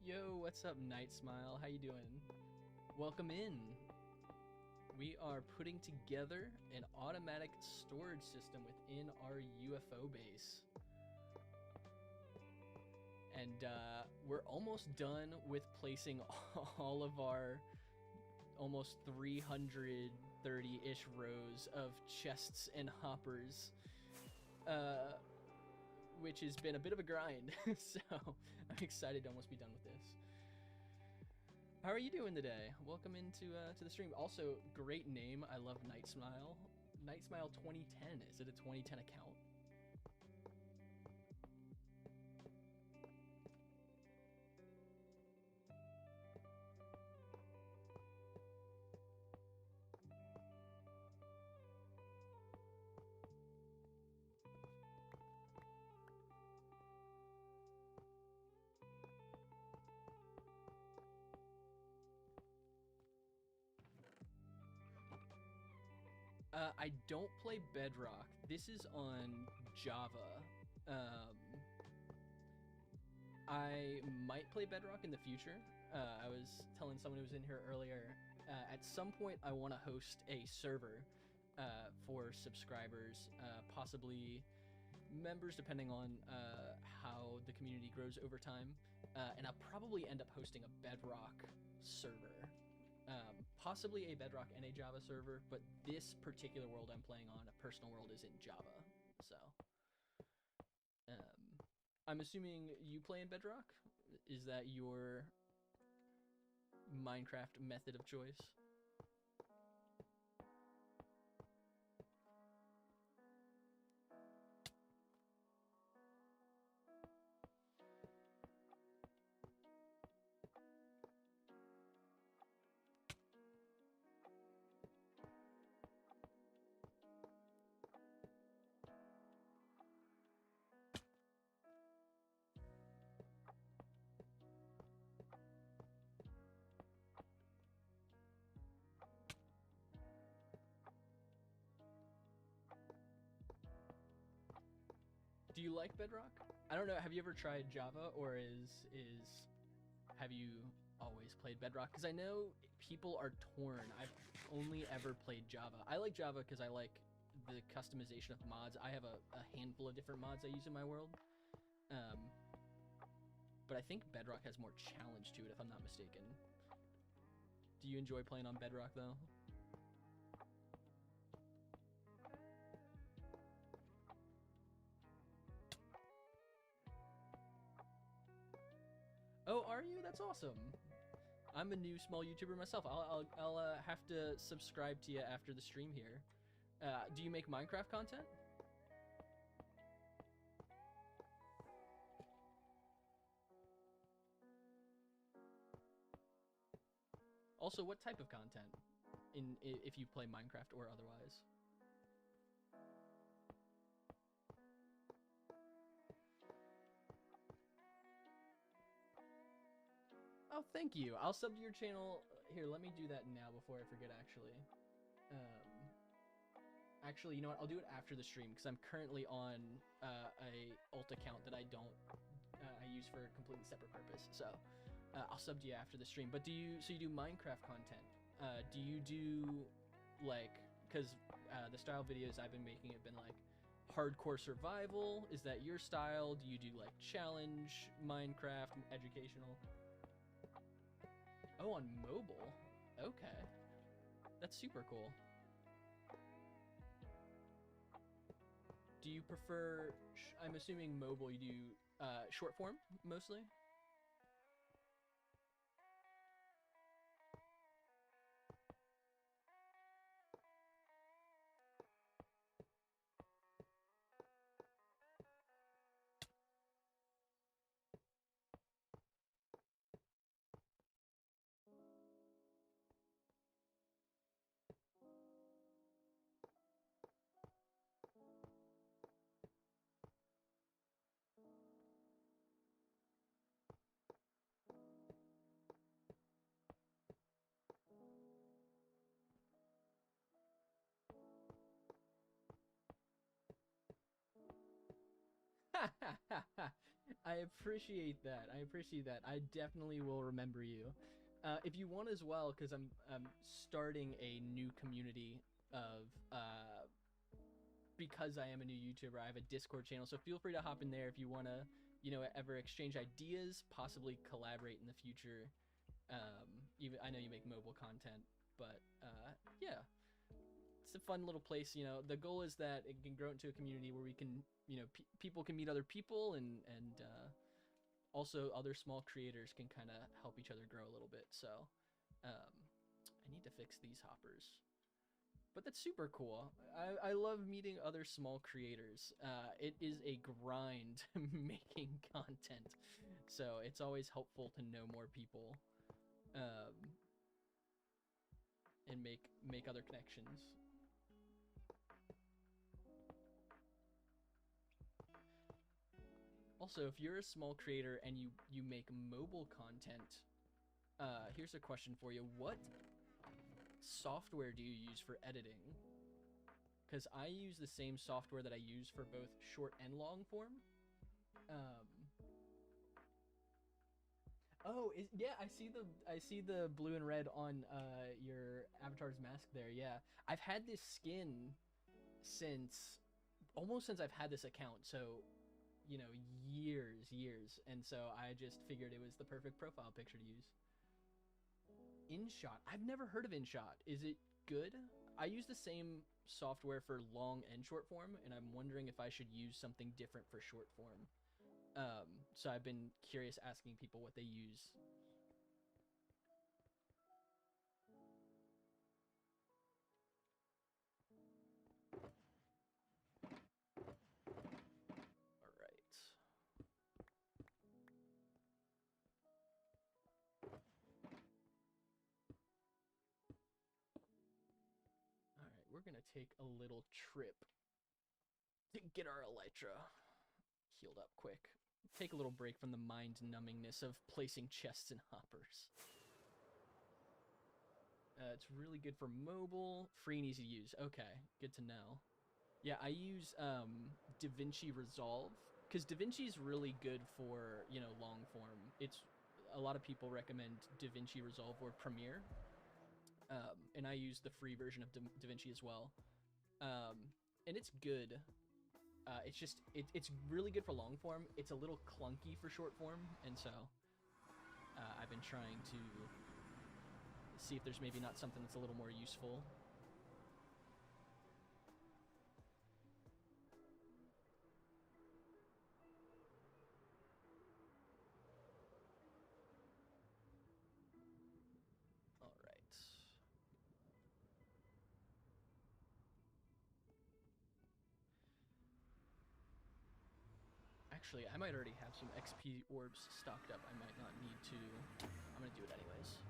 Yo, what's up, Night Smile? How you doing? Welcome in. We are putting together an automatic storage system within our UFO base. And we're almost done with placing all of our almost 330-ish rows of chests and hoppers, which has been a bit of a grind. So I'm excited to almost be done with this. How are you doing today? Welcome into to the stream. Also, great name. I love Night Smile. Night Smile 2010. Is it a 2010 account? I don't play Bedrock. This is on Java. I might play Bedrock in the future. I was telling someone who was in here earlier, at some point I want to host a server for subscribers, possibly members, depending on how the community grows over time. And I'll probably end up hosting a Bedrock server. Possibly a Bedrock and a Java server, but this particular world I'm playing on, a personal world, is in Java. So, I'm assuming you play in Bedrock? Is that your Minecraft method of choice? Do you like Bedrock? I don't know. Have you ever tried Java, or have you always played Bedrock? Because I know people are torn. I've only ever played Java. I like Java because I like the customization of mods. I have a handful of different mods I use in my world. But I think Bedrock has more challenge to it, if I'm not mistaken. Do you enjoy playing on Bedrock, though? Oh, are you? That's awesome. I'm a new small YouTuber myself. I'll have to subscribe to you after the stream here. Do you make Minecraft content? Also, what type of content? If you play Minecraft or otherwise? Oh, thank you. I'll sub to your channel. Here, let me do that now before I forget, actually. Actually, you know what? I'll do it after the stream, because I'm currently on a alt account that I don't... I use for a completely separate purpose. So, I'll sub to you after the stream. But so you do Minecraft content. Do you do, like... Because the style videos I've been making have been, like, hardcore survival. Is that your style? Do you do, like, challenge, Minecraft, educational? Oh, on mobile? Okay. That's super cool. Do you prefer... I'm assuming mobile, you do short form, mostly? I appreciate that. I appreciate that. I definitely will remember you. If you want as well, because I'm starting a new community of because I am a new YouTuber, I have a Discord channel, so feel free to hop in there if you want to, you know, ever exchange ideas, possibly collaborate in the future. Even I know you make mobile content, but yeah, it's a fun little place. You know, the goal is that it can grow into a community where we can, you know, people can meet other people, and also other small creators can kind of help each other grow a little bit. So I need to fix these hoppers. But that's super cool. I love meeting other small creators. It is a grind making content, so it's always helpful to know more people, and make other connections. Also, if you're a small creator and you make mobile content, here's a question for you. What software do you use for editing? because I use the same software that I use for both short and long form. Oh, yeah, I see the blue and red on your avatar's mask there. Yeah, I've had this skin since almost since I've had this account. So, you know, years, and so I just figured it was the perfect profile picture to use. InShot. I've never heard of InShot. Is it good? I use the same software for long and short form, and I'm wondering if I should use something different for short form. So I've been curious asking people what they use. All right. All right, we're gonna take a little trip to get our elytra healed up quick. Take a little break from the mind numbingness of placing chests and hoppers. It's really good for mobile, free and easy to use. Okay, good to know. Yeah, I use DaVinci Resolve because DaVinci is really good for, you know, long form. It's a lot of people recommend DaVinci Resolve or Premiere, and I use the free version of DaVinci as well, and it's good. It's just it's really good for long form. It's a little clunky for short form, and so I've been trying to see if there's maybe not something that's a little more useful. All right. Actually, I might already have some XP orbs stocked up. I might not need to. I'm gonna do it anyways.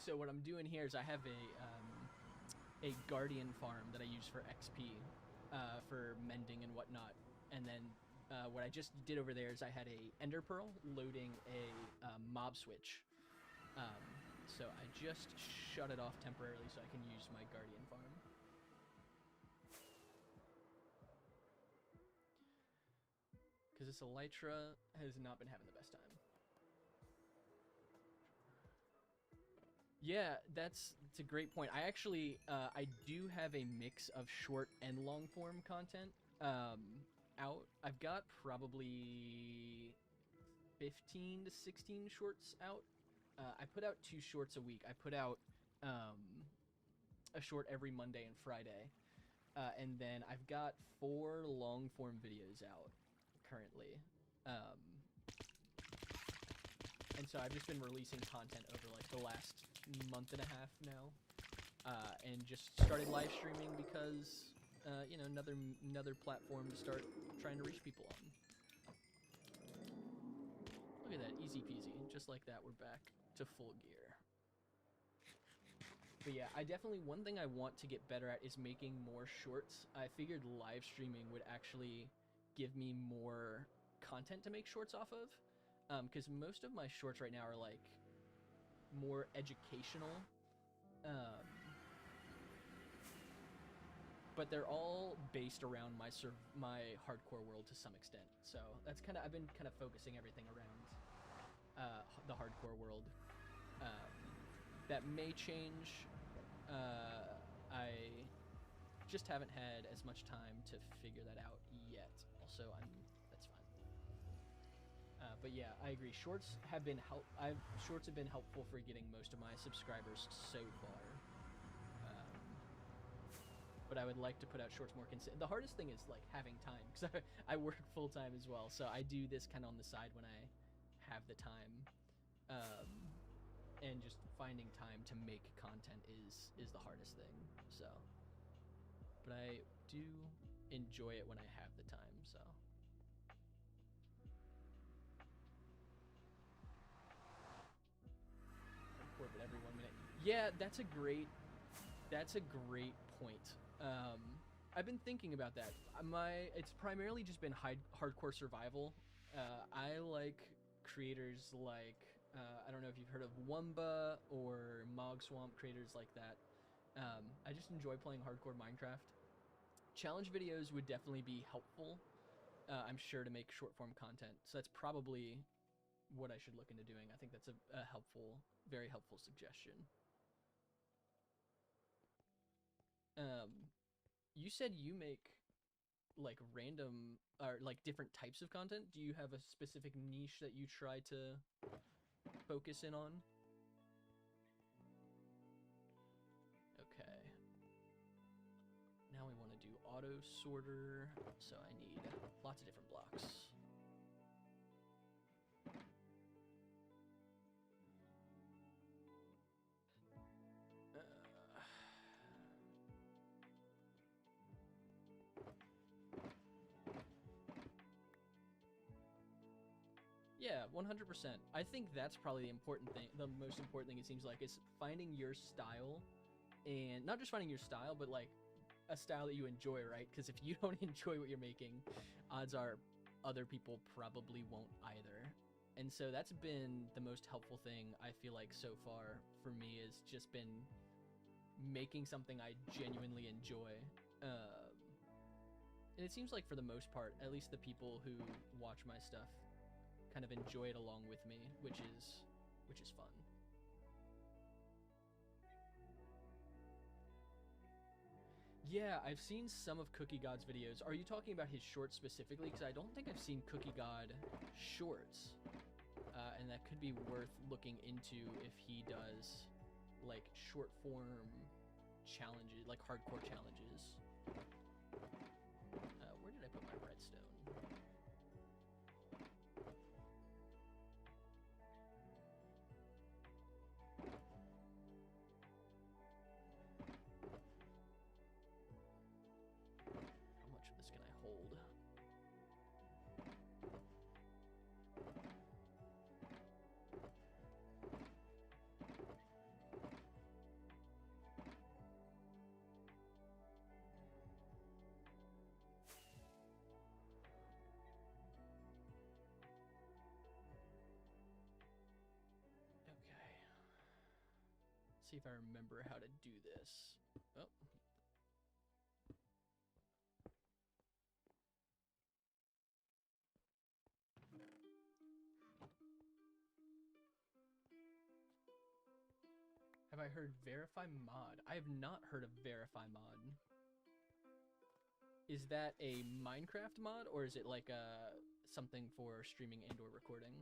So what I'm doing here is I have a guardian farm that I use for XP, for mending and whatnot, and then what I just did over there is I had a ender pearl loading a mob switch, so I just shut it off temporarily so I can use my guardian farm. Because this elytra has not been having the best time. Yeah, that's a great point. I actually I do have a mix of short and long form content out. I've got probably 15 to 16 shorts out. I put out 2 shorts a week. I put out a short every Monday and Friday, and then I've got 4 long form videos out currently. And so I've just been releasing content over like the last month and a half now, and just started live streaming because you know, another platform to start trying to reach people on. Look at that, easy peasy, just like that. We're back to full gear. But yeah, I definitely, one thing I want to get better at is making more shorts. I figured live streaming would actually give me more content to make shorts off of, because most of my shorts right now are like more educational, but they're all based around my hardcore world to some extent. So that's kind of, I've been kind of focusing everything around the hardcore world. That may change. I just haven't had as much time to figure that out yet. Also, that's fine. But yeah, I agree. Shorts have been helpful for getting most of my subscribers so far. But I would like to put out shorts more consistent. The hardest thing is like having time, because I work full time as well. So I do this kind of on the side when I have the time, and just finding time to make content is the hardest thing. So, but I do enjoy it when I have the time. So. But every 1 minute. Yeah, that's a great point. I've been thinking about that. It's primarily just been hardcore survival. I like creators like I don't know if you've heard of Wumba or Mog Swamp, creators like that. I just enjoy playing hardcore Minecraft. Challenge videos would definitely be helpful, I'm sure, to make short form content. So that's probably what I should look into doing. I think that's a helpful, very helpful suggestion. You said you make like random or like different types of content. Do you have a specific niche that you try to focus in on? Okay. Now we want to do auto sorter, so I need lots of different blocks. Yeah, 100%. I think that's probably the important thing. The most important thing, it seems like, is finding your style, and not just finding your style, but like a style that you enjoy, right? Because if you don't enjoy what you're making, odds are other people probably won't either. And so that's been the most helpful thing I feel like so far for me, is just been making something I genuinely enjoy. And it seems like for the most part, at least the people who watch my stuff kind of enjoy it along with me, which is fun. Yeah, I've seen some of Cookie God's videos. Are you talking about his shorts specifically? Because I don't think I've seen Cookie God shorts. And that could be worth looking into if he does like short form challenges, like hardcore challenges. Where did I put my redstone? How much of this can I hold? See if I remember how to do this. Oh. Have I heard Verify Mod? I have not heard of Verify Mod. Is that a Minecraft mod, or is it like something for streaming and or recording?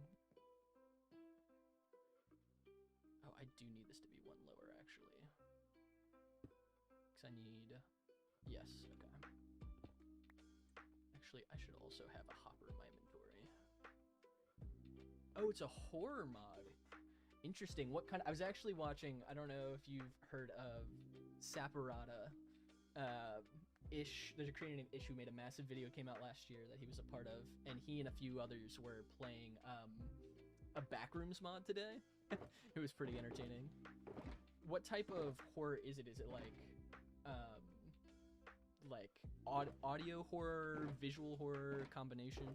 Oh, I do need this to be one lower, actually. Because I need... Yes, okay. Actually, I should also have a hopper in my inventory. Oh, it's a horror mod. Interesting. What kind of... I was actually watching... I don't know if you've heard of Saporata. There's a creator named Ish who made a massive video, came out last year, that he was a part of. And he and a few others were playing a Backrooms mod today. It was pretty entertaining. What type of horror is it? Is it like audio horror, visual horror combination?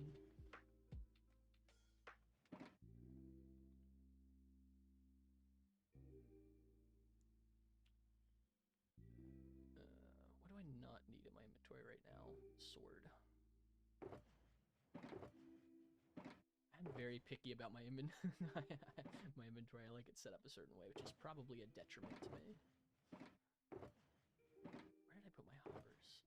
What do I not need in my inventory right now? Sword. I'm very picky about my my inventory. I like it set up a certain way, which is probably a detriment to me. Where did I put my hoppers?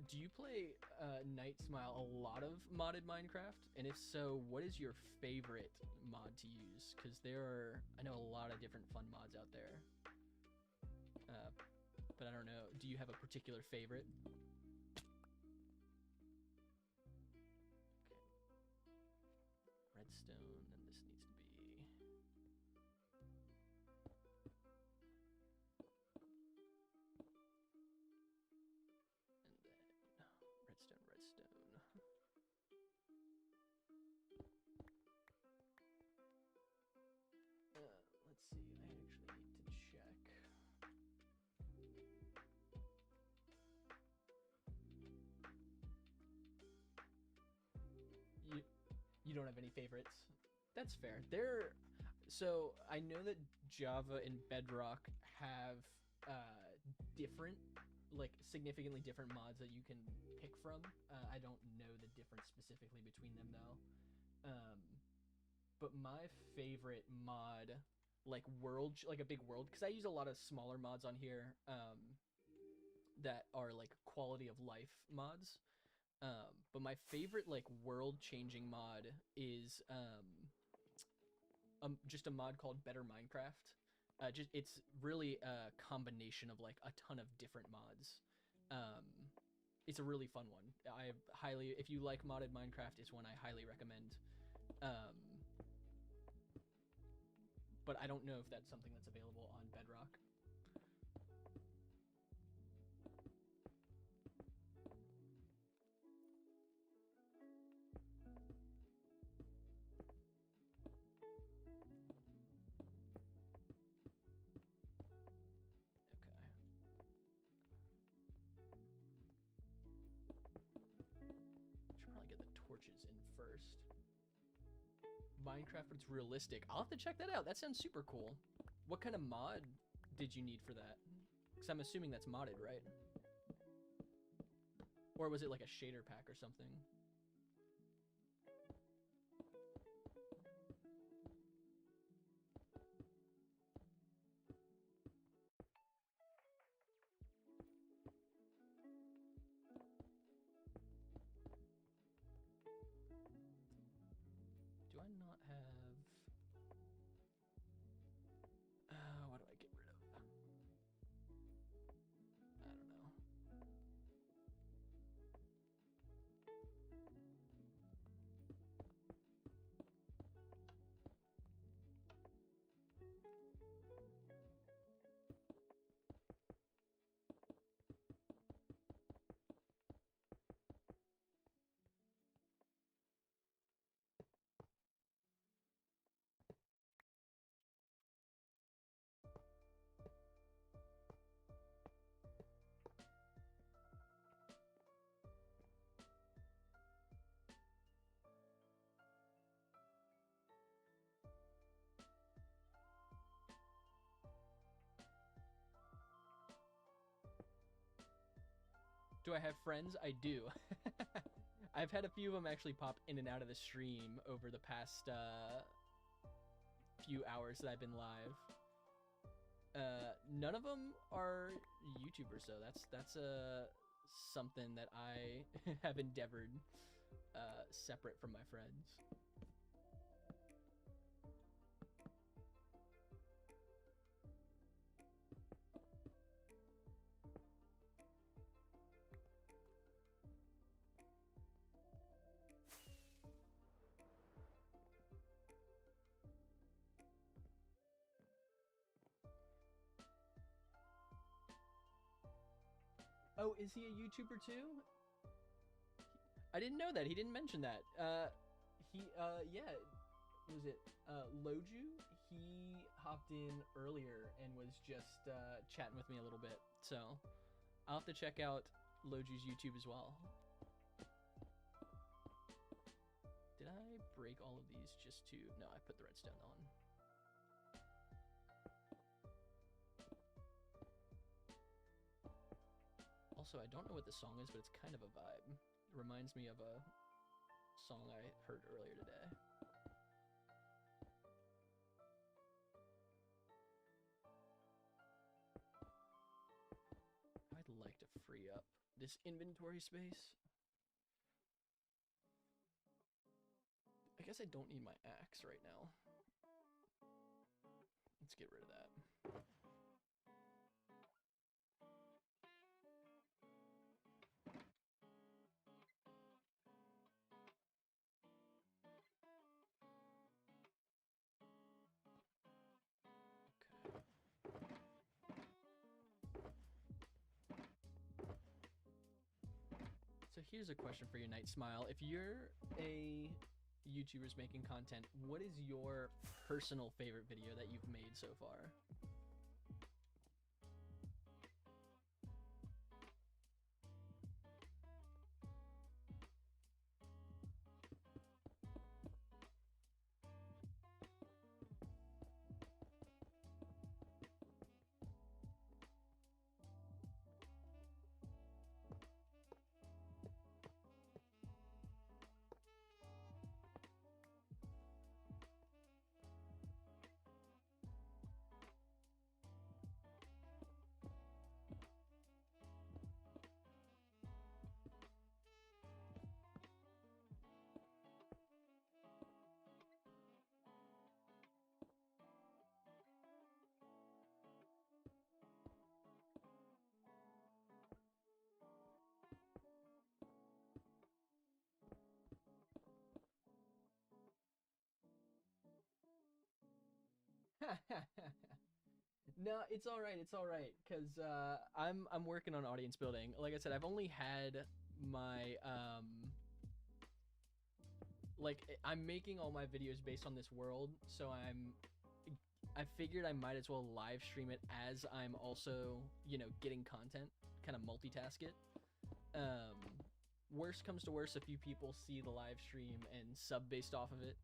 Do you play Night Smile a lot of modded Minecraft? And if so, what is your favorite mod to use? Because there are, I know, a lot of different fun mods out there. But I don't know, do you have a particular favorite? Okay. Redstone, and this needs to be... redstone. Let's see, I actually need to check. don't have any favorites. That's fair. So I know that Java and Bedrock have different, like significantly different mods that you can pick from. I don't know the difference specifically between them though. But my favorite mod, like a big world, because I use a lot of smaller mods on here that are like quality of life mods. But my favorite like world changing mod is just a mod called Better Minecraft. It's really a combination of like a ton of different mods. It's a really fun one. If you like modded Minecraft, it's one I highly recommend. But I don't know if that's something that's available on Bedrock. Torches in first. Minecraft, but it's realistic. I'll have to check that out. That sounds super cool. What kind of mod did you need for that? Because I'm assuming that's modded, right? Or was it like a shader pack or something? Do I not have... what do I get rid of? I don't know. Do I have friends? I do. I've had a few of them actually pop in and out of the stream over the past few hours that I've been live. None of them are YouTubers, though. That's something that I have endeavored separate from my friends. Oh, is he a YouTuber too? I didn't know that. He didn't mention that. Yeah, was it Loju? He hopped in earlier and was just chatting with me a little bit. So I'll have to check out Loju's YouTube as well. Did I break all of these just to... No, I put the redstone on. Also, I don't know what the song is, but it's kind of a vibe. It reminds me of a song I heard earlier today. I'd like to free up this inventory space. I guess I don't need my axe right now. Let's get rid of that. So here's a question for you, Night Smile. If you're a YouTuber's making content, what is your personal favorite video that you've made so far? No, it's all right. It's all right because I'm working on audience building. Like I said, I've only had my I'm making all my videos based on this world, so I figured I might as well live stream it as I'm also getting content, kind of multitask it. Worst comes to worst, a few people see the live stream and sub based off of it.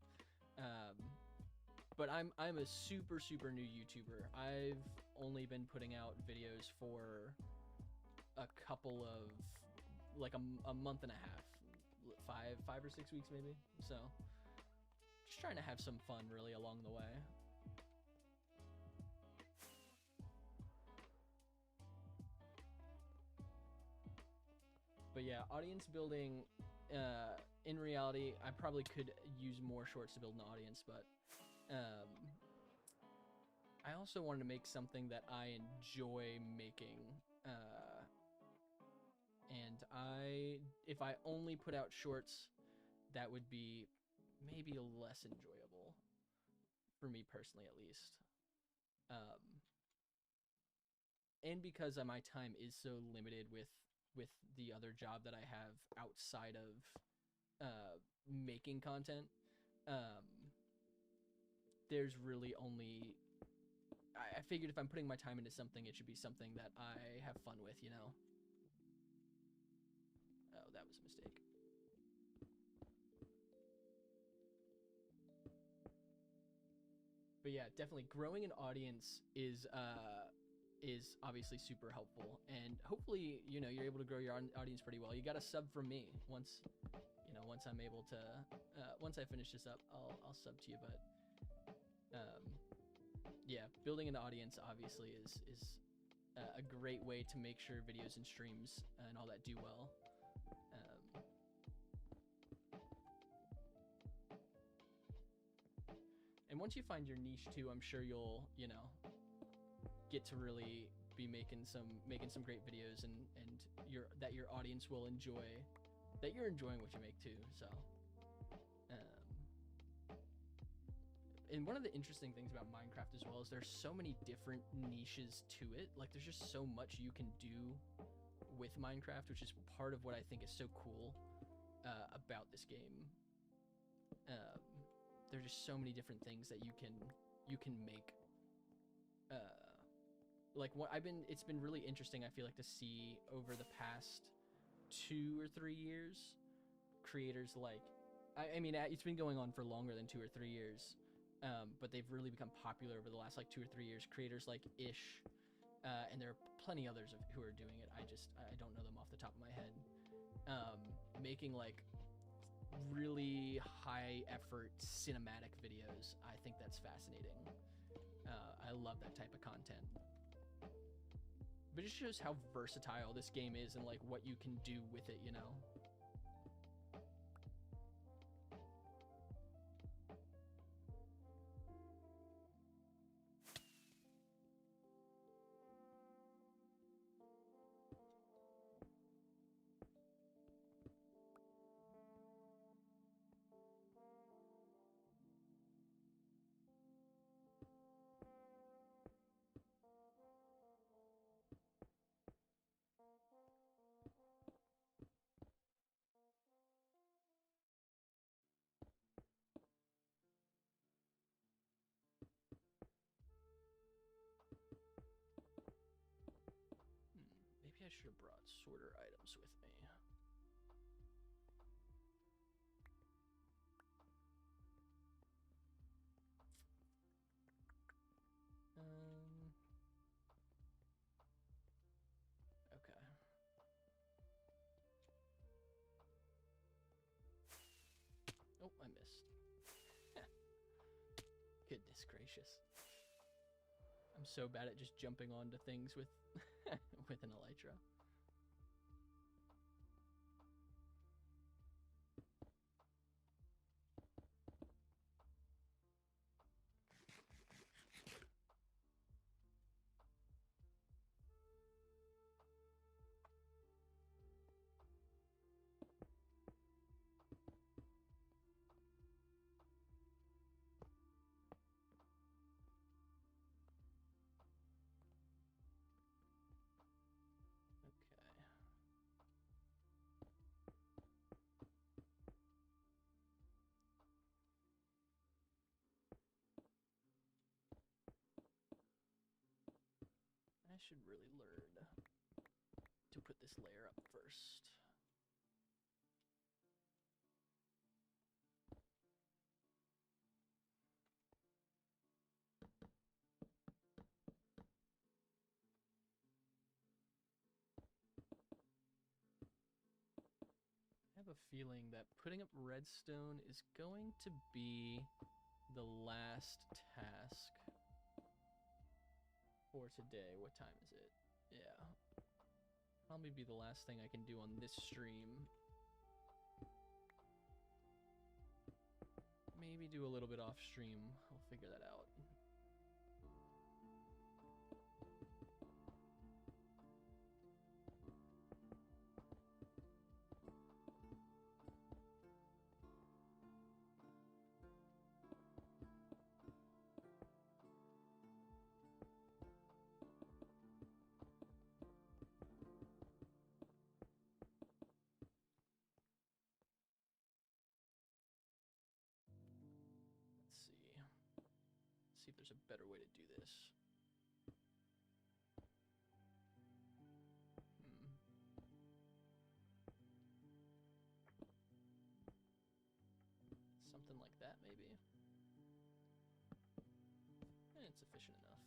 But I'm a super new YouTuber. I've only been putting out videos for a couple of like a month and a half, 5 or 6 weeks maybe. So just trying to have some fun really along the way. But yeah, audience building. In reality, I probably could use more shorts to build an audience, but I also wanted to make something that I enjoy making. And if I only put out shorts, that would be maybe less enjoyable for me personally, at least. And because my time is so limited with the other job that I have outside of making content, there's really only I figured if I'm putting my time into something, it should be something that I have fun with, Oh, that was a mistake. But yeah, definitely growing an audience is obviously super helpful, and hopefully you're able to grow your audience pretty well. You got a sub from me once I'm able to once I finish this up, I'll sub to you. But yeah, building an audience obviously is a great way to make sure videos and streams and all that do well. And once you find your niche too, I'm sure you'll get to really be making some great videos, and your audience will enjoy that you're enjoying what you make too. So and one of the interesting things about Minecraft as well is there's so many different niches to it. Like there's just so much you can do with Minecraft, which is part of what I think is so cool about this game. There's just so many different things that you can make. It's been really interesting, I feel like, to see over the past 2 or 3 years creators like I mean it's been going on for longer than 2 or 3 years, but they've really become popular over the last 2 or 3 years. Creators like Ish, and there are plenty others who are doing it. I don't know them off the top of my head. Making really high effort cinematic videos. I think that's fascinating. I love that type of content. But it just shows how versatile this game is and what you can do with it, Maybe I should have brought sorter items with me. Okay. Oh, I missed. Goodness gracious. I'm so bad at just jumping onto things with with an elytra. should really learn to put this layer up first. I have a feeling that putting up redstone is going to be the last task for today. What time is it? Yeah. Probably be the last thing I can do on this stream. Maybe do a little bit off stream. I'll figure that out. See if there's a better way to do this. Something like that, maybe. And it's efficient enough.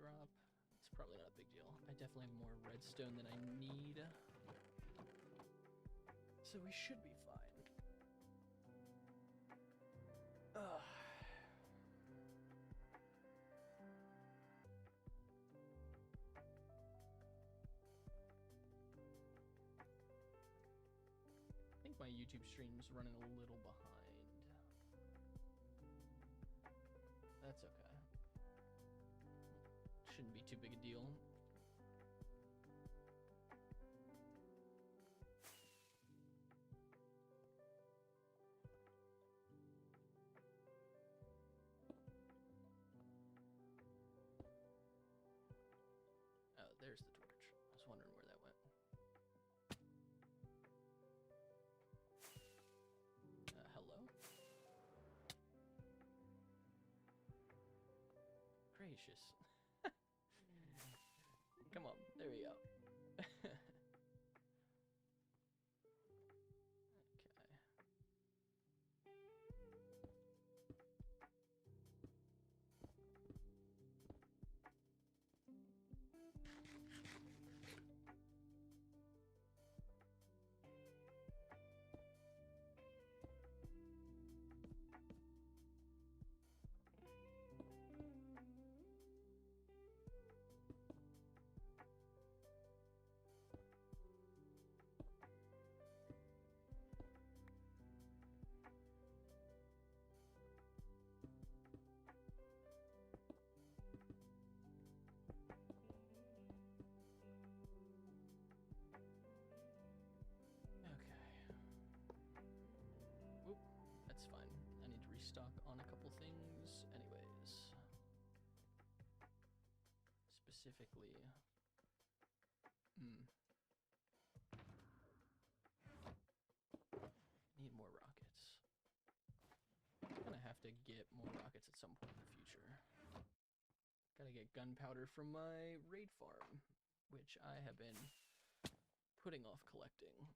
Drop. It's probably not a big deal. I definitely have more redstone than I need. So we should be fine. Ugh. I think my YouTube stream's running a little behind. That's okay. Shouldn't be too big a deal. Oh, there's the torch. I was wondering where that went. Hello? Gracious. Come on, there we go. Okay. Stock on a couple things anyways. Specifically, need more rockets. I'm gonna have to get more rockets at some point in the future. Gotta get gunpowder from my raid farm, which I have been putting off collecting.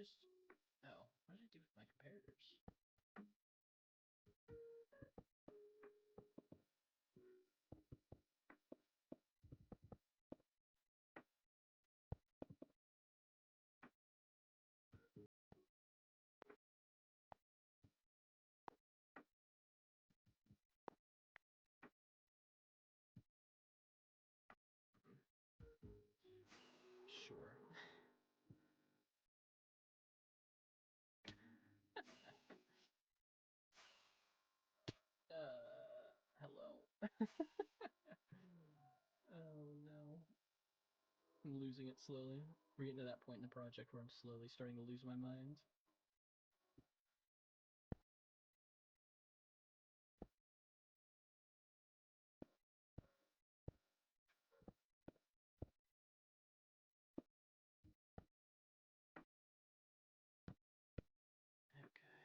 just... Oh, what did I do with my comparators? Sure. Hello. Oh no. I'm losing it slowly. We're getting to that point in the project where I'm slowly starting to lose my mind. Okay.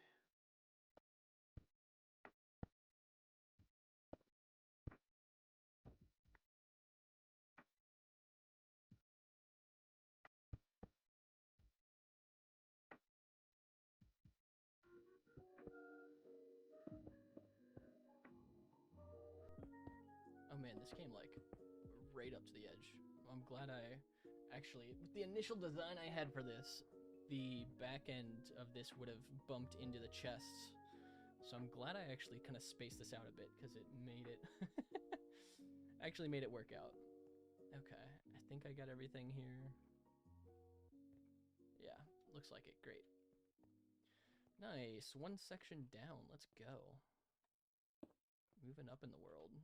Oh man, this came like right up to the edge. I'm glad I actually, with the initial design I had for this, the back end of this would have bumped into the chests. So I'm glad I actually kind of spaced this out a bit because it made it actually made it work out. Okay, I think I got everything here. Yeah, looks like it. Great. Nice. One section down. Let's go. Moving up in the world.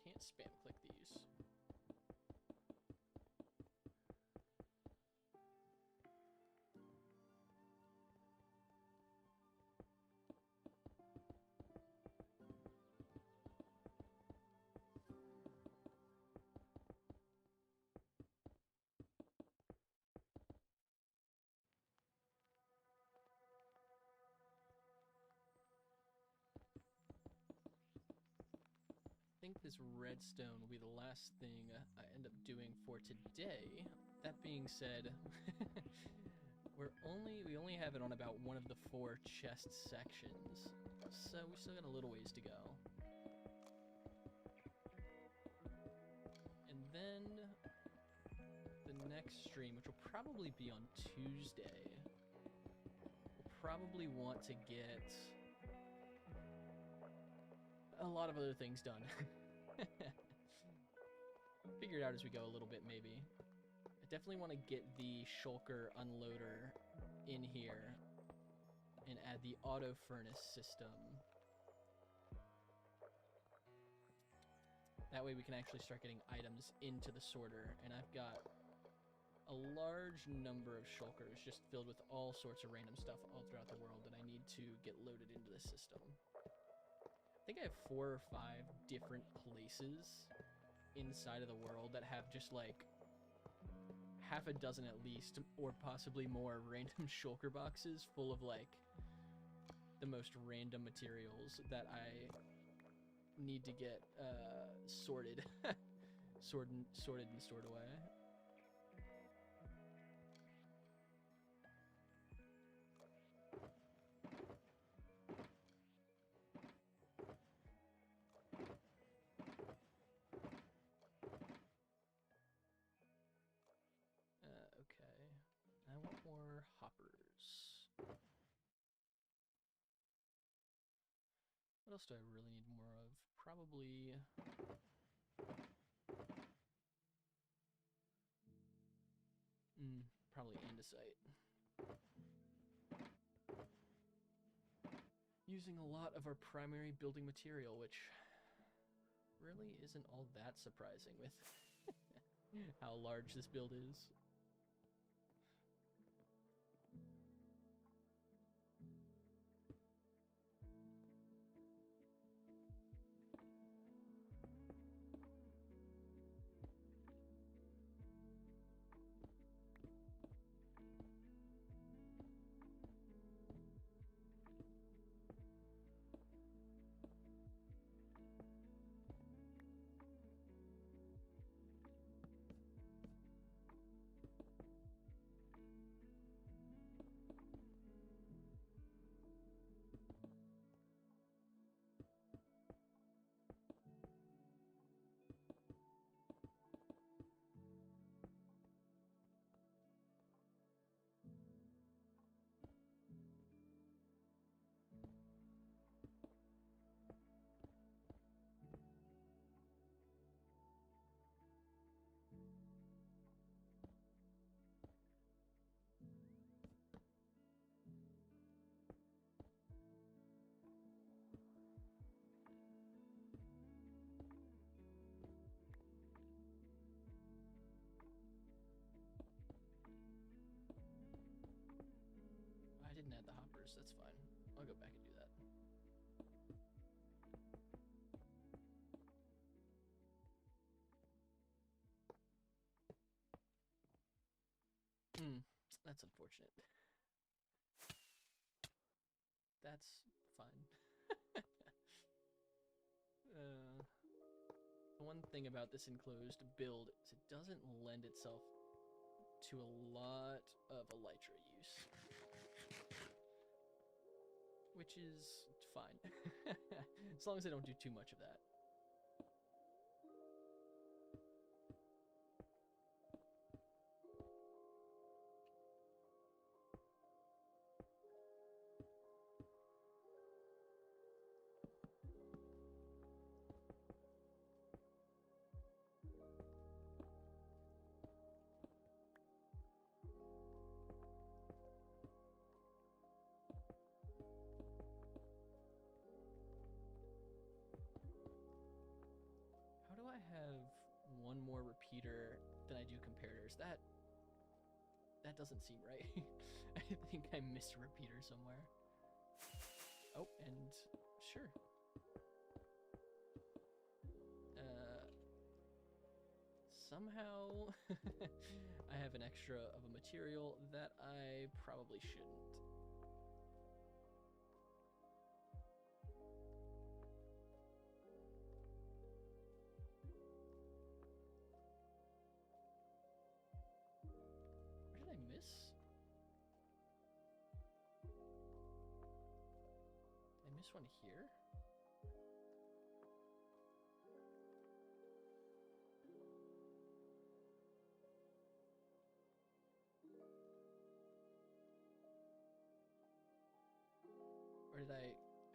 Can't spam click these. I think this redstone will be the last thing I end up doing for today. That being said, we only have it on about one of the 4 chest sections, so we still got a little ways to go. And then next stream, which will probably be on Tuesday, we'll probably want to get a lot of other things done. Figure it out as we go a little bit, maybe. I definitely want to get the shulker unloader in here and add the auto furnace system. That way we can actually start getting items into the sorter, and I've got a large number of shulkers just filled with all sorts of random stuff all throughout the world that I need to get loaded into the system. I think I have 4 or 5 different places inside of the world that have just like half a dozen at least, or possibly more, random shulker boxes full of like the most random materials that I need to get sorted, sorted and stored away. Okay, I want more hoppers. What else do I really need more of? Probably... probably andesite. Using a lot of our primary building material, which really isn't all that surprising with how large this build is. I didn't add the hoppers, that's fine. I'll go back and do that. That's unfortunate. That's fine. The one thing about this enclosed build is it doesn't lend itself to a lot of elytra use, which is fine, as long as I don't do too much of that. How do I have one more repeater than I do comparators? That doesn't seem right. I think I missed a repeater somewhere. Oh, and sure. Somehow I have an extra of a material that I probably shouldn't. Where did I miss? Did I miss one here?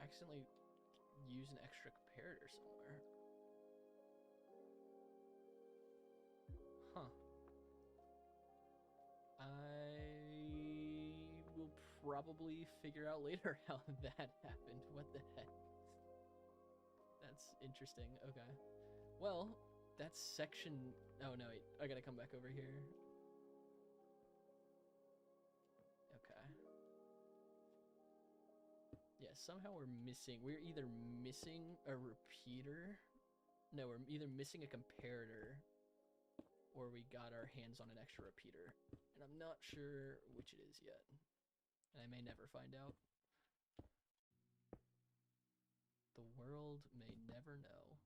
accidentally use an extra comparator somewhere. Huh. I will probably figure out later how that happened. What the heck? That's interesting. Okay. Well, that's section... Oh, no, wait. I gotta come back over here. Okay. Yeah, somehow we're missing... We're either missing a repeater... No, we're either missing a comparator or we got our hands on an extra repeater. And I'm not sure which it is yet. And I may never find out. The world may never know.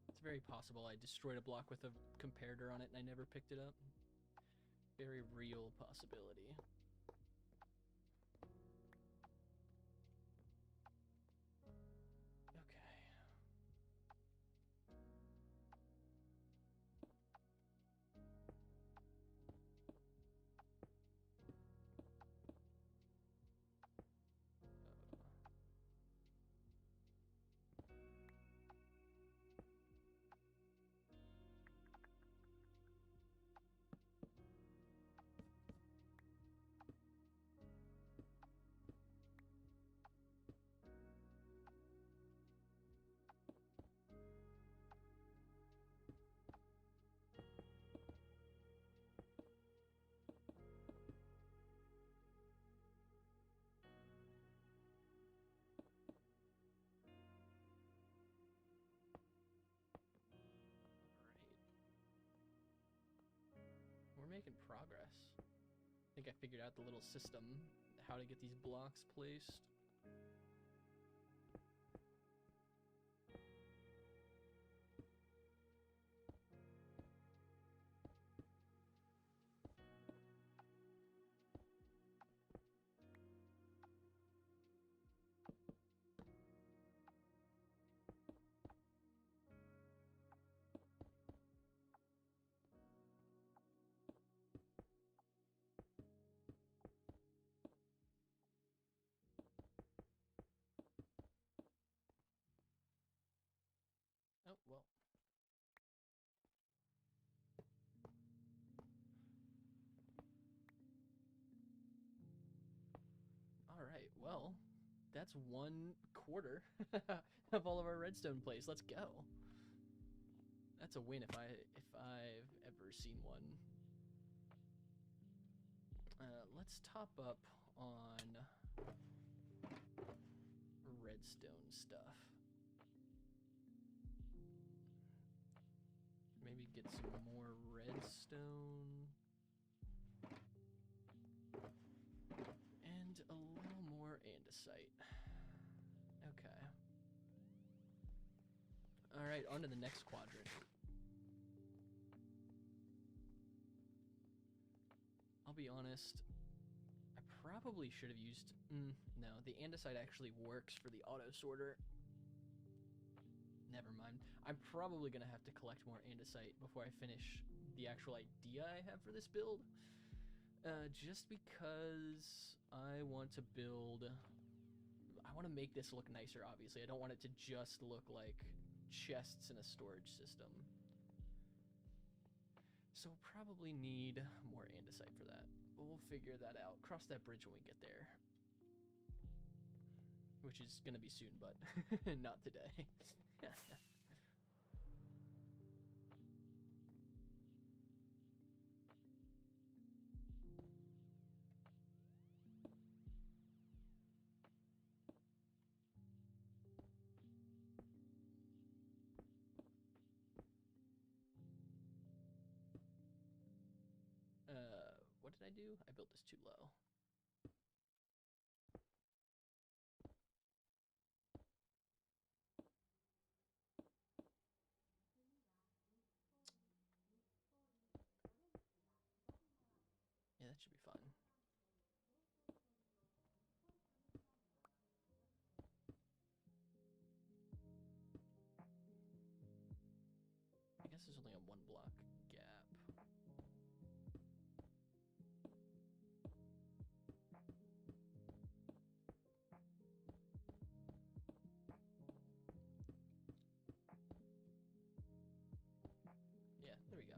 It's very possible I destroyed a block with a comparator on it and I never picked it up. Very real possibility. We're making progress. I think I figured out the little system, how to get these blocks placed. Oh, well. Alright, well, that's 1/4 of all of our redstone plays. Let's go. That's a win if I've ever seen one. Let's top up on redstone stuff. Maybe get some more redstone. And a little more andesite. Okay. Alright, on to the next quadrant. I'll be honest, I probably should have used... no, the andesite actually works for the auto sorter. Never mind. I'm probably going to have to collect more andesite before I finish the actual idea I have for this build. Just because I want to build... I want to make this look nicer, obviously. I don't want it to just look like chests in a storage system. So we'll probably need more andesite for that. But we'll figure that out. Cross that bridge when we get there. Which is going to be soon, but not today. What did I do? I built this too low. Yeah, that should be fun. this is only a 1 block gap. Yeah, there we go.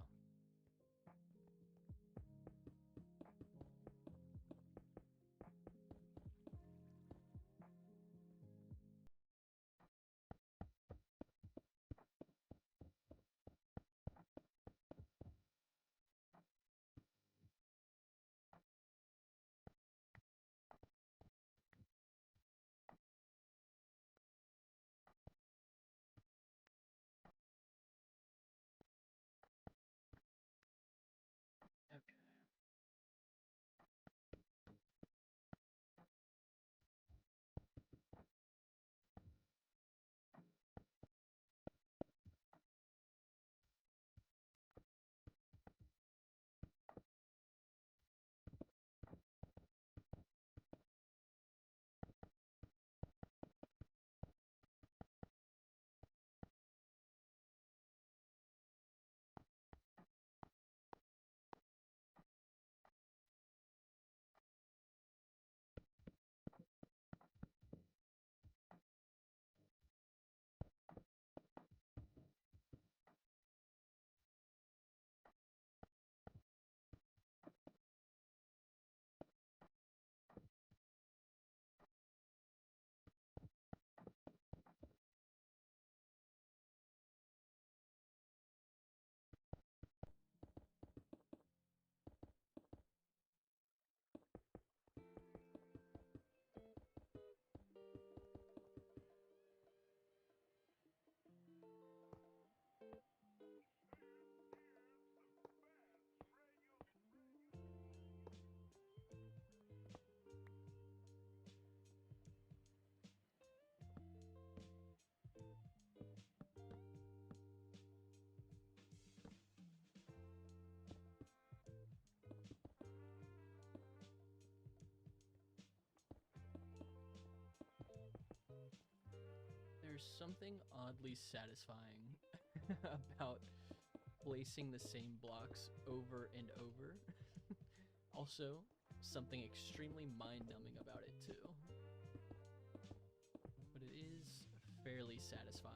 Okay. There's something oddly satisfying about placing the same blocks over and over. Also, something extremely mind-numbing about it too. But it is fairly satisfying.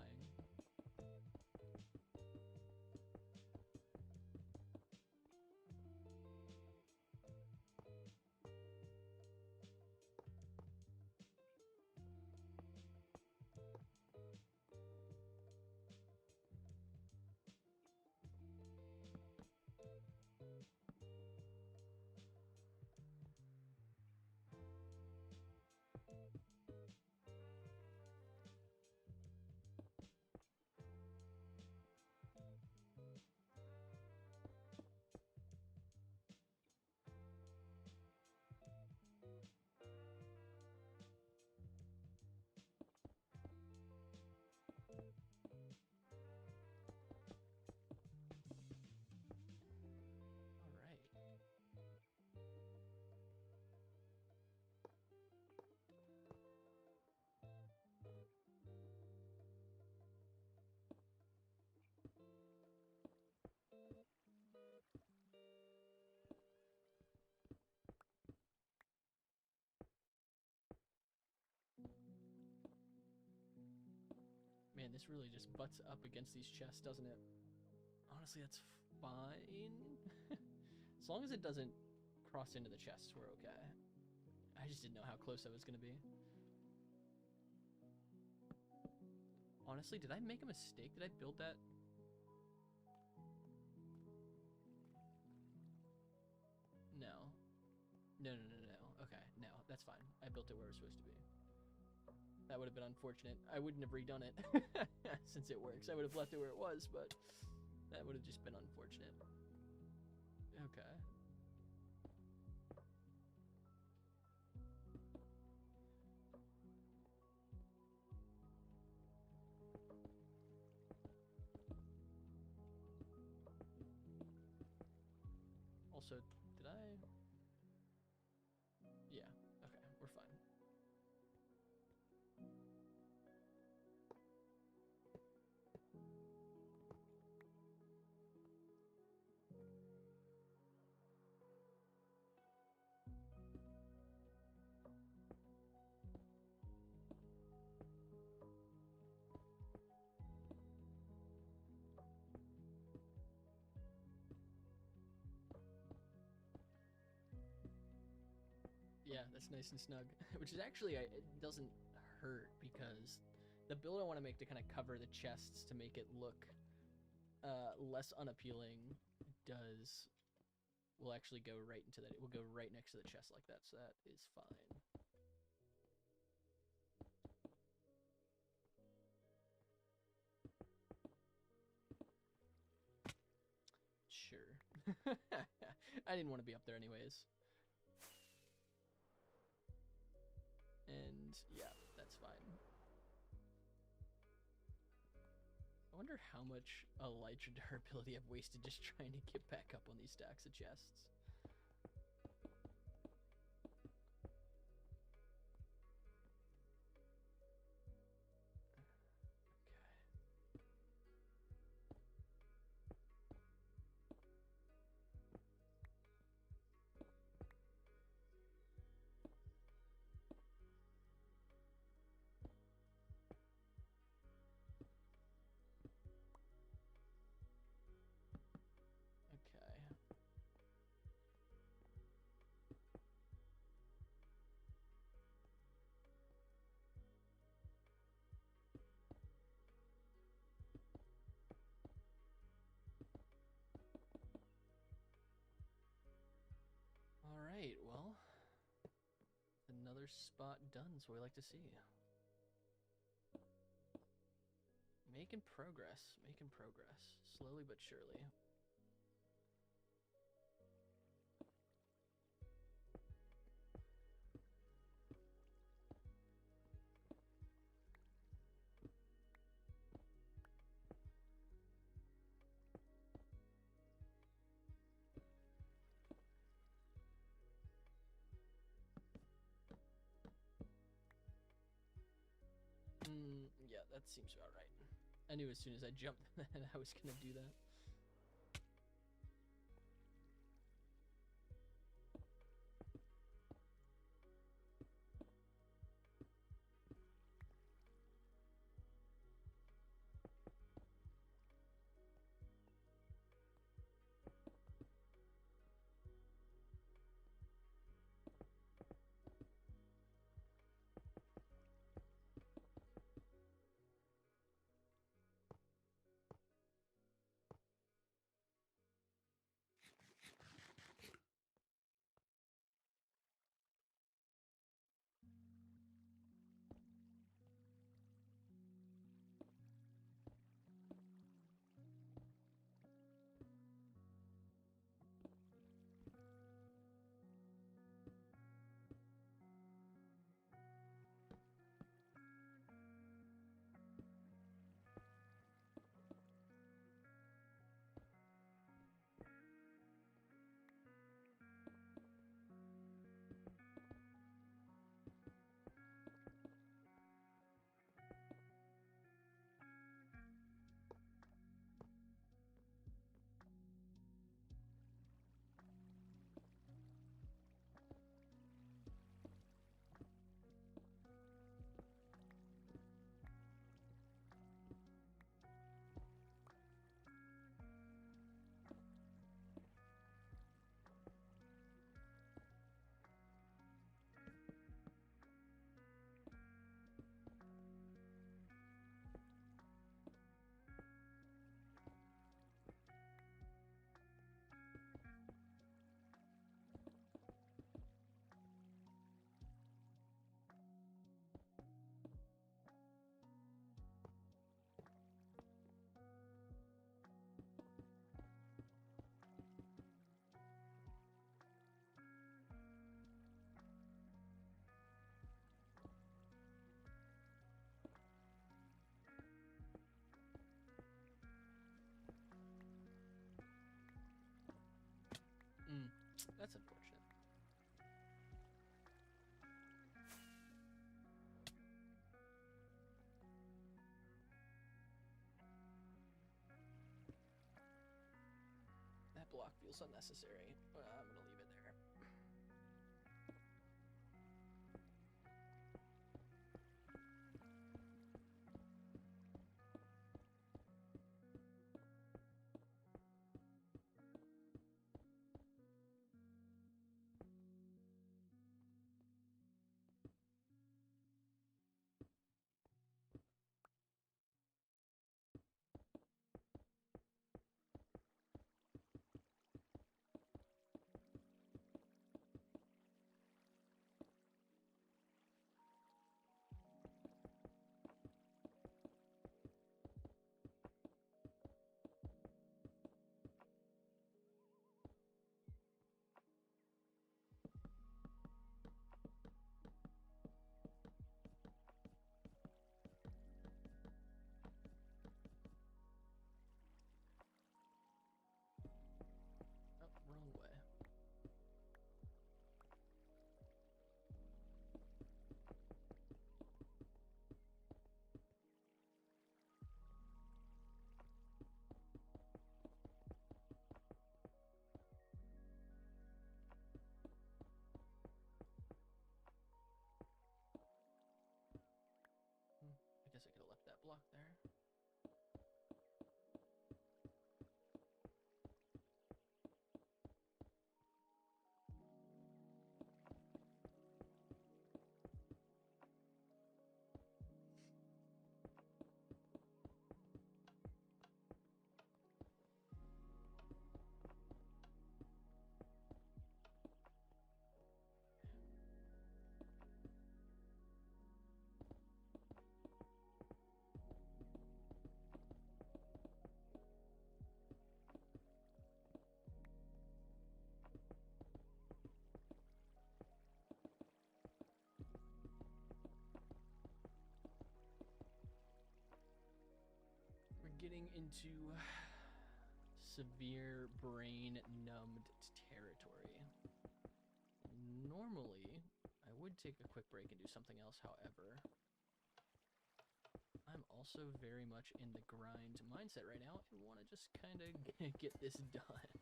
Man, this really just butts up against these chests, doesn't it? Honestly, that's fine. As long as it doesn't cross into the chests, we're okay. I just didn't know how close I was going to be. Honestly, did I make a mistake? Did I build that? No. No. Okay, no, that's fine. I built it where it was supposed to be. That would have been unfortunate. I wouldn't have redone it since it works. I would have left it where it was, but that would have just been unfortunate. Okay. Also, did I? Yeah, okay, we're fine. Yeah, that's nice and snug. Which is actually, it doesn't hurt because the build I want to make to kind of cover the chests to make it look less unappealing will actually go right into that. It will go right next to the chest like that, so that is fine. Sure. I didn't want to be up there anyways. And yeah, that's fine. I wonder how much elytra durability I've wasted just trying to get back up on these stacks of chests. Alright, well, another spot done is what we like to see. Making progress, slowly but surely. Yeah, that seems about right. I knew as soon as I jumped that I was gonna do that. That's unfortunate. That block feels unnecessary. I'm gonna leave it there. getting into severe brain numbed territory. Normally, I would take a quick break and do something else, however, I'm also very much in the grind mindset right now and want to just kind of get this done.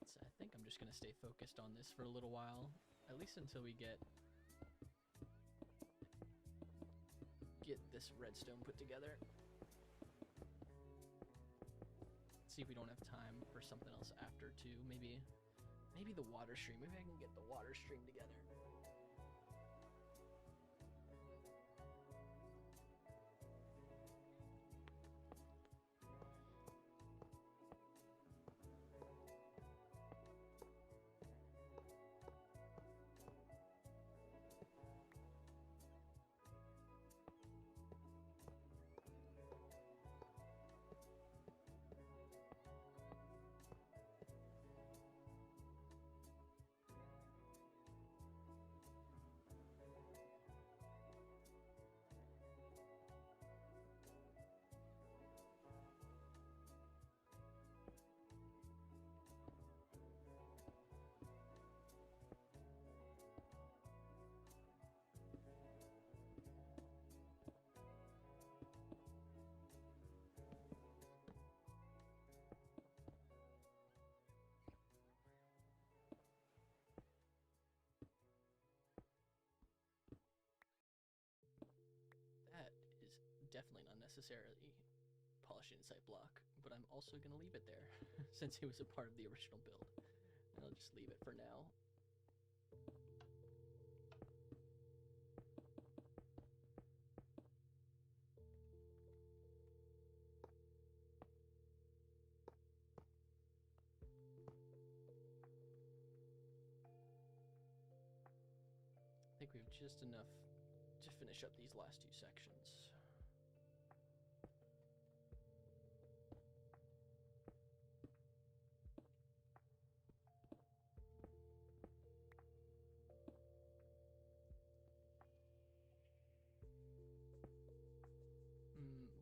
So I think I'm just going to stay focused on this for a little while, at least until we get this redstone put together. See if we don't have time for something else after too. Maybe the water stream. Maybe I can get the water stream together. Definitely not necessarily polished insight block, but I'm also going to leave it there since it was a part of the original build. And I'll just leave it for now. I think we have just enough to finish up these last two sections.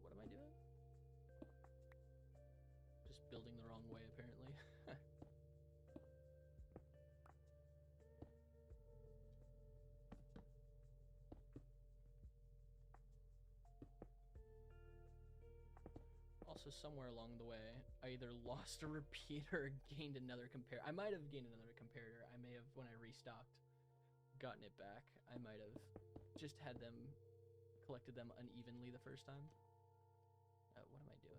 What am I doing? Just building the wrong way, apparently. Also, somewhere along the way, I either lost a repeater or gained another comparator. I might have gained another comparator. I may have, when I restocked, gotten it back. I might have just had them, collected them unevenly the first time. What am I doing?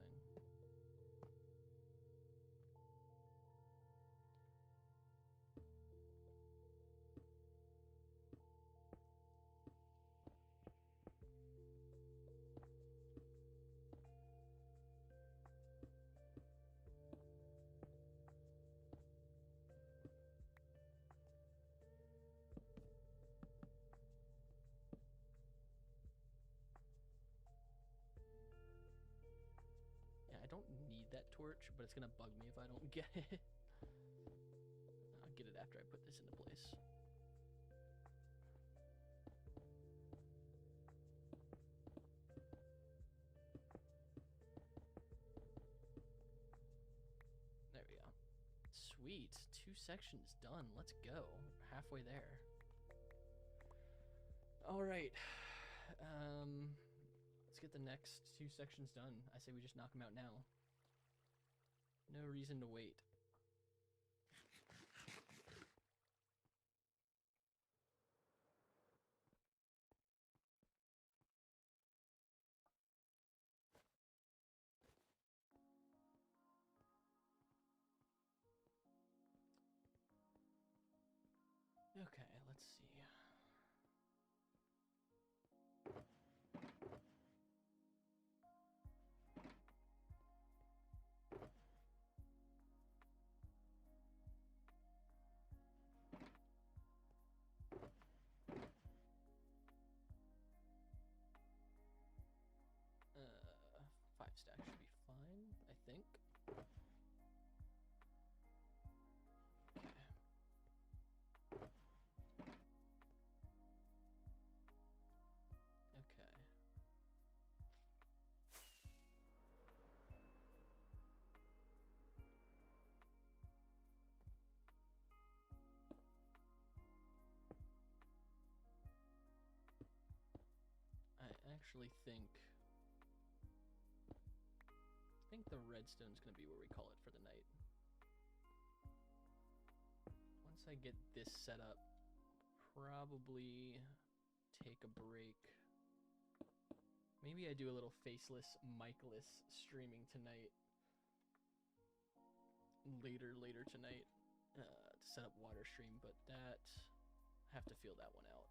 I don't need that torch, but it's gonna bug me if I don't get it. I'll get it after I put this into place. There we go. Sweet. 2 sections done. Let's go. We're halfway there. All right. Let's get the next 2 sections done. I say we just knock them out now. No reason to wait. Okay, let's see. actually think the redstone's gonna be where we call it for the night. Once I get this set up, probably take a break. Maybe I do a little faceless, micless streaming tonight. Later tonight to set up water stream, but that I have to feel that one out.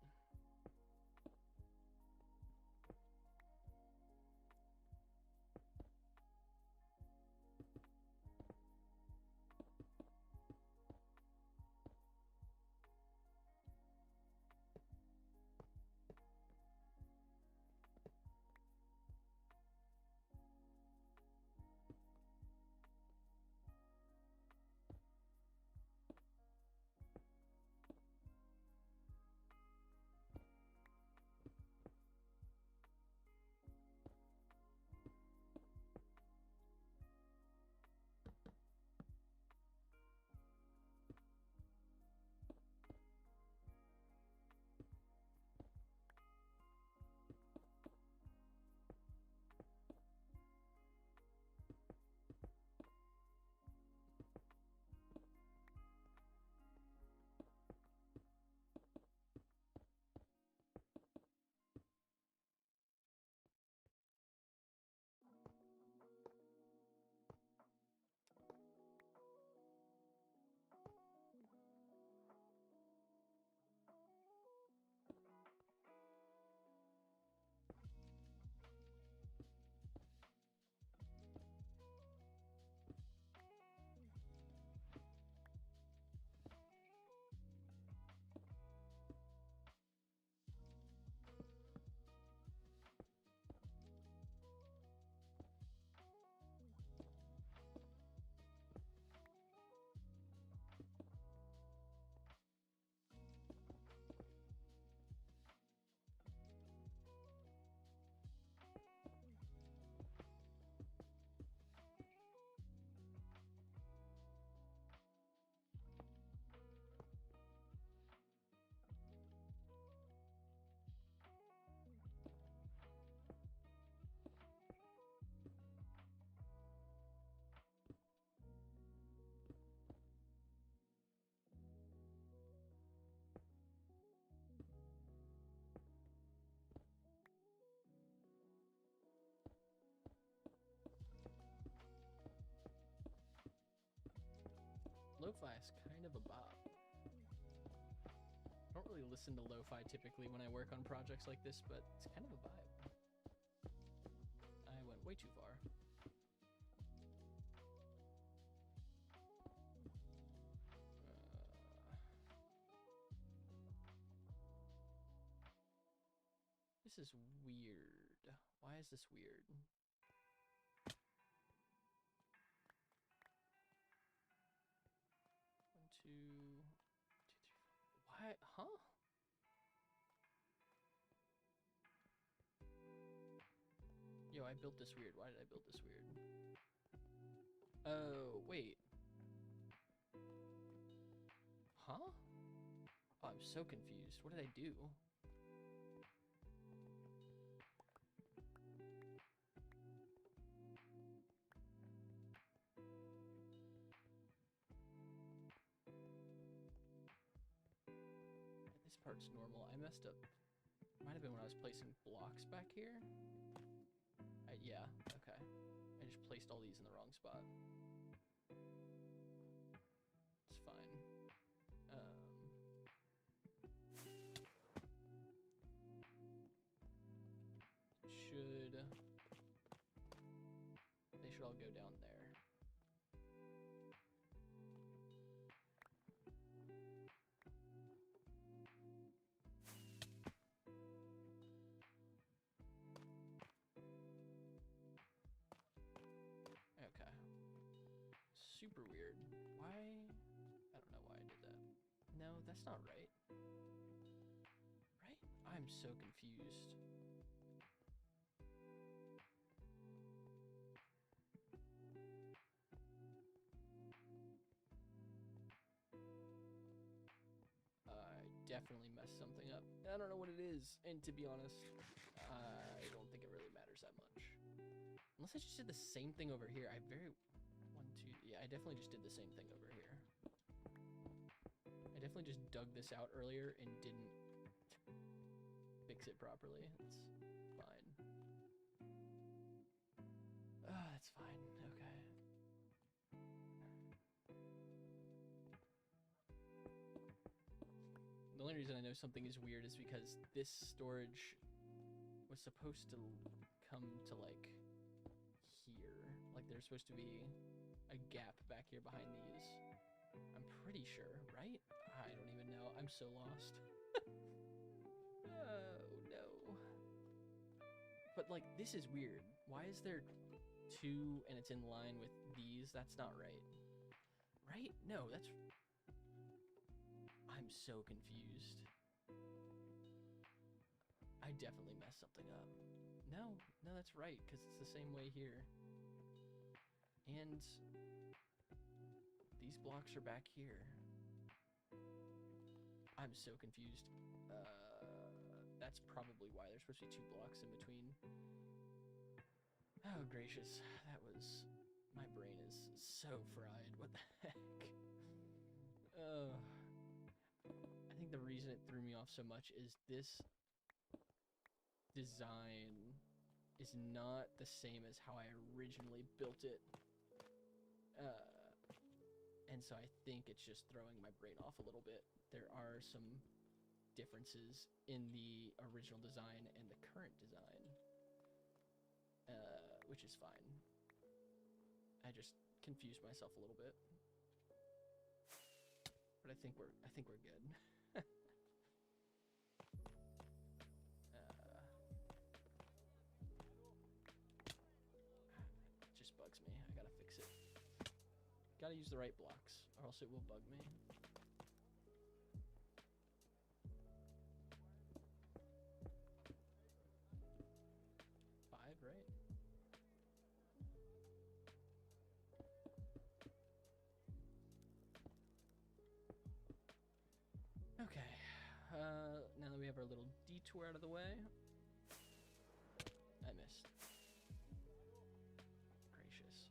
Lo-fi is kind of a bop. I don't really listen to lo-fi typically when I work on projects like this, but it's kind of a vibe. I went way too far. This is weird. Why is this weird? Why? Huh? Yo, I built this weird. Why did I build this weird? Oh, wait. Huh? Oh, I'm so confused. What did I do? This part's normal. I messed up. Might have been when I was placing blocks back here. Yeah, okay. I just placed all these in the wrong spot. It's fine. They should all go down there. Okay. Super weird. Why? I don't know why I did that. No, that's not right. Right? I'm so confused. I definitely messed something up. I don't know what it is, and to be honest, I don't Unless I just did the same thing over here. Yeah, I definitely just did the same thing over here. I definitely just dug this out earlier and didn't fix it properly. It's fine. Ah, that's fine. Okay. The only reason I know something is weird is because this storage was supposed to come to, like, here. Like, there's supposed to be a gap back here behind these. I'm pretty sure, right? I don't even know. I'm so lost. Oh, no. But, like, this is weird. Why is there 2 and it's in line with these? That's not right. Right? No, that's... I'm so confused. I definitely messed something up. No, that's right, because it's the same way here. And these blocks are back here. I'm so confused. That's probably why there's supposed to be 2 blocks in between. Oh, gracious. That was... My brain is so fried. What the heck? I think the reason it threw me off so much is this design is not the same as how I originally built it. And so I think it's just throwing my brain off a little bit. There are some differences in the original design and the current design, which is fine. I just confused myself a little bit. But I think we're good. It just bugs me. I gotta fix it. Gotta use the right blocks, or else it will bug me. Five, right? Okay. Now that we have our little detour out of the way. I missed. Gracious.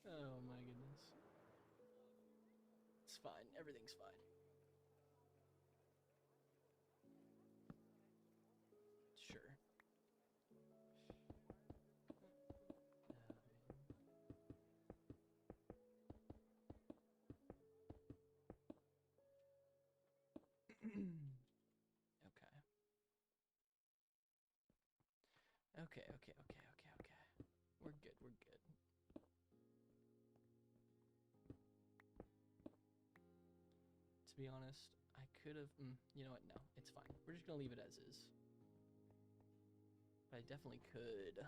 Oh my goodness. It's fine. Everything's fine. Sure. Okay. Okay. We're good. To be honest, I could have... you know what? No, it's fine. We're just going to leave it as is. But I definitely could.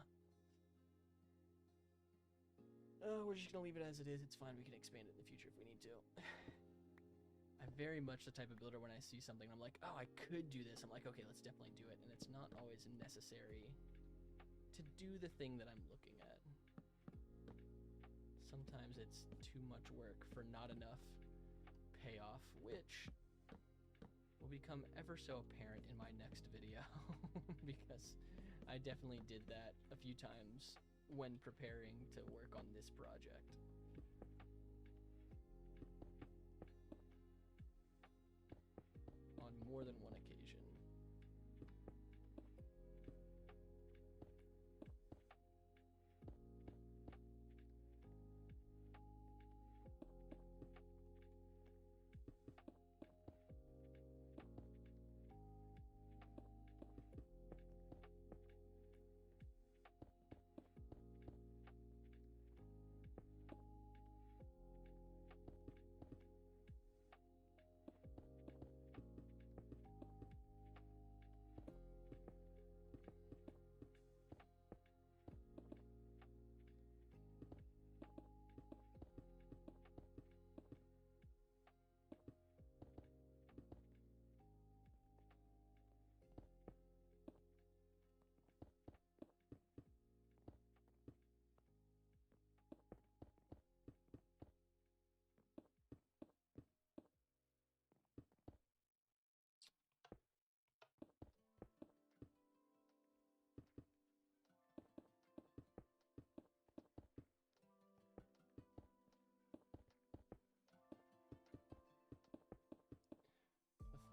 We're just going to leave it as it is. It's fine. We can expand it in the future if we need to. I'm very much the type of builder when I see something, I'm like, oh, I could do this. I'm like, okay, let's definitely do it. And it's not always necessary to do the thing that I'm looking at. Sometimes it's too much work for not enough payoff, which will become ever so apparent in my next video because I definitely did that a few times when preparing to work on this project. On more than one occasion.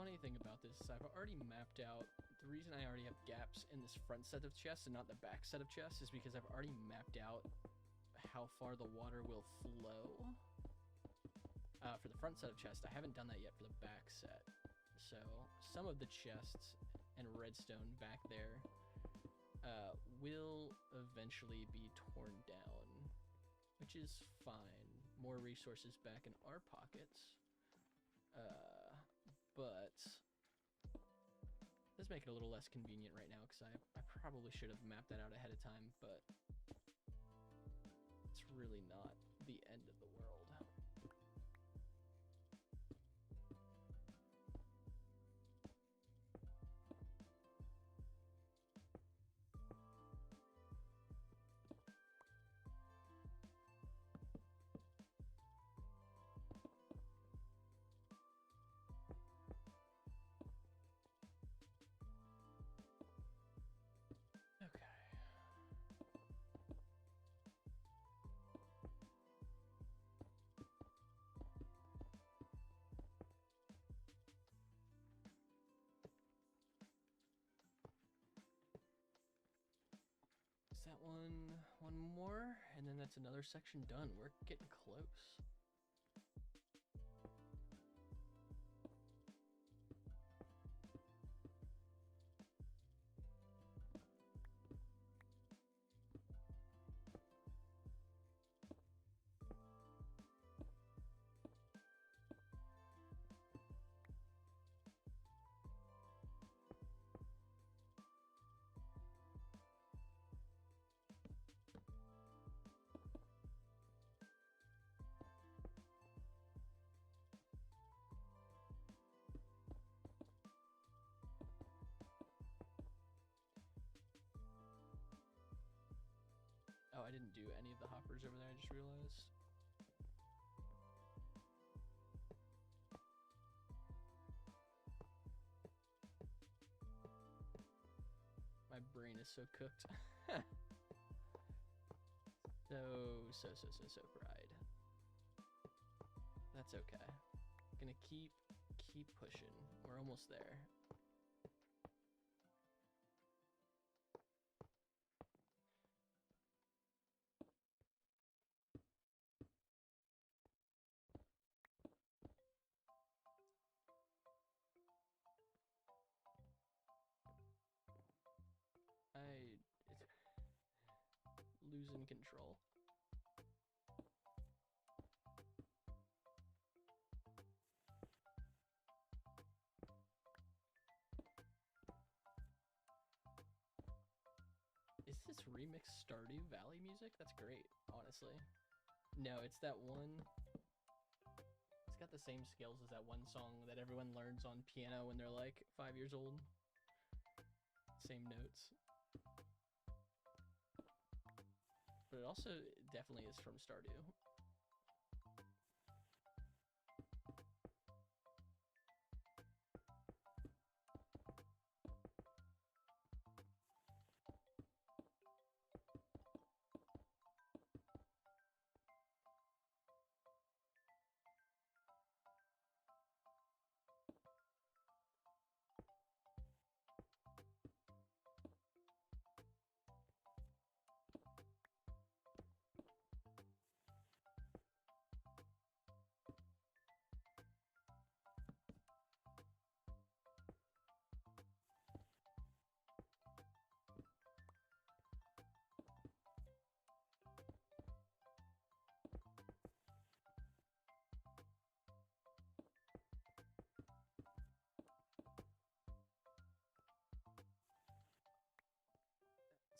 funny thing about this is I've already mapped out, the reason I already have gaps in this front set of chests and not the back set of chests is because I've already mapped out how far the water will flow for the front set of chests. I haven't done that yet for the back set. So some of the chests and redstone back there will eventually be torn down, which is fine. More resources back in our pockets. But does make it a little less convenient right now because I probably should have mapped that out ahead of time, but it's really not the end of the world. That one more, and then that's another section done. We're getting close. Oh, I didn't do any of the hoppers over there, I just realized. My brain is so cooked. so fried. That's okay. Gonna keep pushing. We're almost there. It's losing control. Is this remix Stardew Valley music? That's great, honestly. No, it's that one. It's got the same scales as that one song that everyone learns on piano when they're like 5 years old. Same notes. But it also definitely is from Stardew.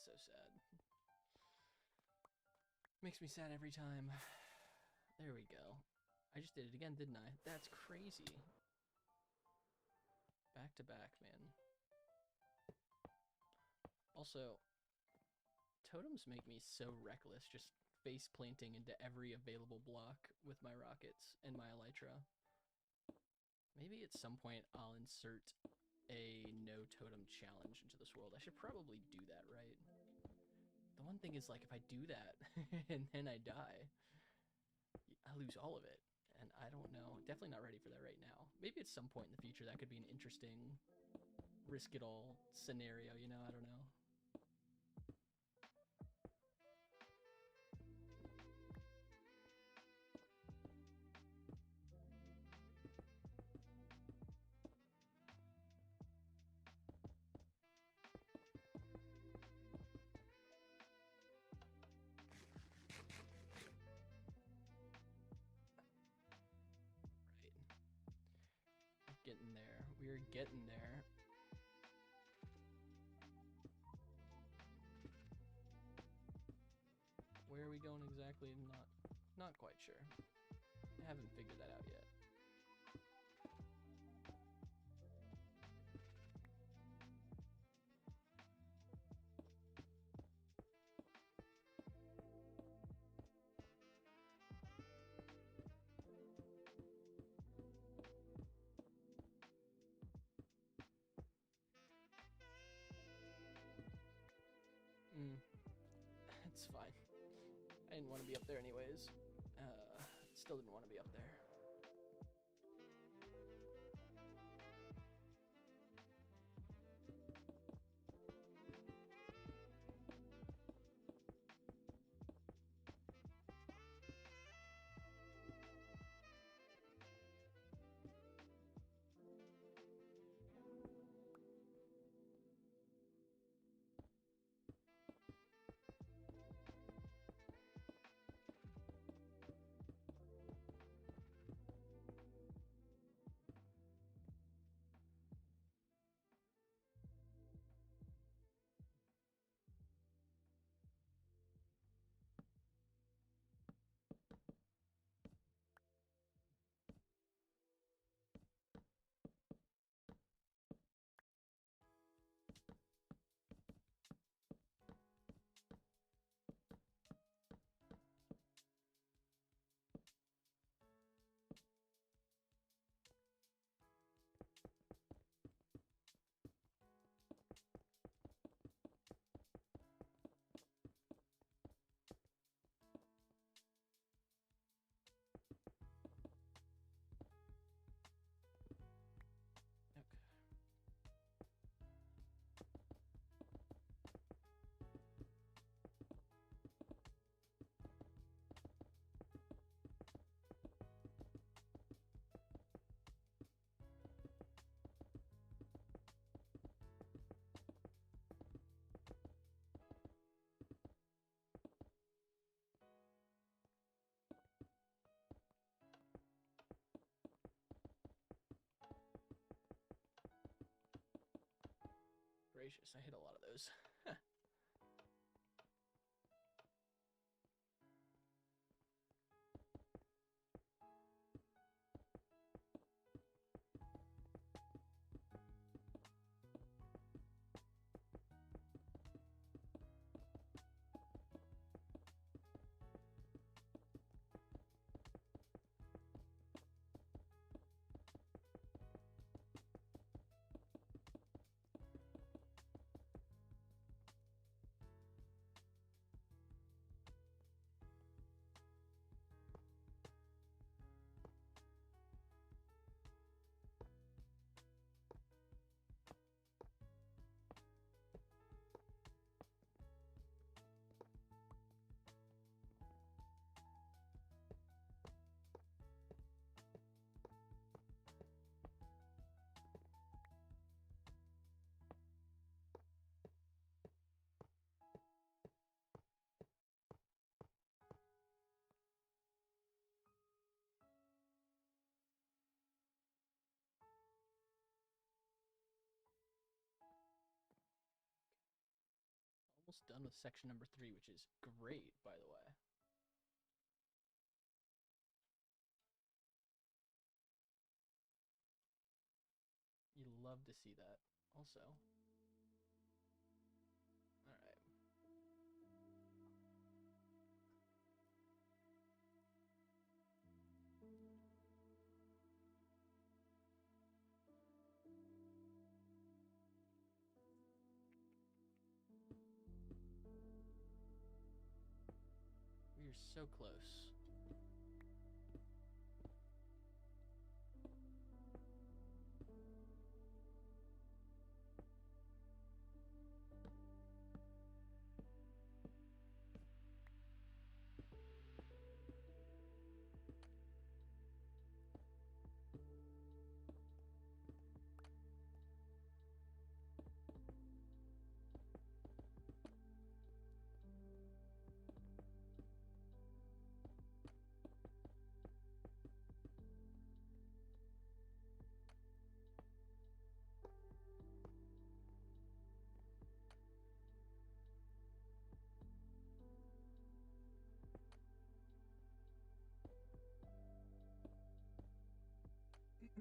So sad. Makes me sad every time. There we go. I just did it again, didn't I? That's crazy. Back to back, man. Also, totems make me so reckless, just face planting into every available block with my rockets and my elytra. Maybe at some point I'll insert a no totem challenge into this world. I should probably do that, right? The one thing is, like, if I do that and then I die, I lose all of it. And I don't know. Definitely not ready for that right now. Maybe at some point in the future that could be an interesting risk it all scenario, you know? I don't know. Right. Getting there. We're getting there. Where are we going exactly? Not quite sure. I haven't figured that out yet. It's fine. I didn't want to be up there anyways. Still didn't want to be up there. Gracious, I hit a lot of those. Almost done with section number 3, which is great, by the way. You love to see that, also. Alright. We are so close.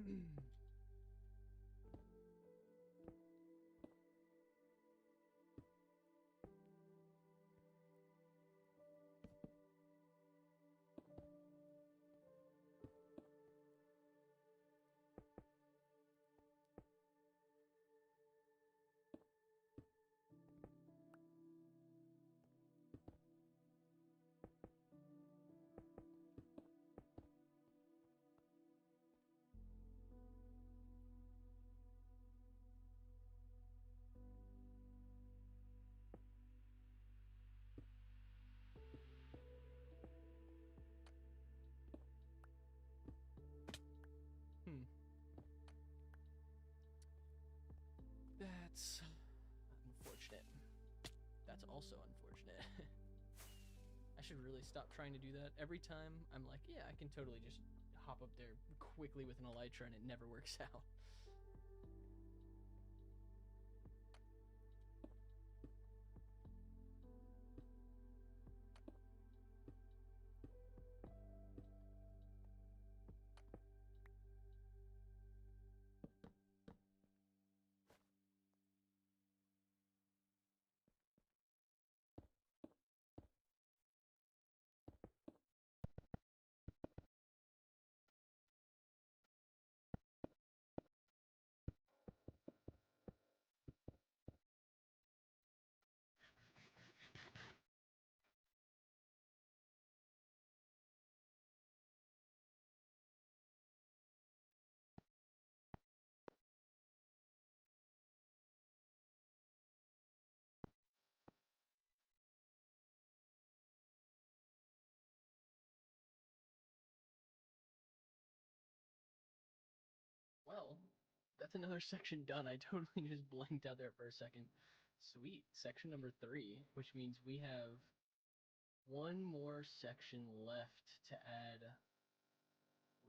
Hmm. That's unfortunate. That's also unfortunate. I should really stop trying to do that. Every time I'm like, yeah, I can totally just hop up there quickly with an elytra and it never works out. Well, that's another section done. I totally just blanked out there for a second. Sweet. Section number 3, which means we have one more section left to add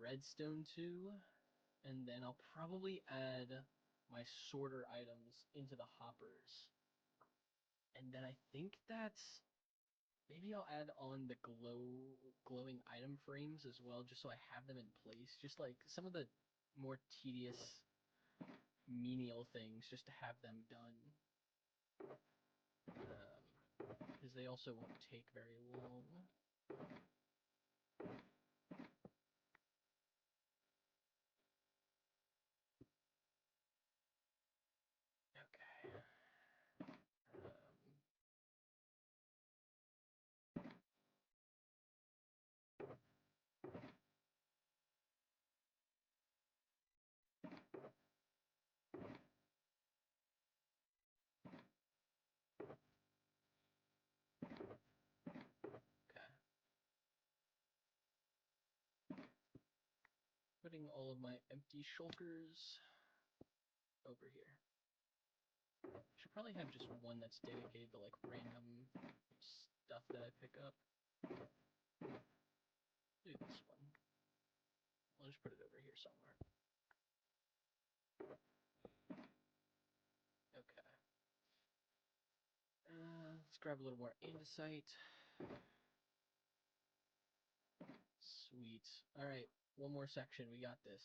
redstone to, and then I'll probably add my sorter items into the hoppers. And then I think that's maybe I'll add on the glowing item frames as well, just so I have them in place. Just like some of the more tedious menial things, just to have them done. Because they also won't take very long. Okay. Okay. Putting all of my empty shulkers over here. Should probably have just one that's dedicated to like random stuff that I pick up. Do this one. I'll just put it over here somewhere. Okay. Let's grab a little more andesite. Sweet. Alright, one more section. We got this.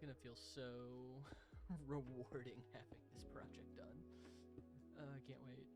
Gonna feel so rewarding having this project done. I can't wait.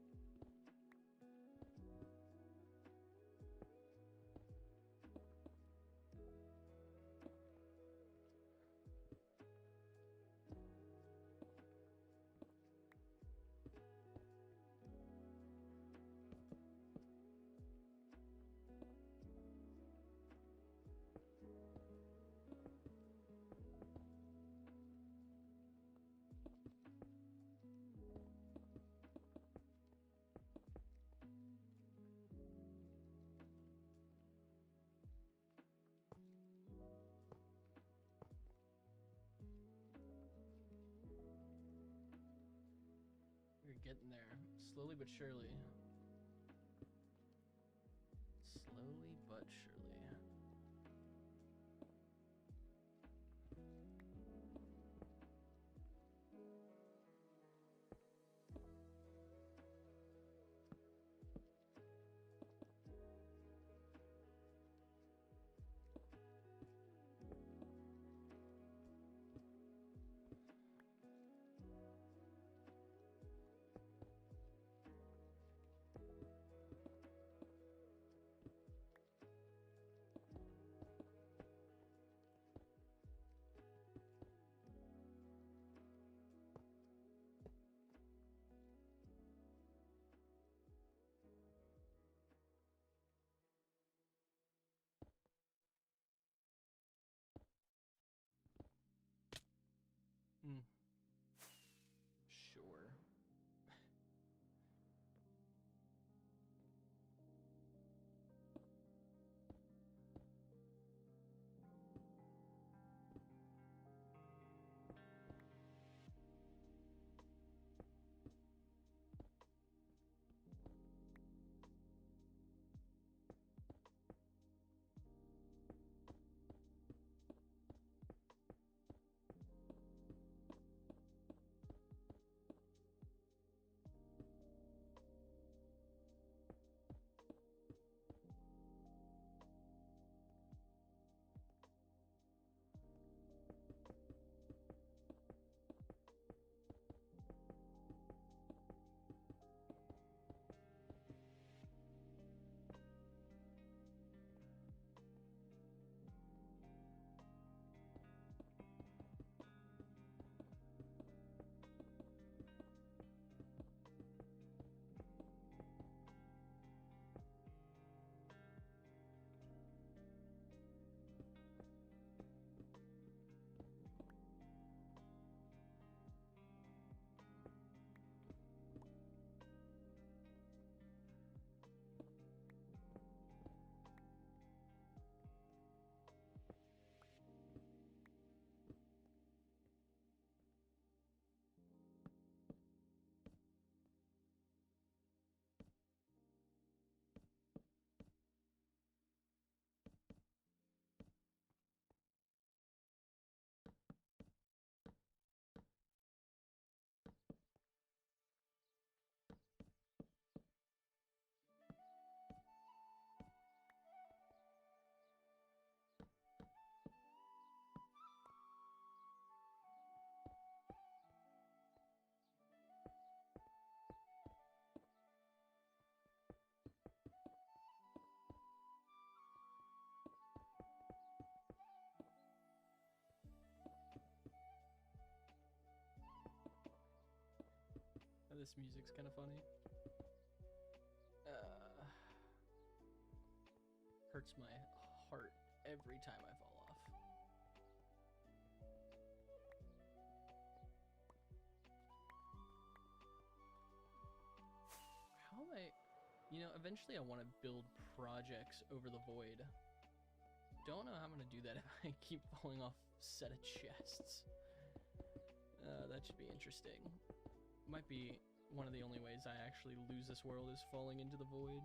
getting there, slowly but surely. Slowly but surely. Hmm. Sure. Oh, this music's kind of funny. Hurts my heart every time I fall off. How am I... You know, eventually I want to build projects over the void. Don't know how I'm going to do that if I keep falling off set of chests. That should be interesting. Might be one of the only ways I actually lose this world is falling into the void.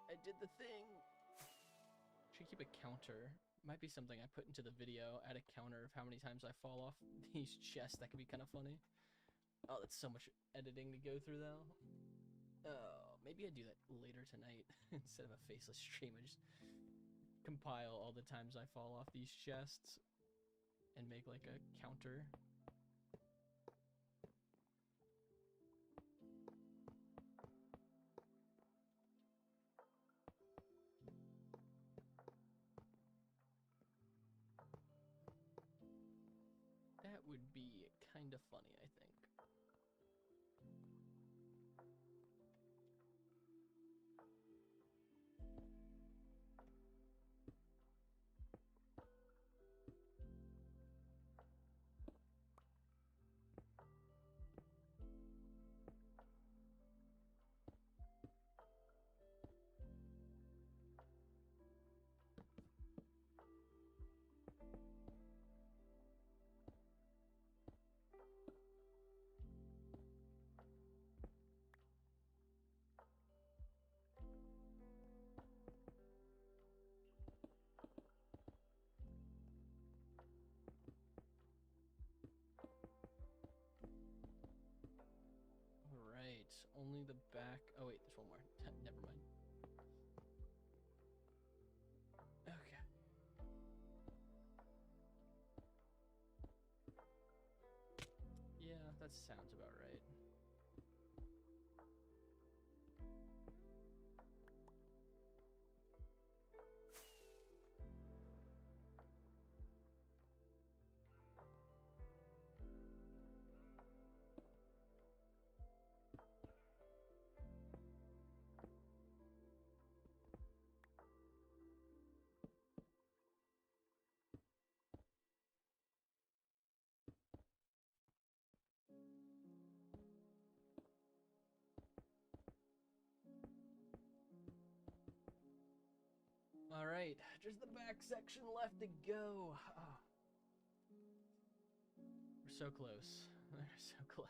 I did the thing. Should keep a counter. Might be something I put into the video. Add a counter of how many times I fall off these chests. That could be kind of funny. Oh, that's so much editing to go through though. Oh, maybe I do that later tonight instead of a faceless stream. I just compile all the times I fall off these chests and make like a counter. That would be kind of funny, I think. Alright, only the back. Oh, wait, there's one more. Never mind. Okay. Yeah, that sounds about right. All right, just the back section left to go. Oh. We're so close. We're so close.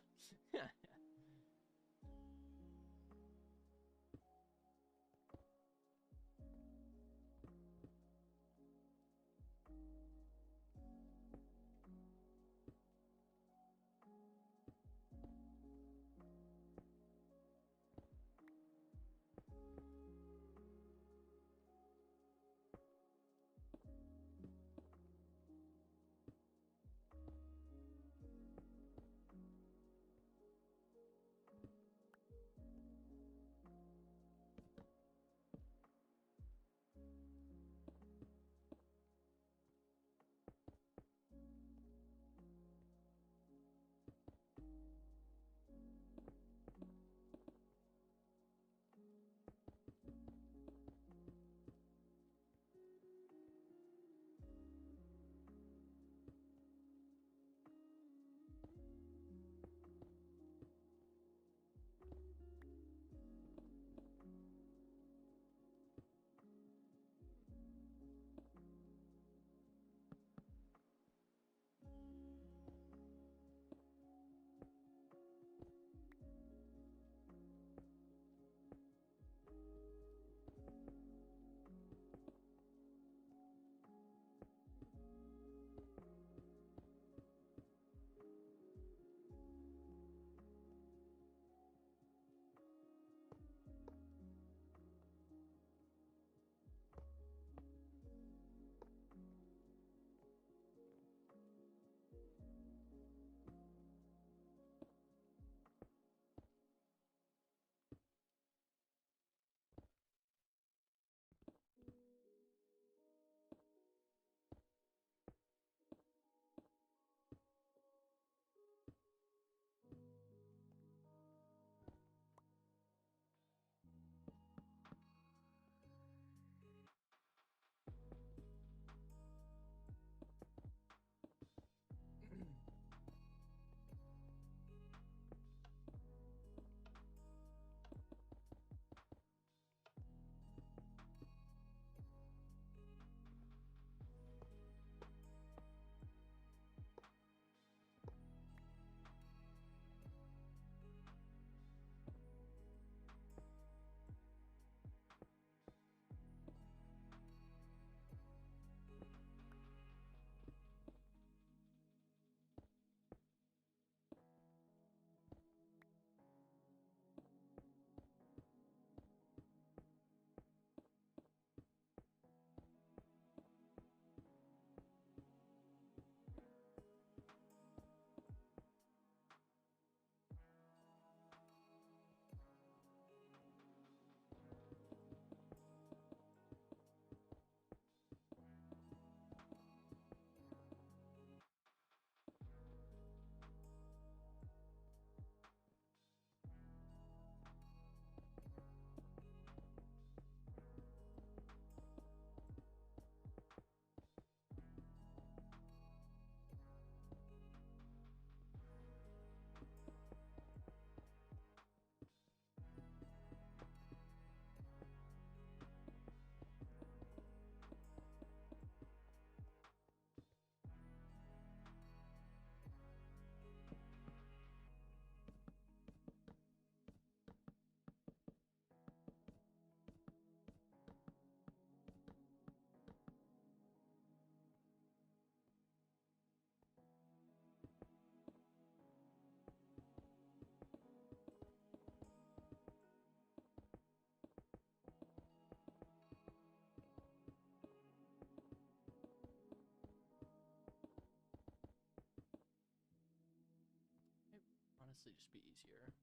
honestly just be easier.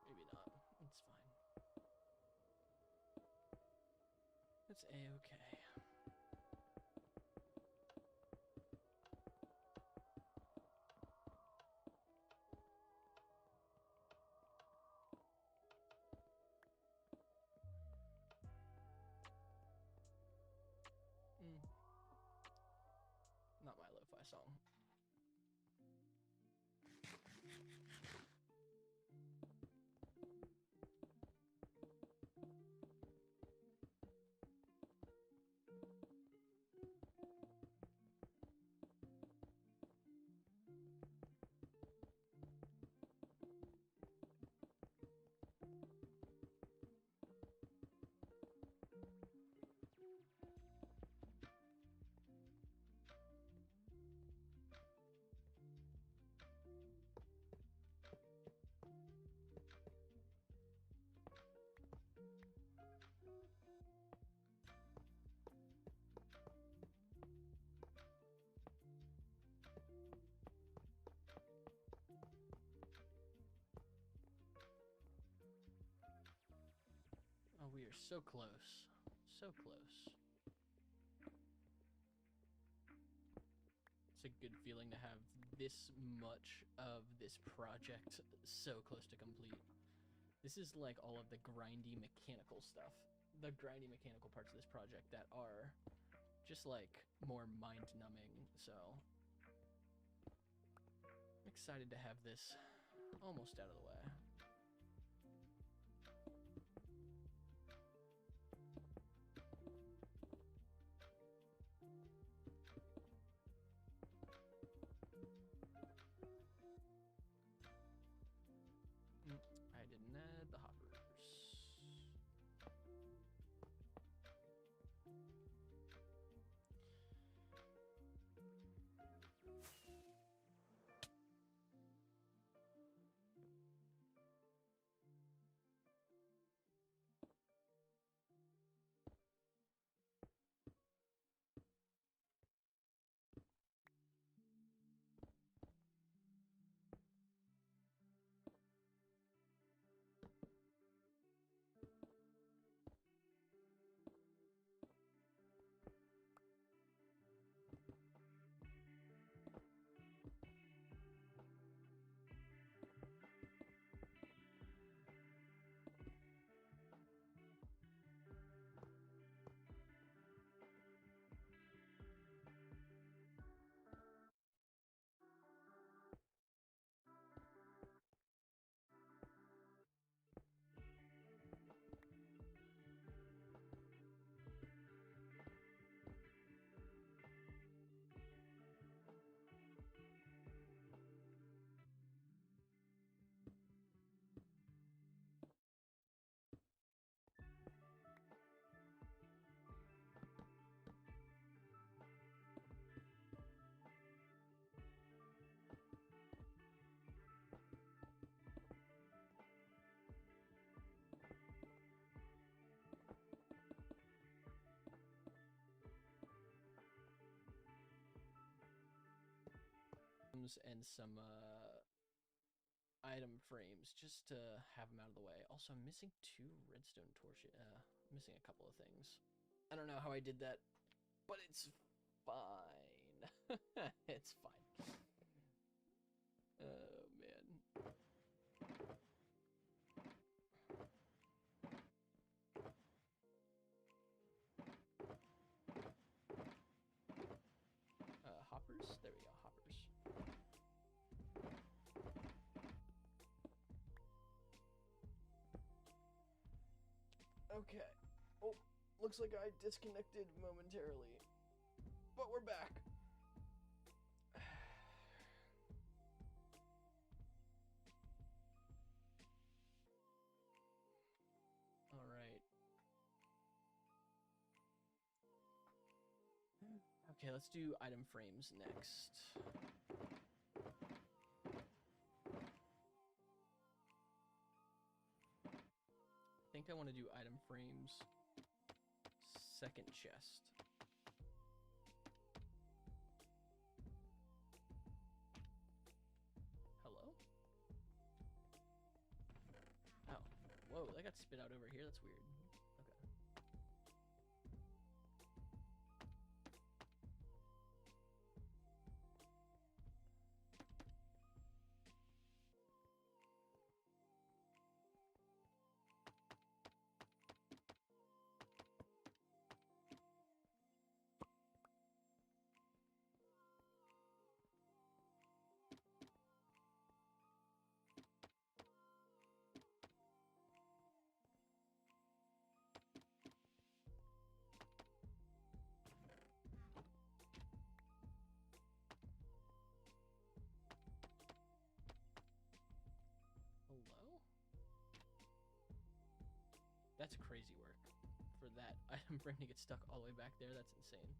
Maybe not. It's fine. It's a-okay. Not my lo-fi song. Oh, we are so close. So close. It's a good feeling to have this much of this project so close to complete. This is like all of the grindy mechanical stuff. The grindy mechanical parts of this project that are just like more mind-numbing. So I'm excited to have this almost out of the way. I didn't add the hoppers. And some item frames just to have them out of the way. Also, I'm missing 2 redstone torches. Missing a couple of things. I don't know how I did that, but it's fine. It's fine. Oh, man. Hoppers? There we go, hoppers. Okay. Oh, looks like I disconnected momentarily. But we're back. All right. Okay, let's do item frames next. I think I want to do item frames second chest. Hello? Oh. Whoa, that got spit out over here. That's weird. Okay. Hello? That's crazy work. For that item frame to get stuck all the way back there, that's insane.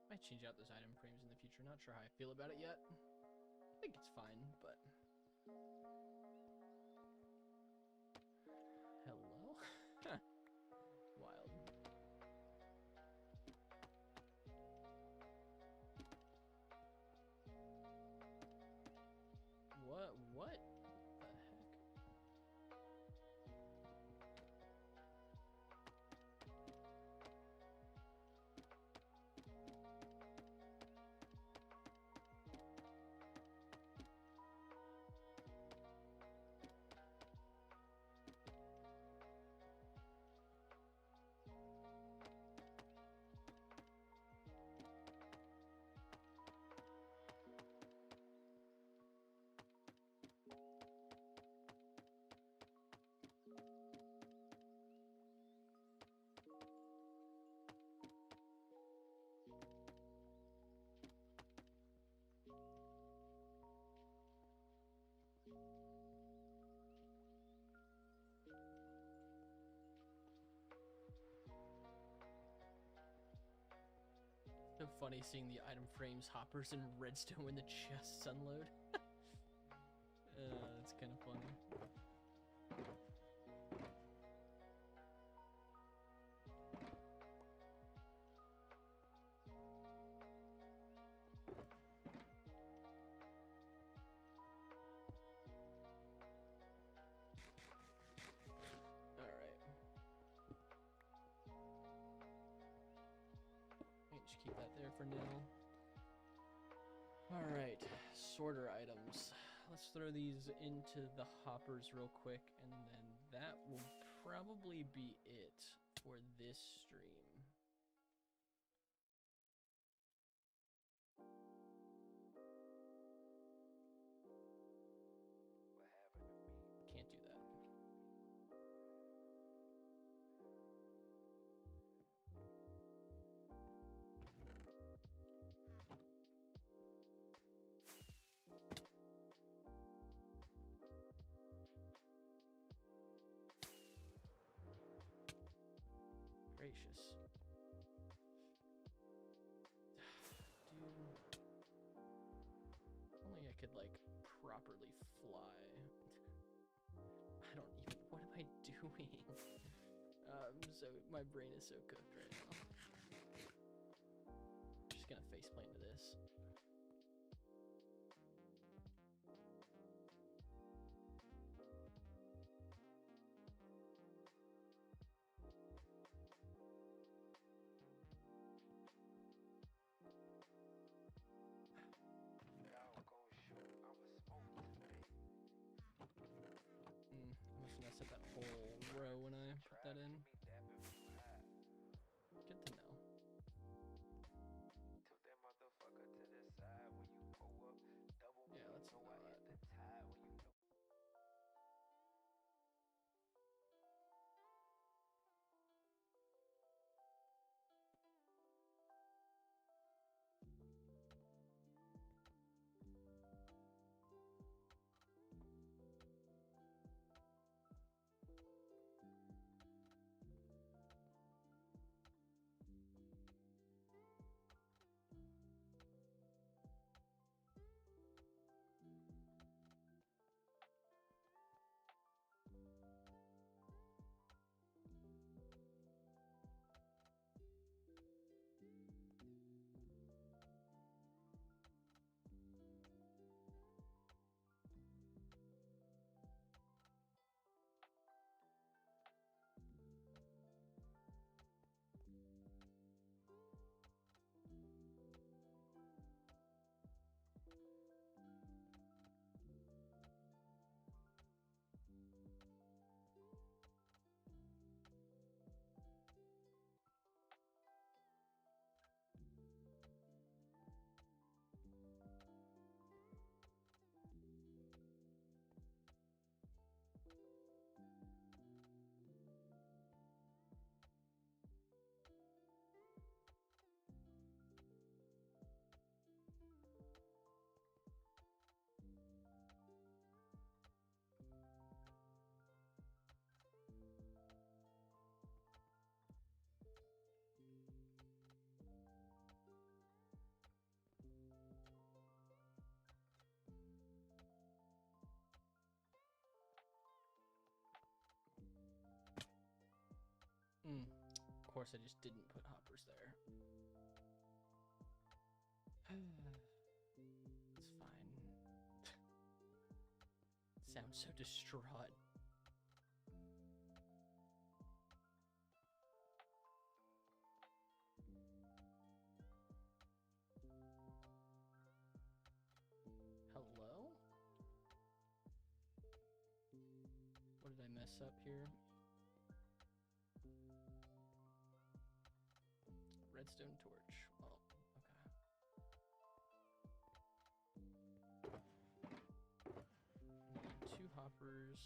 Might change out those item frames in the future. Not sure how I feel about it yet. I think it's fine, but... Hello? Wild. What? What the heck? So funny seeing the item frames, hoppers, and redstone when the chests unload. kind of funny. Alright. Just keep that there for now. Alright, sorter items. Let's throw these into the hoppers real quick, and then that will probably be it for this stream. Can't do that. Gracious. Dude. Only I could, like, properly fly. I don't even... What am I doing? My brain is so cooked right now. Just gonna faceplant to this. I must have set that whole row when I put that in. Good to know. Yeah, let's not. Of course, I just didn't put hoppers there. It's fine. Sounds so distraught. Hello? What did I mess up here? Redstone torch. Oh, okay. Need 2 hoppers.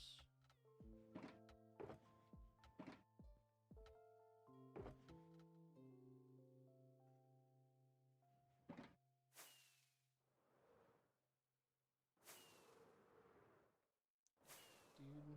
Dude.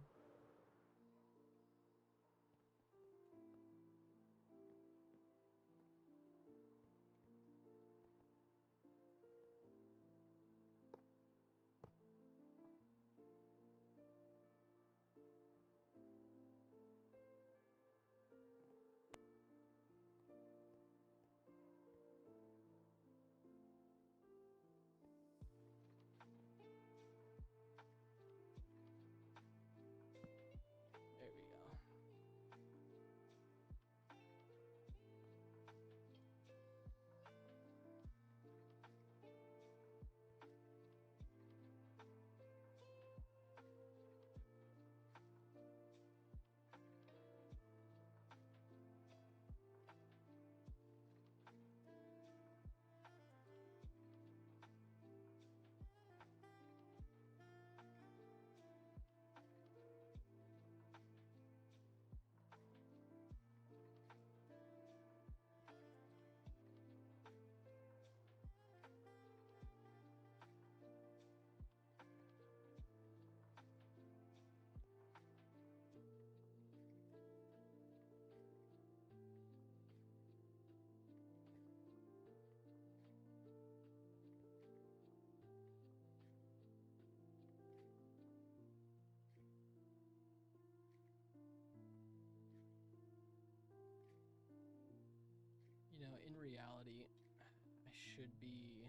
should be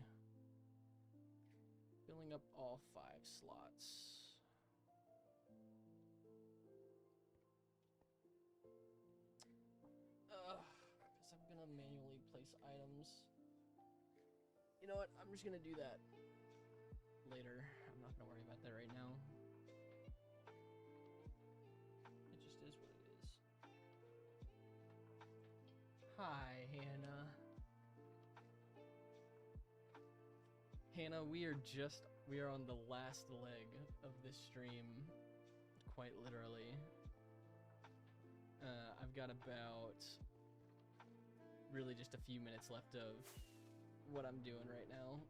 filling up all 5 slots. Because I'm gonna manually place items. You know what? I'm just gonna do that later. I'm not gonna worry about that right now. It just is what it is. Hi, Hannah. Hannah, we are on the last leg of this stream, quite literally. I've got about really just a few minutes left of what I'm doing right now.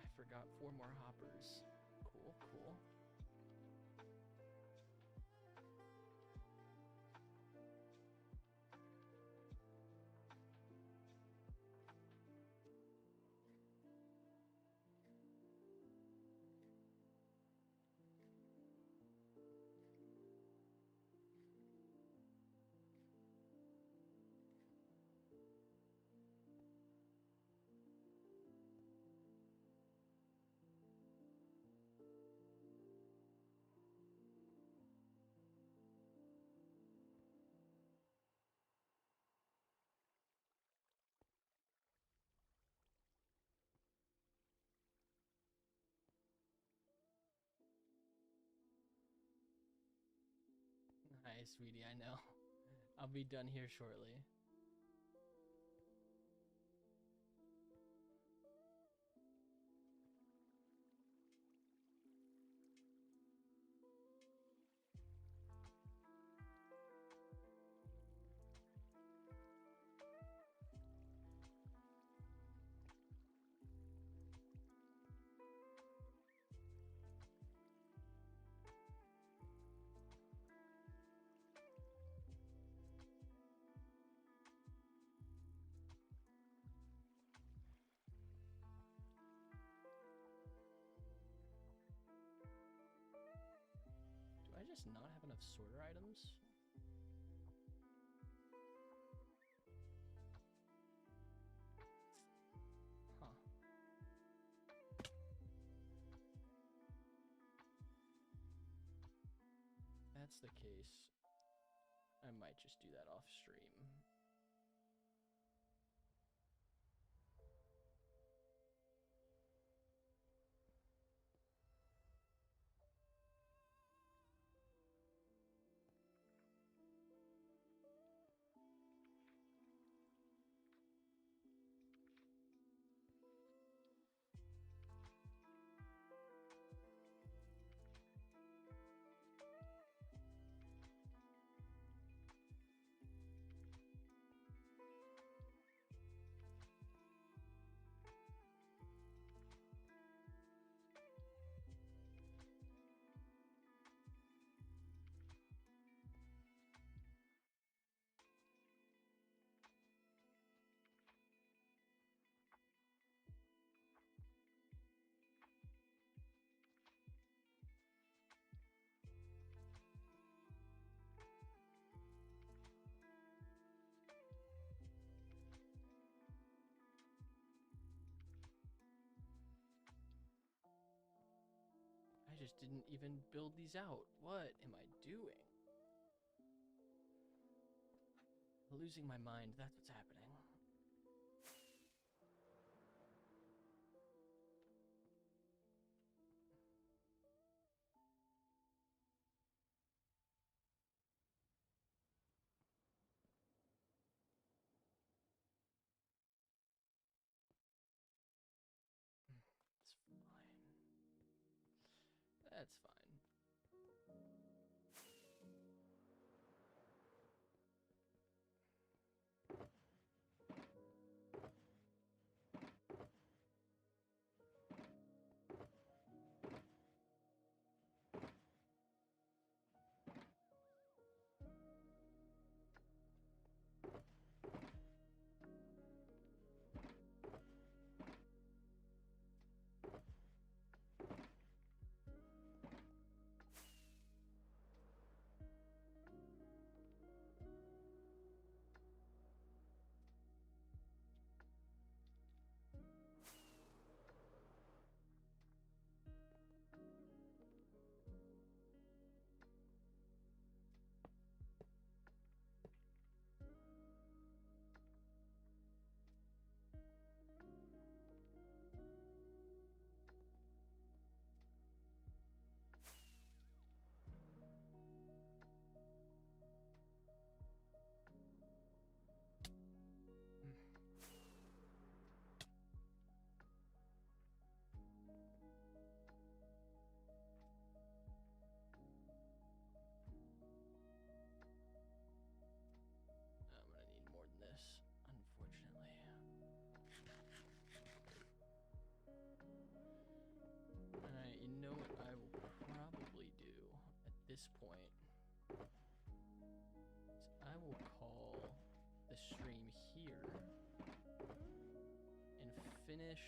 I forgot 4 more hoppers. Cool, cool. Hi, sweetie, I know. I'll be done here shortly. Do I just not have enough sorter items? Huh. If that's the case, I might just do that off stream. I just didn't even build these out. What am I doing? Losing my mind, that's what's happening. It's fine. That's fine. finish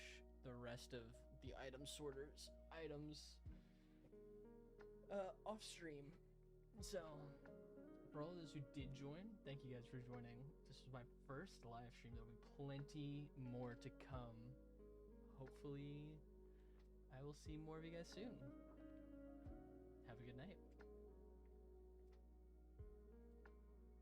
the rest of the item sorters items off stream. So, for all of those who did join, thank you guys for joining. This was my first live stream. There'll be plenty more to come. Hopefully, I will see more of you guys soon.